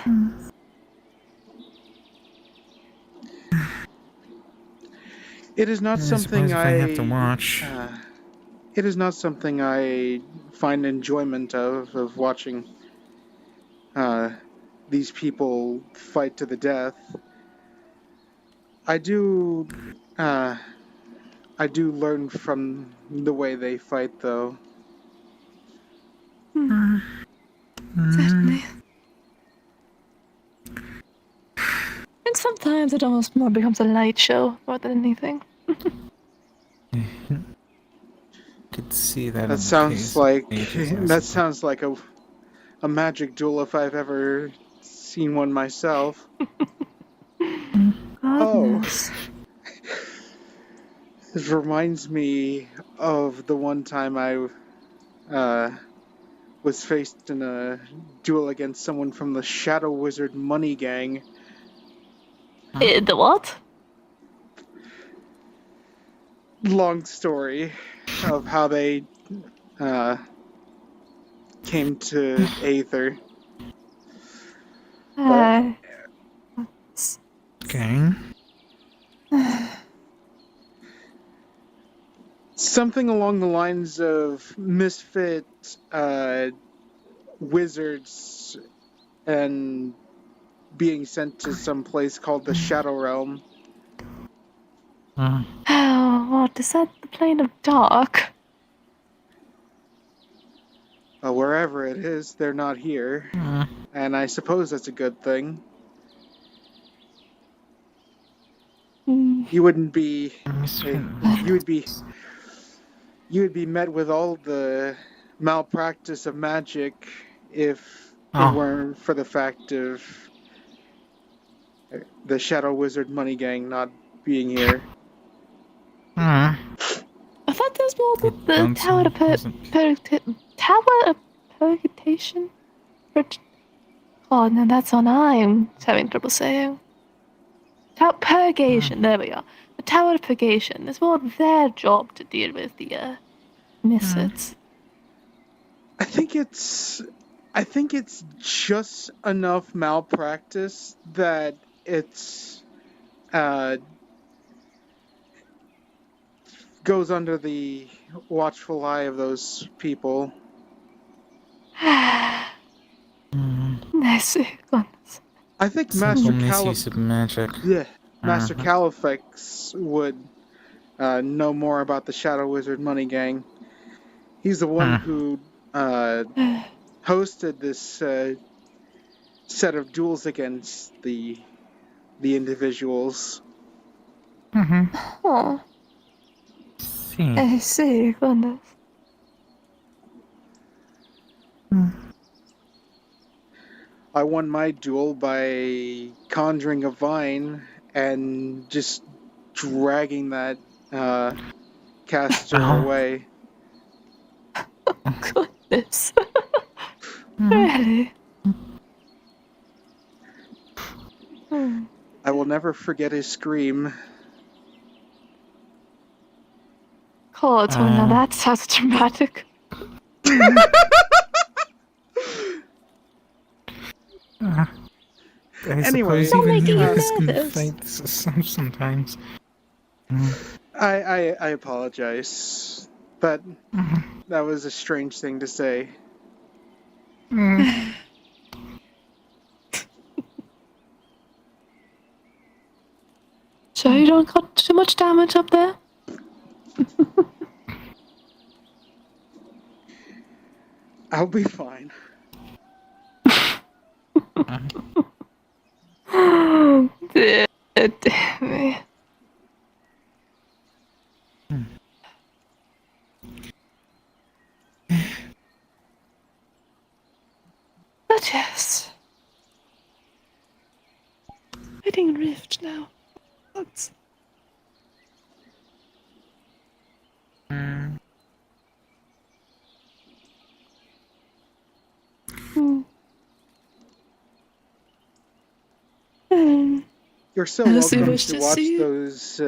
It is not something
I have to watch.
it is not something I find enjoyment of watching these people fight to the death. I do learn from the way they fight, though.
Certainly. And sometimes it almost more becomes a light show more than anything.
Could see that.
That sounds like a magic duel if I've ever seen one myself.
Goodness.
This reminds me of the one time I was faced in a duel against someone from the Shadow Wizard Money Gang.
The what?
Long story of how they came to Aether.
Okay.
Something along the lines of misfit wizards and being sent to some place called the Shadow Realm.
Oh, what is that? The plane of dark?
Wherever it is, they're not here, and I suppose that's a good thing. You wouldn't be. You would be met with all the malpractice of magic if it weren't for the fact of the Shadow Wizard Money Gang not being here.
I thought there was more the Tower of Purgation? Oh, no, that's one I'm having trouble saying. Purgation, there we are. The Tower of Purgation. It's more their job to deal with the misfits.
I think it's just enough malpractice that it's goes under the watchful eye of those people.
I see.
I think Master
Master
Caliphix would know more about the Shadow Wizard Money Gang. He's the one who hosted this set of duels against the individuals.
Oh. I see. Goodness.
I won my duel by conjuring a vine and just dragging that caster away.
Goodness. Really?
I will never forget his scream.
God, now that sounds dramatic.
Anyway,
suppose even heroes can fight sometimes.
I apologize, but that was a strange thing to say.
Sure you don't got too much damage up there?
I'll be fine.
Damn me. But yes. Fighting Rift now. That's...
You're so welcome to watch those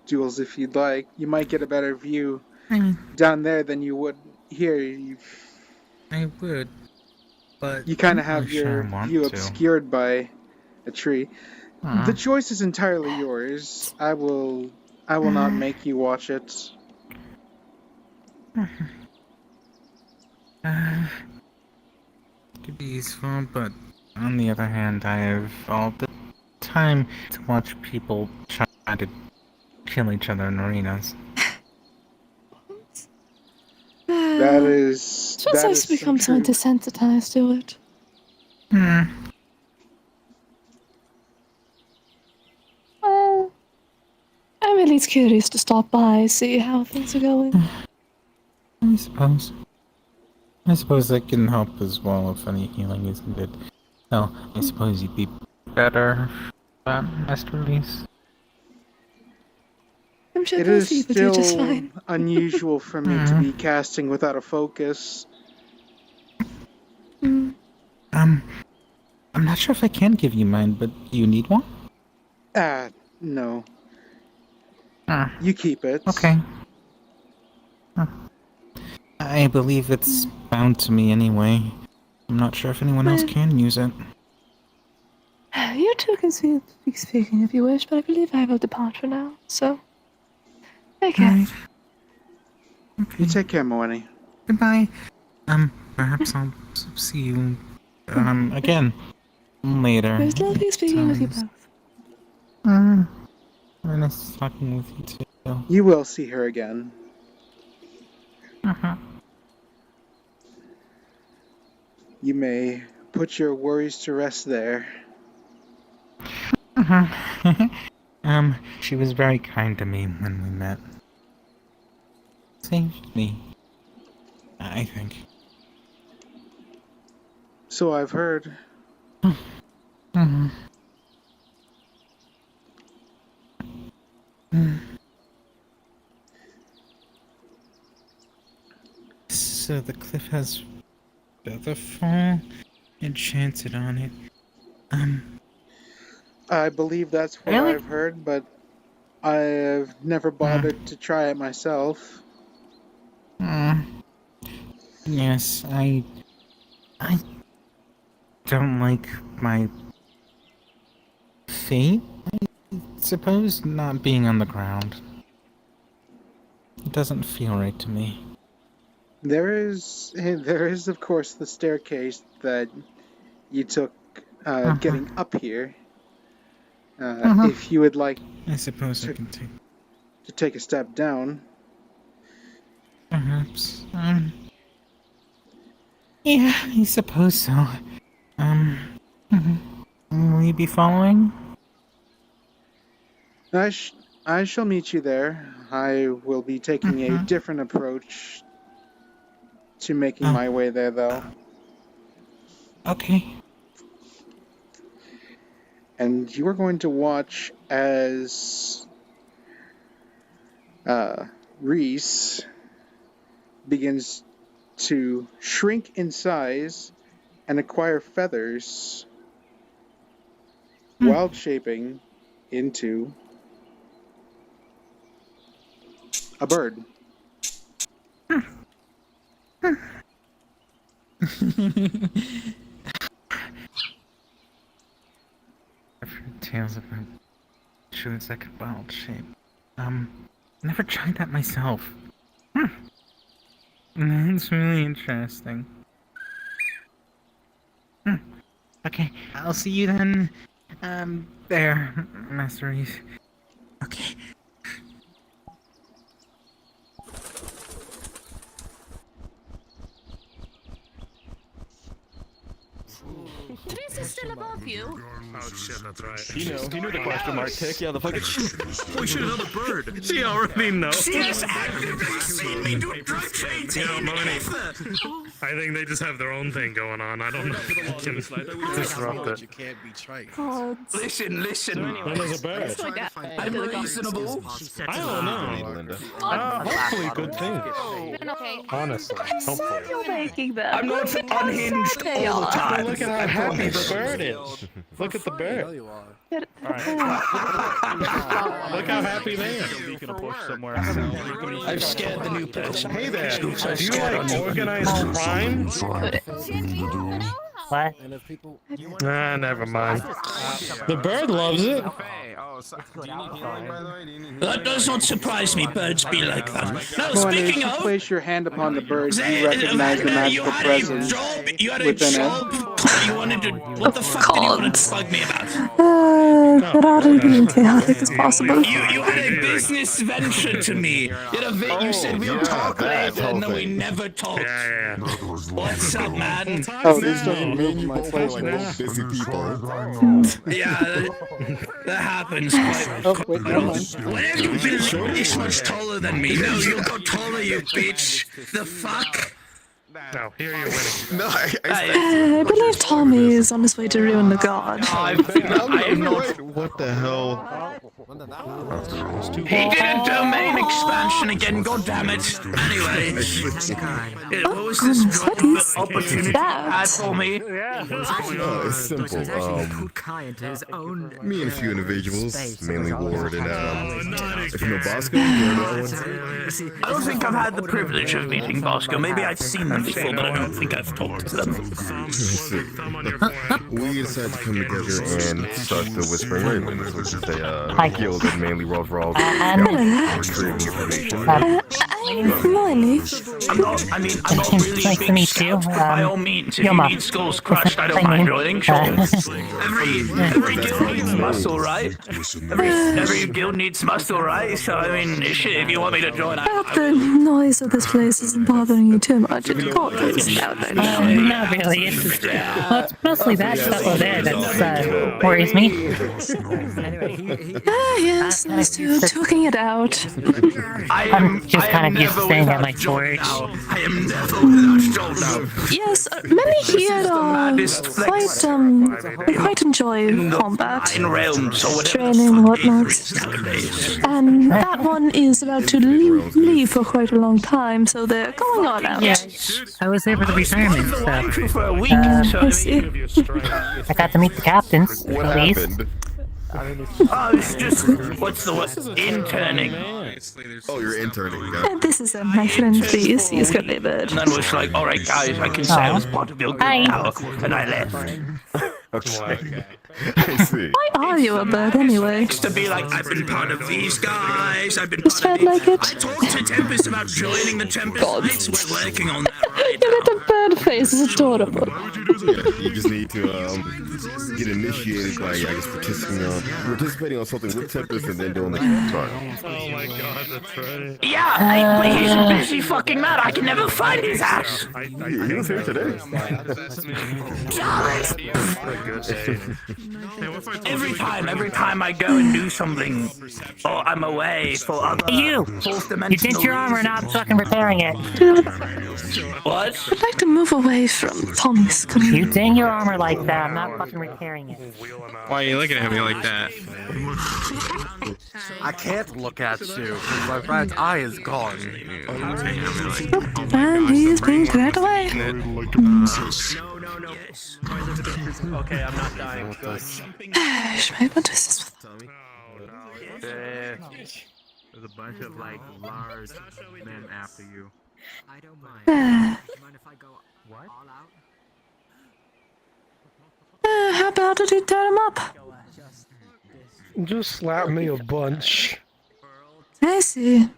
duels if you'd like. You might get a better view down there than you would here.
I would, but
you kind of have your view obscured by a tree. The choice is entirely yours. I will not make you watch it.
Could be useful, but on the other hand, I have all the time to watch people try to kill each other in arenas.
That is.
Just
That
has
is some
become so
truth.
desensitized to it. Well, I'm at least curious to stop by, see how things are going.
I suppose. I suppose that can help as well if any healing is needed. Well, I suppose you'd be better for that, Master Rhys.
I'm sure
It
both
is
of you would do just
still
fine.
unusual for me to be casting without a focus.
I'm not sure if I can give you mine, but do you need one?
No. You keep it.
Okay. I believe it's bound to me anyway. I'm not sure if anyone else can use it.
You two can speak speaking if you wish, but I believe I will depart for now, so... Take care.
Alright.
You take care, Moani.
Goodbye. Perhaps I'll see you, again. Later.
It was lovely speaking with you both.
Very nice talking with you too.
You will see her again. You may put your worries to rest there.
She was very kind to me when we met. Saved me, I think.
So I've heard.
So the cliff has Featherfall enchanted on it.
I believe that's what
Really?
I've heard, but I've never bothered to try it myself.
Yes, I don't like my fate, I suppose, not being on the ground. It doesn't feel right to me.
There is, of course, the staircase that you took getting up here. If you would like,
I suppose I can
to take a step down.
Perhaps. Yeah, I suppose so. Will you be following?
I shall meet you there. I will be taking a different approach to making my way there, though.
Okay.
And you are going to watch as Rhys begins to shrink in size and acquire feathers, wild shaping into a bird.
I've heard tales about shoes that could wild shape. Never tried that myself. That's really interesting. Okay, I'll see you then. There, Master Rhys. Okay.
Rhys is still above you.
Oh shit, that's right.
He knew the question mark tick. Yeah, the fucking.
We should another bird. She already knows.
She has actively seen me do drug trades.
You know, Money. I think they just have their own thing going on. I don't know if we can disrupt it.
You can't be trite.
Listen.
There's a bird.
I'm reasonable.
I don't know.
Hopefully, good thing.
Honestly, hopefully.
You're making them.
I'm not unhinged all the time.
Look at how happy the bird is. Look at the bird.
Get it to the
Alright.
point.
Look how happy they are.
I've scanned the new pitch.
Hey there, do you like organized crime?
What?
Nah, never mind. The bird loves it.
That does not surprise me. Birds be like that. Now,
Well, as
speaking
you
of,
place your hand upon the bird,
Zay,
you recognize the
you
magical
had
presence
a job. You had a
within
job. You wanted to. What the fuck did you want to bug me about?
Could hardly be chaotic as possible.
You had a business venture to me. You said we'll talk later, and then we never talked. What's up, man?
Oh, they still can move my placement.
Busy people.
Yeah, that happens quite.
Oh, wait, never mind.
When have you been this much taller than me? No, you'll go taller, you bitch. The fuck?
No, here you're winning.
No,
I believe Tommy is on his way to ruin the god.
I am not.
What the hell?
He did a domain expansion again, god damn it. Anyway, what was this opportunity you had for me?
It's simple. Me and a few individuals, mainly Ward and if you know Bosco, you know that one.
I don't think I've had the privilege of meeting Bosco. Maybe I've seen them before, but I don't think I've talked to them.
We decided to come together and start the Whispering Ravens, which is a guild that mainly revolves around retrieving information.
I'm not really being scout, but by all means, if you need skulls crushed, I don't mind joining, sure. Every guild needs muscle, right? Every guild needs muscle, right? So, I mean, shit, if you want me to join,
I hope the noise of this place isn't bothering you too much. It's gorgeous out there now.
Not really. Well, it's mostly that stuff over there that worries me.
Yes, nice to talking it out.
I'm just kind of used to staying at my forge.
I am never without job now.
Yes, many here quite enjoy combat, training and whatnot. And that one is about to leave for quite a long time, so they're going on out.
Yeah, I was there for the retirement stuff.
I see.
I got to meet the captains, at least.
Oh, it's just, what's the word? Interning.
Oh, you're interning,
And this is my friend Rhys, he's got a bird.
And then was like, alright guys, I can say I was part of your group now, and I left.
Okay. I see.
Why are you a bird anyway?
To be like, I've been part of these guys, I've been
Just
part
felt
of
like it.
I talked to Tempest about joining the Tempest Knights, we're working on that right
You got a bird face, it's adorable.
Yeah, you just need to get initiated by, I guess, participating on something with Tempest and then doing the trial.
Oh my god, that's right.
Yeah, but he's a busy fucking man, I can never find his ass.
He was here today.
Every time I go and do something, or I'm away for other
You did your armor, not fucking repairing it.
What?
I'd like to move away from Tommy's screen.
You dang your armor like that, I'm not fucking repairing it.
Why are you looking at me like that?
I can't look at you because my right eye is gone.
And he's being carried away.
Okay, I'm not dying.
Schmeiß, what is this?
There's a bunch of like large men after you. I don't mind.
Mind
if I go all out?
How about it, you tear him up?
Just slap me a bunch.
I see.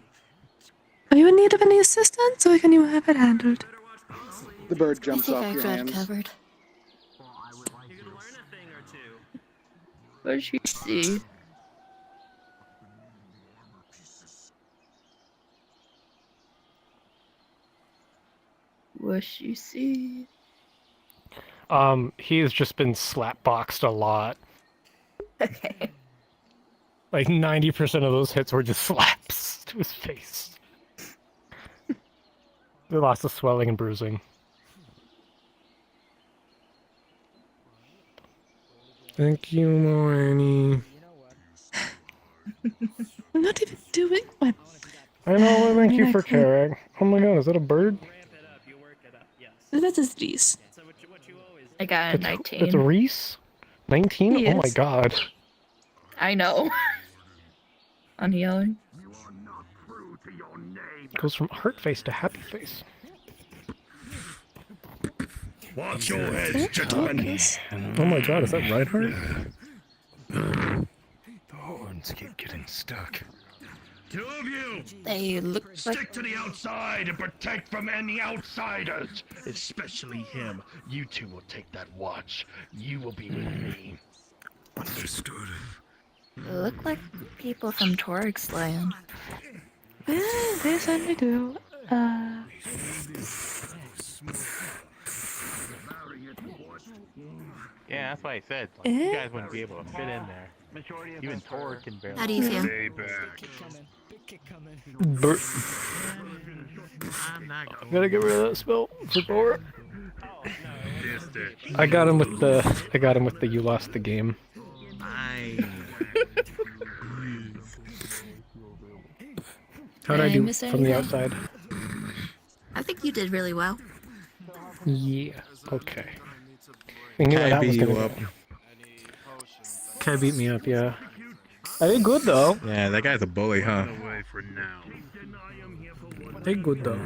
Are you in need of any assistance, or can you have it handled?
The bird jumps off your hands.
Covered. What did she see? What she see?
He has just been slapboxed a lot.
Okay.
Like 90% of those hits were just slaps to his face. There lots of swelling and bruising.
Thank you, Morny.
I'm not even doing what?
I know, thank you for caring. Oh my god, is that a bird?
That is Rhys.
I got a 19.
It's Rhys? 19?
He
Oh my
is.
god.
I know. On healing.
Goes from hurt face to happy face.
Watch your heads, gentlemen.
Oh my god, is that Reinhardt?
The horns keep getting stuck. Two of you!
They look
Stick to the outside and protect from any outsiders! Especially him. You two will take that watch. You will be with me. Understood.
They look like people from Toryg's land.
Yeah, they certainly do.
Yeah, that's why I said like, you guys wouldn't be able to fit in there. Even Tor can barely.
How do you feel?
Stay back.
Gotta get rid of that spell for Thor.
Just it.
I got him with the you lost the game. How'd I
Did I
do
miss
from the
anything?
outside?
I think you did really well.
Yeah. Okay. I knew
Kai
that was
beat you
gonna
up.
Kai beat me up, yeah. I did good though.
Yeah, that guy's a bully, huh?
Away for now.
I did good though.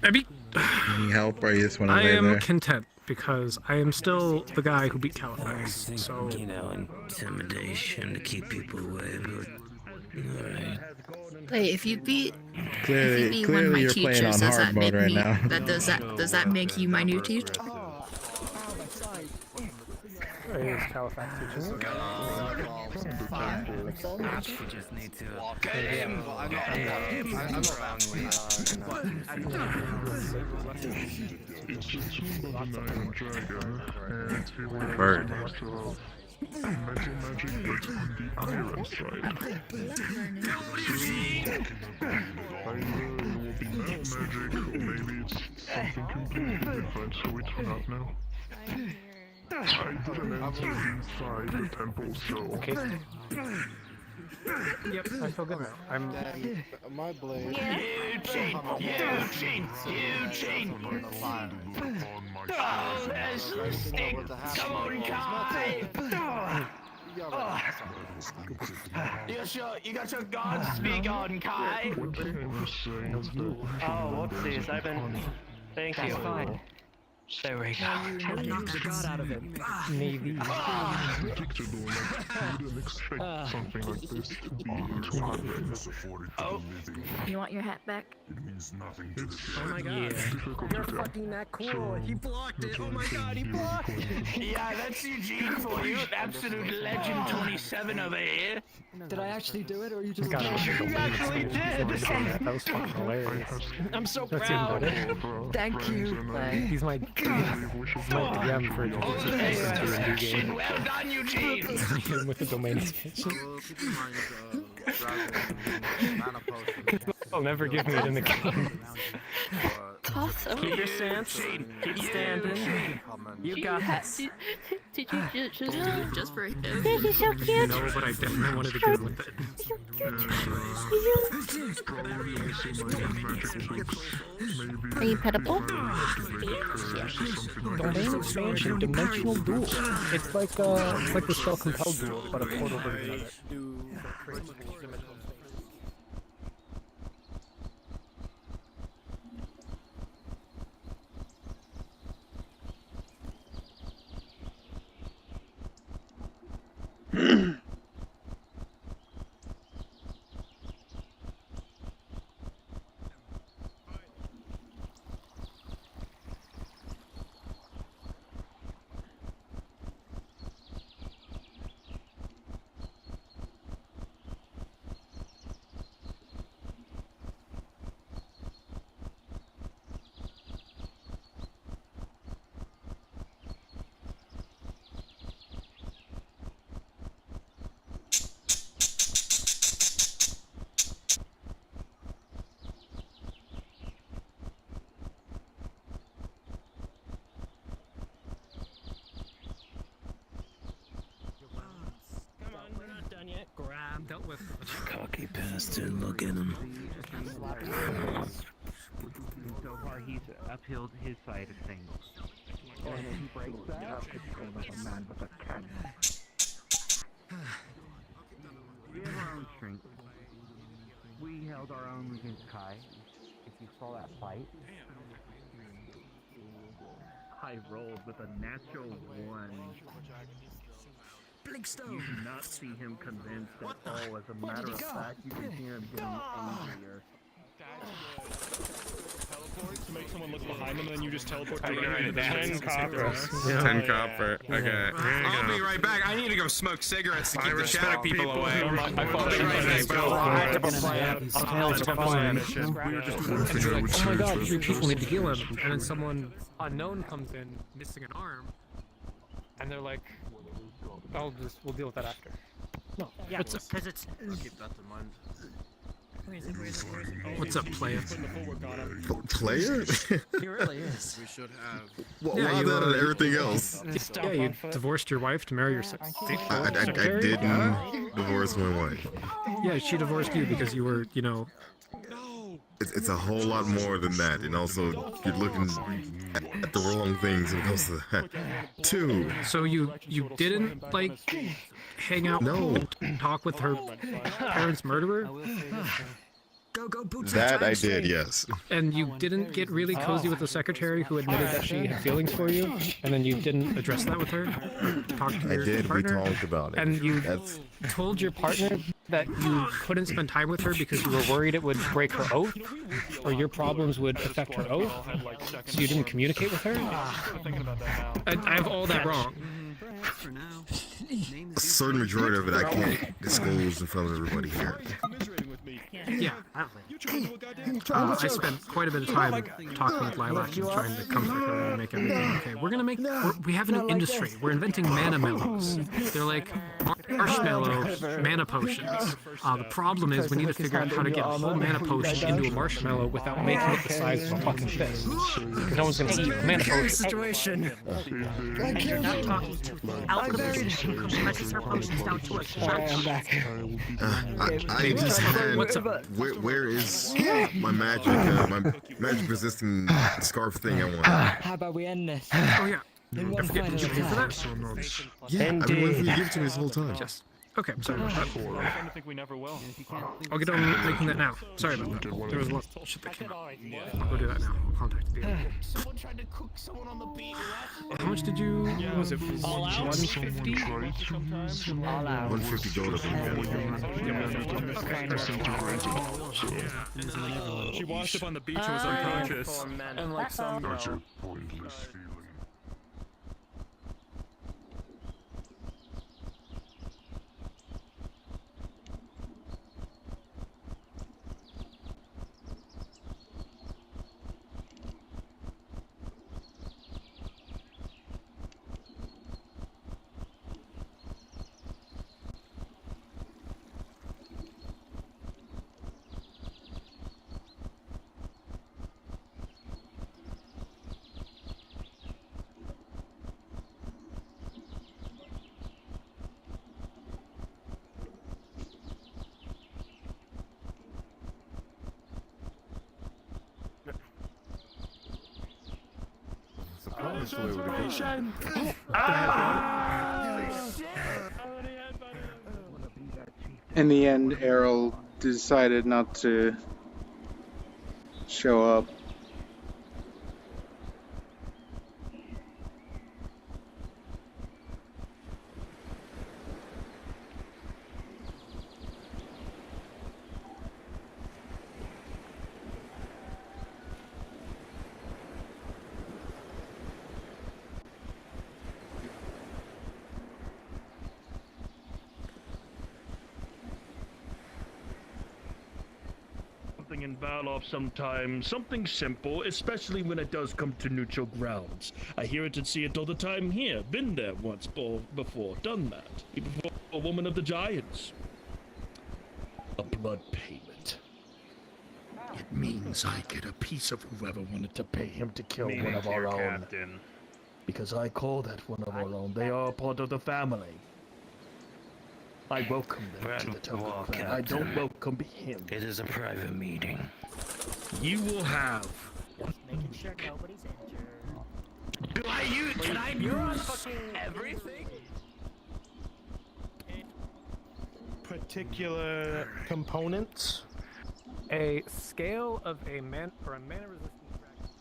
I beat.
You need help or you just want to
I
lay
am
there?
content because I am still the guy who beat Califax. So
You know, intimidation to keep people away, but alright.
Wait, if you beat
Clearly,
one of my
you're playing
teachers,
on
does
hard
that
mode
make
right
me
now.
does that make you my new teacher?
is Califax teaching?
You just need to get him!
Bird. Mental magic but on the iron side. Either it will be metal magic or maybe it's something completely different, so we do not know. I didn't enter inside the temple, so...
Okay. Yep, I feel good now. I'm...
My blade...
Eugene! Oh, there's the stink! Come on, Kai! You sure you got your guard speak on, Kai?
Oh, whoopsies, I've been... Thank you. Fine. There we go.
Knocked the god out of him.
Maybe.
Predictable, like, you didn't expect something like this to be too hard.
Oh, you want your hat back?
It means nothing to
Oh my god.
difficult
You're
to tell.
fucking that cool. He blocked it. Oh my god, he blocked it.
Yeah, that's Eugene for you. Absolute legend 27 over here.
Did I actually do it or you just
God,
You actually did.
that was fucking hilarious.
I'm so
That's even
proud.
better.
Thank you.
He's my DM for introducing
Well done, Eugene.
with the domain expansion. They'll never give me it in the game.
Awesome.
Keep your stance. Keep standing. You got this.
Did you just do it just for him?
This is so cute.
No, but I definitely wanted to get with it.
Are you petable?
Domain expansion, dimensional duel. It's like the spell compelled duel, but a portal version of it.
Grab, dealt with.
Cocky bastard, look at him.
So far, he's upheld his side of things. And if he breaks that, it's going like a man with a cannon. We have our own strength. We held our own against Kai. If you saw that fight.
I rolled with a natural 1. You do not see him convinced at all. As a matter of fact, you can hear him getting angrier.
Teleport to make someone look behind them, and then you just teleport
I got
directly to the
10 copper.
Yeah.
10 copper. Okay.
I'll be right back. I need to go smoke cigarettes to keep the shadow people away.
I
I'll be right
Oh my god, 3 people need to heal him, and then someone unknown comes in, missing an arm, and they're like, we'll deal with that after. No,
Yeah,
what's up?
because it's.
I'll keep that in mind.
Where
What's up, player?
Player?
He really is.
We should have.
Well, why that and everything else?
Yeah, you divorced your wife to marry your
I didn't divorce my wife.
Yeah, she divorced you because you were,
It's a whole lot more than that, and also you're looking at the wrong things when it comes to that. 2.
So you didn't like hang out and talk with her parents' murderer?
Go, boots.
That I did, yes.
And you didn't get really cozy with the secretary who admitted that she had feelings for you, and then you didn't address that with her? Talk to your
We
partner?
talked about it.
And you told your partner that you couldn't spend time with her because you were worried it would break her oath, or your problems would affect her oath, so you didn't communicate with her? I have all that wrong.
A certain majority of it I can't disclose in front of everybody here.
Yeah. I spent quite a bit of time talking with Lilac and trying to comfort her and make everything okay. We have a new industry. We're inventing mana mellows. They're like marshmallow mana potions. The problem is we need to figure out how to get a whole mana potion into a marshmallow without making it the size of a fucking fist. Because no one's gonna eat a mana potion.
Situation. And you're not talking to the alchemist who compresses her potions down to a church.
I just had. Where is my magic resisting scarf thing I want?
How about we end this?
Oh yeah.
I forget,
did you pay for that?
Yeah, I've been waiting for you to give it to me this whole time.
Yes. Okay, sorry about that.
I think we never will.
I'll get on making that now. Sorry about that. There was a lot of shit that came out. I'll go do that now. I'll contact the
Someone tried to cook someone on the beach.
How much did you... What was it? 150?
All out.
150 gold up in
She washed up on the beach and was unconscious.
And like some...
That's a pointless feeling.
In the end, Errol decided not to show up.
In Valov sometimes, something simple, especially when it does come to neutral grounds. I hear it and see it all the time here. Been there once before, done that. Even for a woman of the Giants. A blood payment. It means I get a piece of whoever wanted to pay him to kill one of our own.
Captain.
Because I call that one of our own. They are part of the family. I welcome them to the Total Clan. I don't welcome him.
It is a private meeting.
You will have.
Making sure nobody's injured.
Do I use? Can I use fucking everything?
Particular components.
A scale of a mana resistant dragon.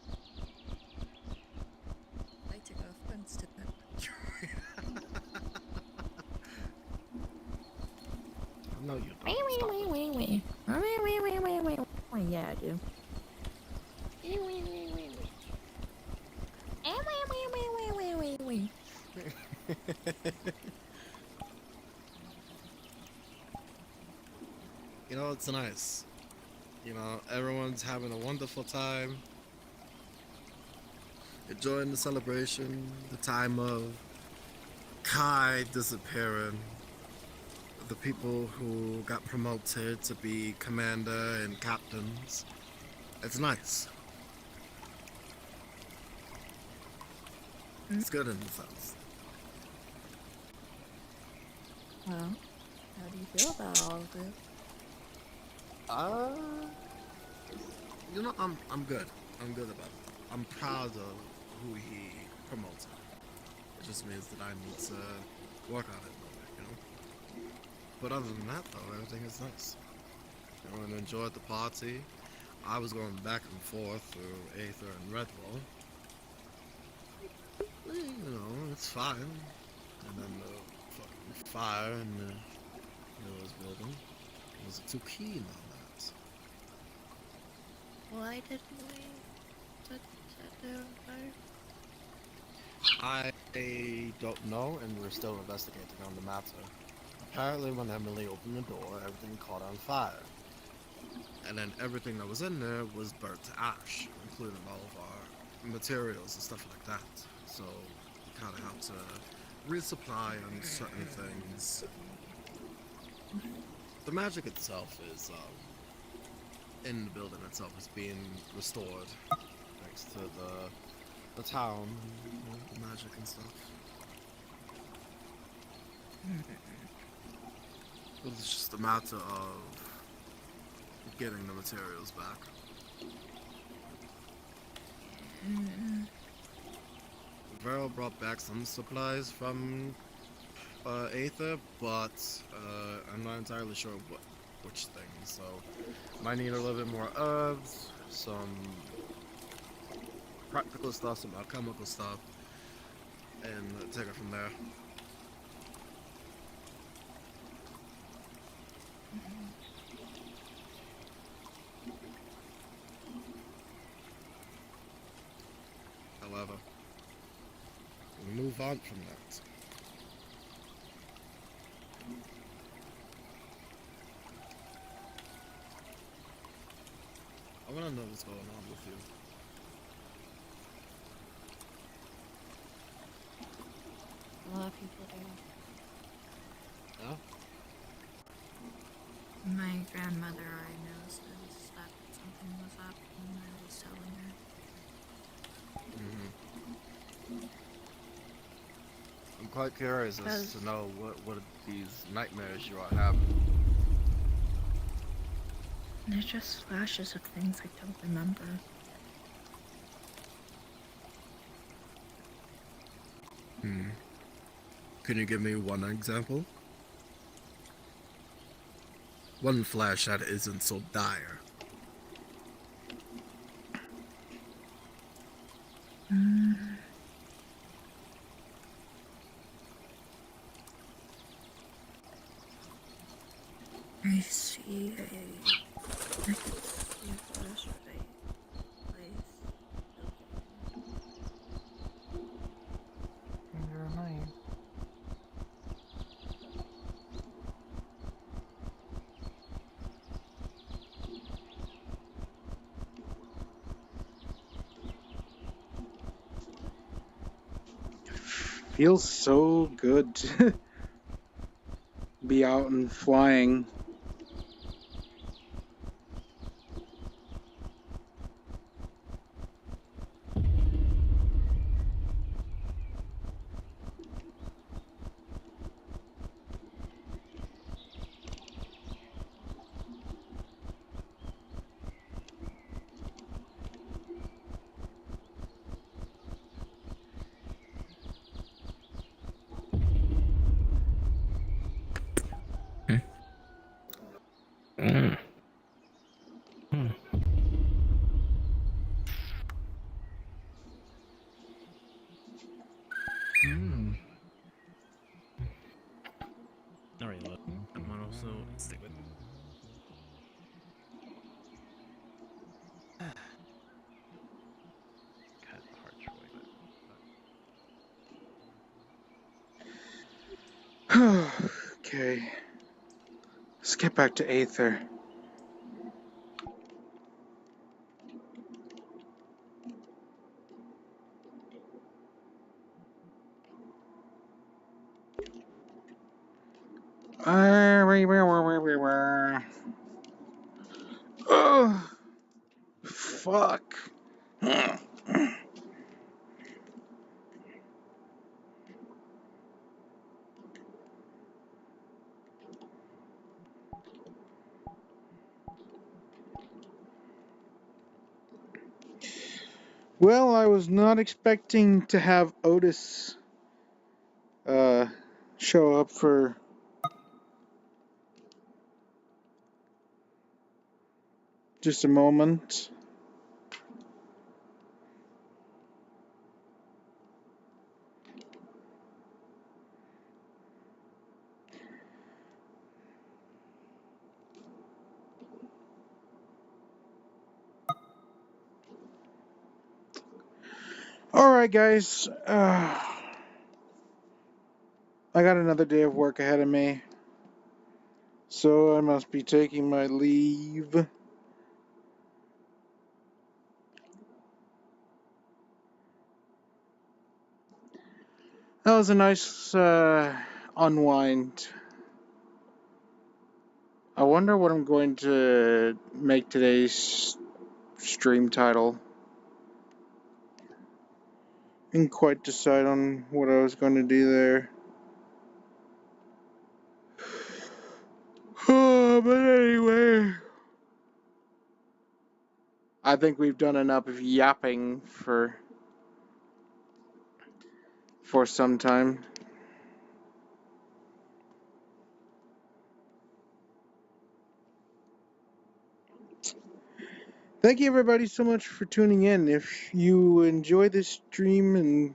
do.
You know, it's nice. You know, everyone's having a wonderful time. Enjoying the celebration, the time of Kai disappearing, the people who got promoted to be commander and captains. It's nice. It's good in the sense.
Well, how do you feel about all of this?
You know, I'm good. I'm good about it. I'm proud of who he promoted. It just means that I need to work on it a little bit, you know? But other than that, though, everything is nice. Everyone enjoyed the party. I was going back and forth through Aether and Redwall. You know, it's fine. And then the fucking fire in the Miller's building. I wasn't too keen on that.
Why didn't we set down fire?
I don't know, and we're still investigating on the matter. Apparently, when Emily opened the door, everything caught on fire. And then everything that was in there was burnt to ash, including all of our materials and stuff like that. So, we kind of have to resupply on certain things. The magic itself is, in the building itself, is being restored, thanks to the town, you know, the magic and stuff. It's just a matter of getting the materials back. Varel brought back some supplies from Aether, but I'm not entirely sure which things, so might need a little bit more herbs, some practical stuff, some alchemical stuff, and take it from there. However, we move on from that. I want to know what's going on with you.
A lot of people do.
Yeah?
My grandmother already knows this, that something was up when I was telling her.
I'm quite curious as to know what these nightmares you are having.
They're just flashes of things I don't remember.
Can you give me one example? One flash that isn't so dire.
I see I can see a flash of a place.
Never mind.
Feels so good to be out and flying. Okay. Let's get back to Aether. Oh, fuck. Well, I was not expecting to have Otis show up for just a moment. Alright, guys. I got another day of work ahead of me, so I must be taking my leave. That was a nice unwind. I wonder what I'm going to make today's stream title. Didn't quite decide on what I was going to do there. Oh, but anyway, I think we've done enough of yapping for some time. Thank you everybody so much for tuning in. If you enjoy this stream and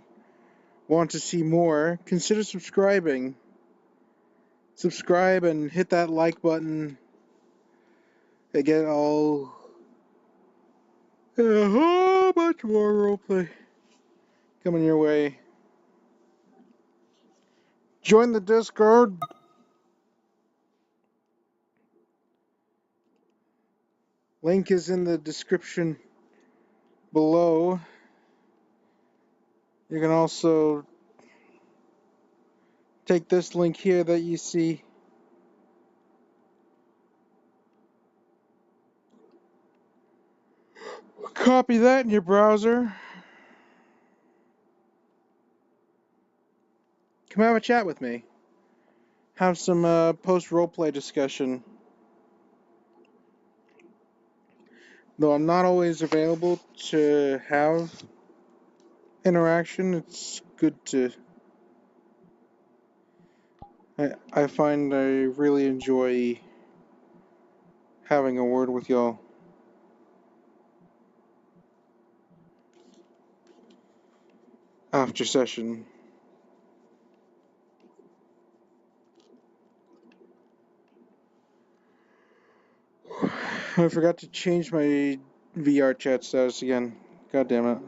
want to see more, consider subscribing. Subscribe and hit that like button to get a whole bunch more roleplay coming your way. Join the Discord. Link is in the description below. You can also take this link here that you see. Copy that in your browser. Come have a chat with me. Have some post roleplay discussion. Though I'm not always available to have interaction, it's good to. I find I really enjoy having a word with y'all. After session. I forgot to change my VR chat status again. God damn it.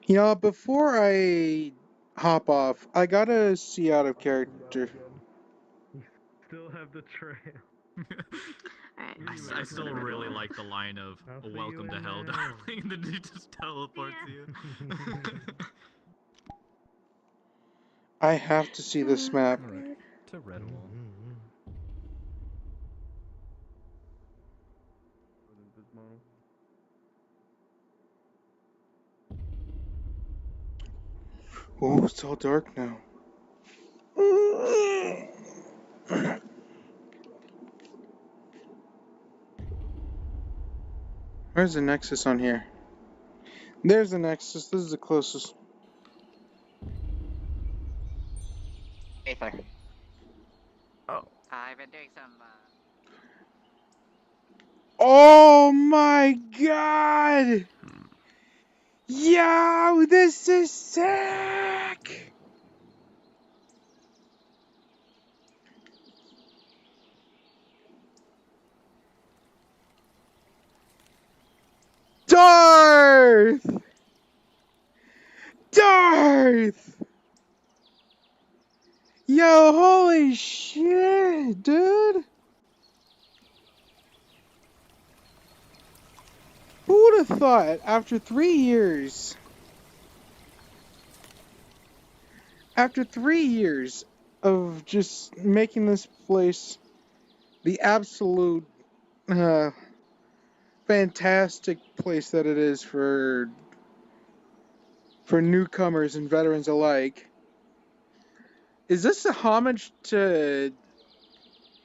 You know, before I hop off, I gotta see out of character.
Still have the trail.
I still really like the line of "Welcome to hell, darling," and then he just teleports you.
I have to see this map.
Alright, to Redwall.
Oh, it's all dark now. Where's the Nexus on here? There's the Nexus. This is the closest.
Aether.
Oh.
I've been doing some,
Oh my god! Yo, this is sick! Darth! Darth! Yo, holy shit, dude! Who would have thought after 3 years? After 3 years of just making this place the absolute fantastic place that it is for newcomers and veterans alike. Is this a homage to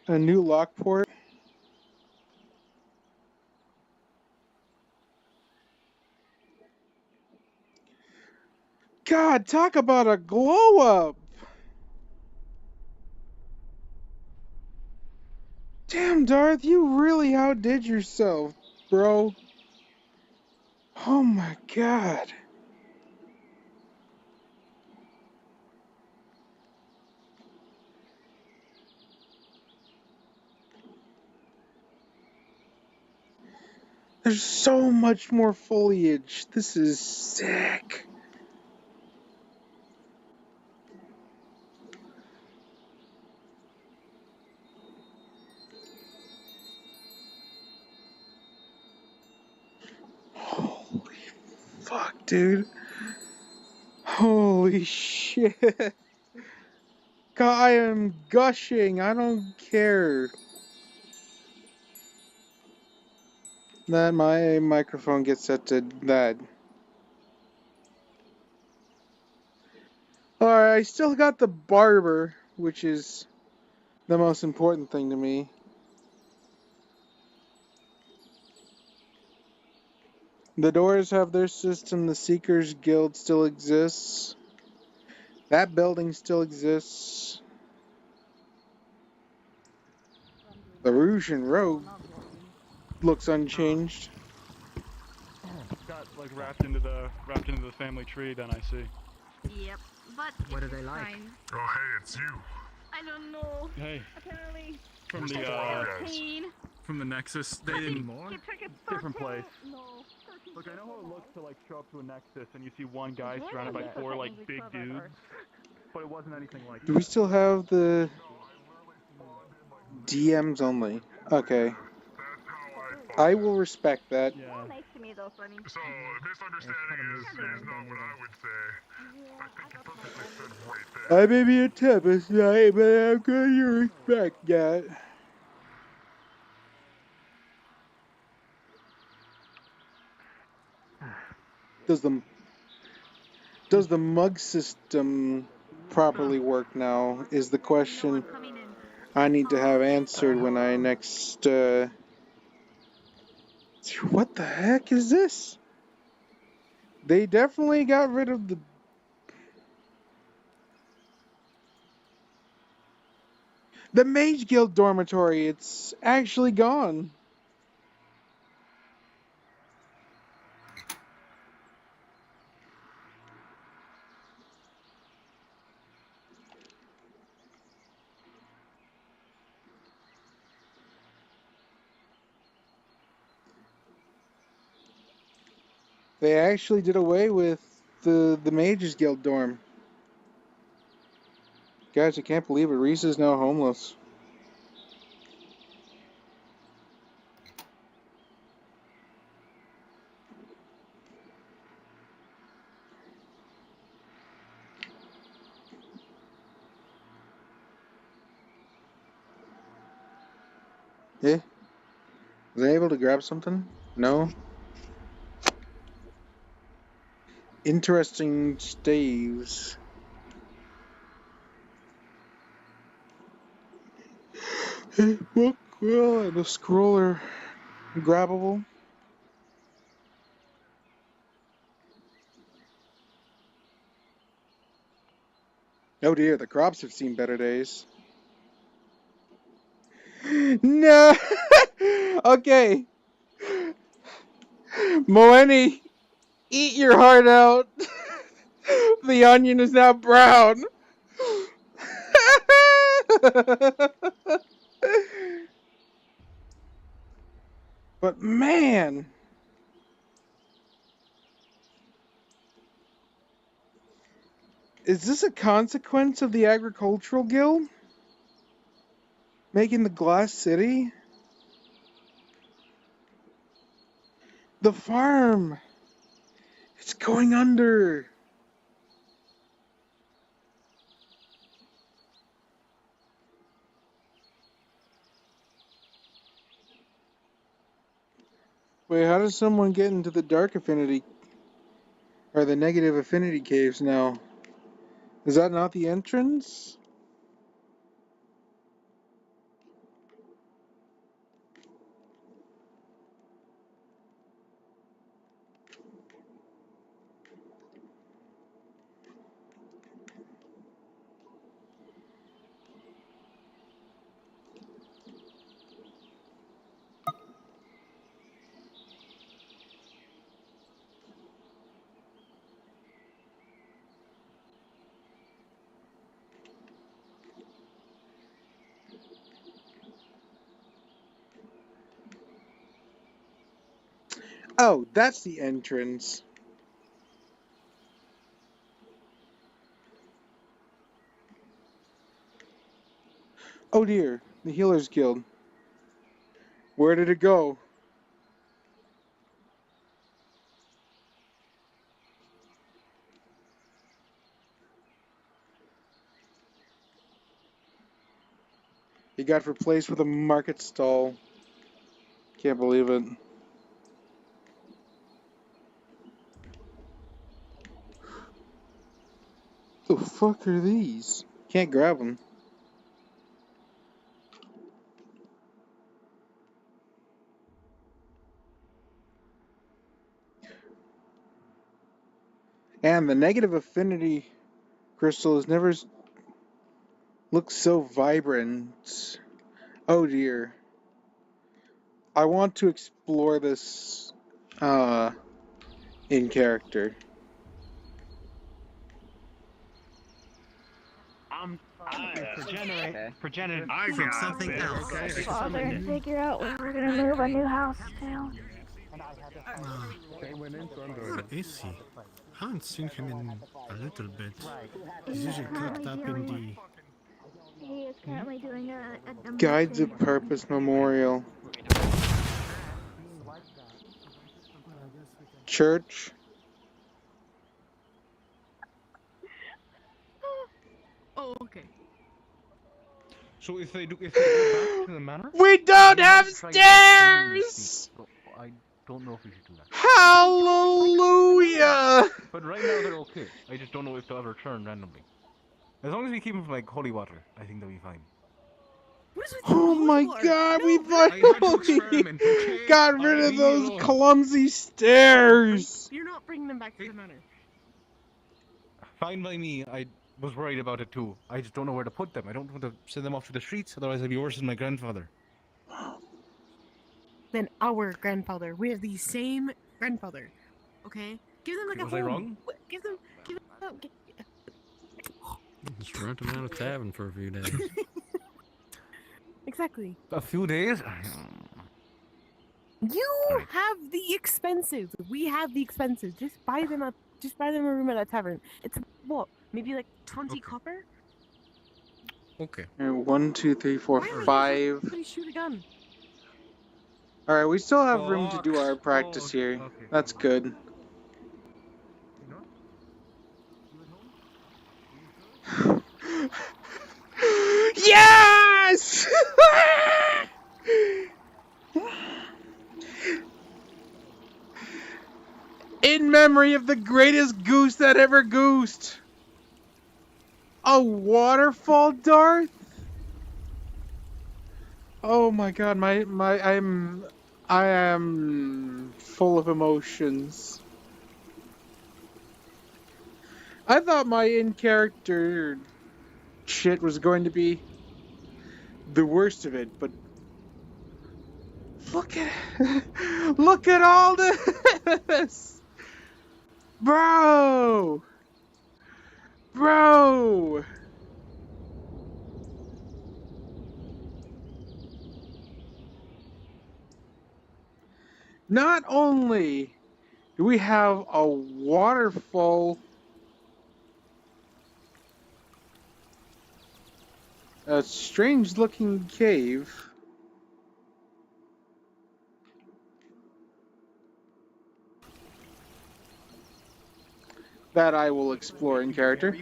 a new Lockport? God, talk about a glow up! Damn, Darth, you really outdid yourself, bro. Oh my god. There's so much more foliage. This is sick. Holy fuck, dude. Holy shit. God, I am gushing. I don't care that my microphone gets set to that. Alright, I still got the barber, which is the most important thing to me. The Doors have their system, the Seekers Guild still exists. That building still exists. The Rouge and Rogue looks unchanged.
Got like wrapped into the family tree. Then I see.
Yep, but
What are
it's
they like?
fine.
Oh, hey, it's you.
I don't know.
Hey.
Apparently,
From
it's
the
pain.
From the Nexus, they didn't.
He took his
Different place.
No.
Look, I know how it looks to like show up to a Nexus and you see one guy surrounded by 4 like big dudes, but it wasn't anything like that.
Do we still have the DMs only? Okay. I will respect that.
Yeah. Nice to me though, funny.
So, misunderstanding is not what I would say. I think you perfectly said right there.
I may be a tempest tonight, but I'm going to respect that. Does the mug system properly work now? Is the question I need to have answered when I next. What the heck is this? They definitely got rid of the Mage Guild dormitory. It's actually gone. They actually did away with the Mages Guild dorm. Guys, I can't believe it. Rhys is now homeless. Eh? Was I able to grab something? No? Interesting staves. Well, the scroller grabbable. Oh dear, the crops have seen better days. No! Okay. Moeni, Eat your heart out. The onion is now brown. But man, is this a consequence of the agricultural guild making the glass city? The farm, it's going under. Wait, how does someone get into the dark affinity or the negative affinity caves now? Is that not the entrance? Oh, that's the entrance. Oh dear, the Healers Guild. Where did it go? It got replaced with a market stall. Can't believe it. The fuck are these? Can't grab them. And the negative affinity crystal has never looked so vibrant. Oh dear. I want to explore this in character.
I from something else.
Father, figure out when we're gonna move a new house to.
Where is he? Haven't seen him in a little bit. He's usually tucked up in the...
He is currently doing a
Guides of Purpose Memorial. Church.
Oh, okay.
So if they go back to the manor,
we don't have stairs.
I don't know if we should do that.
Hallelujah!
But right now they're okay. I just don't know if they'll ever turn randomly. As long as we keep them from like holy water, I think they'll be fine.
Oh my god, we finally got rid of those clumsy stairs!
You're not bringing them back to the manor.
Fine by me. I was worried about it too. I just don't know where to put them. I don't want to send them off to the streets, otherwise I'd be worse than my grandfather.
Than our grandfather. We have the same grandfather. Okay? Give them like
Was
a
I
home.
wrong?
Give them.
Just rent them out of tavern for a few days.
Exactly.
A few days?
You have the expenses. We have the expenses. Just buy them a room at a tavern. It's what? Maybe like 20 copper?
Okay.
1, 2, 3, 4, 5.
Somebody shoot a gun.
Alright, we still have room to do our practice here. That's good. Yes! In memory of the greatest goose that ever goosed. A waterfall Darth? Oh my god, I am full of emotions. I thought my in-character shit was going to be the worst of it, but look at all this. Bro! Bro! Not only do we have a waterfall, a strange looking cave, that I will explore in character.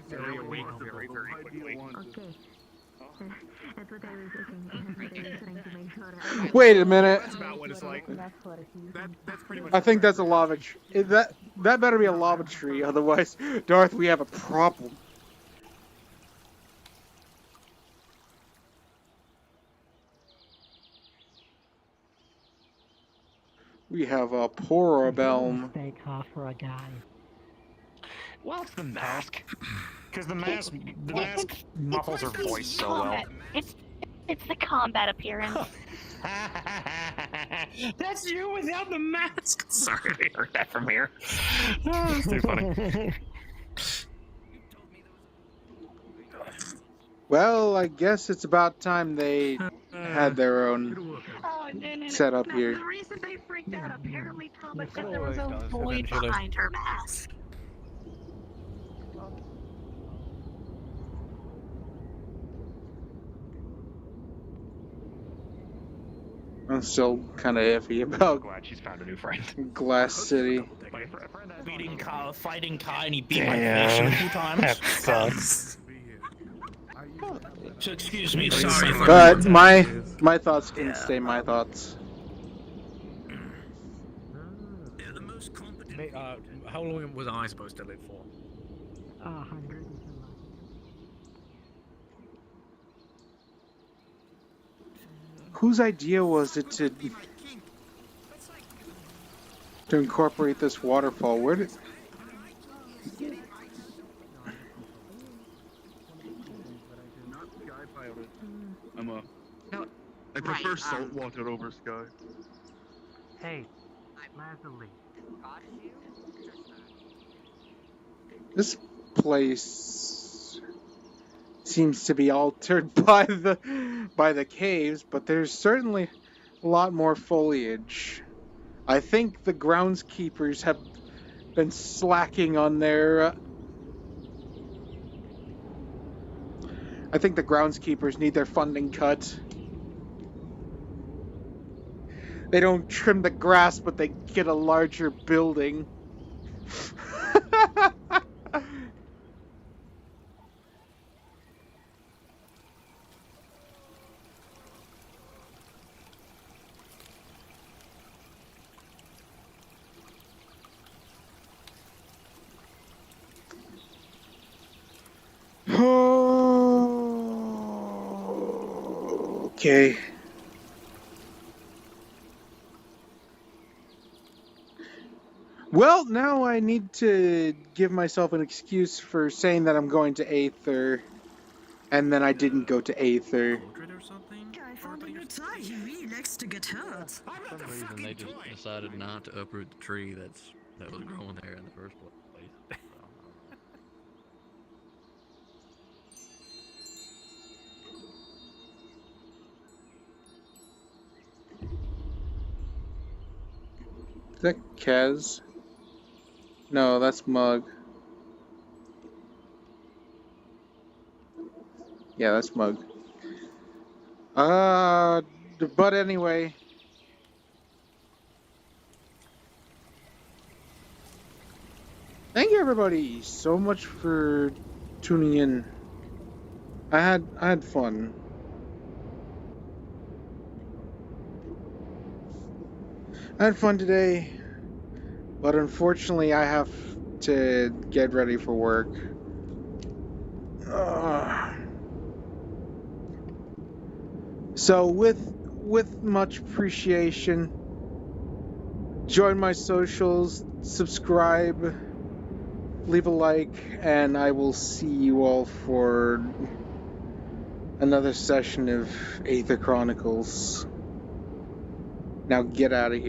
Wait a minute.
That's about what it's like. That's pretty much.
I think that's a lava tree. That better be a lava tree, otherwise, Darth, we have a problem. We have a porabelm.
Steak off for a guy.
Well, it's the mask. Because the mask muffles her voice so well.
It's the combat appearance.
That's you without the mask. Sorry, I heard that from here. Oh, that's too funny.
Well, I guess it's about time they had their own setup here.
The reason they freaked out, apparently Thomas said there was a void behind her mask.
I'm still kind of iffy about
Glad she's found a new friend.
Glass City.
Fighting Kai and he beat my face in a few times.
That sucks.
So excuse me, sorry for
But my thoughts can stay my thoughts.
How long was I supposed to live for?
100.
Whose idea was it to incorporate this waterfall? Where did...
I prefer salt water over sky.
Hey, Lazuli.
This place seems to be altered by the caves, but there's certainly a lot more foliage. I think the groundskeepers have been slacking on their... I think the groundskeepers need their funding cut. They don't trim the grass, but they get a larger building. Okay. Well, now I need to give myself an excuse for saying that I'm going to Aether, and then I didn't go to Aether.
I found a new tie. He really likes to get hurt.
For some reason, they just decided not to uproot the tree that was growing there in the first place.
Is that Kaz? No, that's Mug. Yeah, that's Mug. But anyway. Thank you everybody so much for tuning in. I had fun. I had fun today, but unfortunately I have to get ready for work. So with much appreciation, join my socials, subscribe, leave a like, and I will see you all for another session of Aether Chronicles. Now get out of here.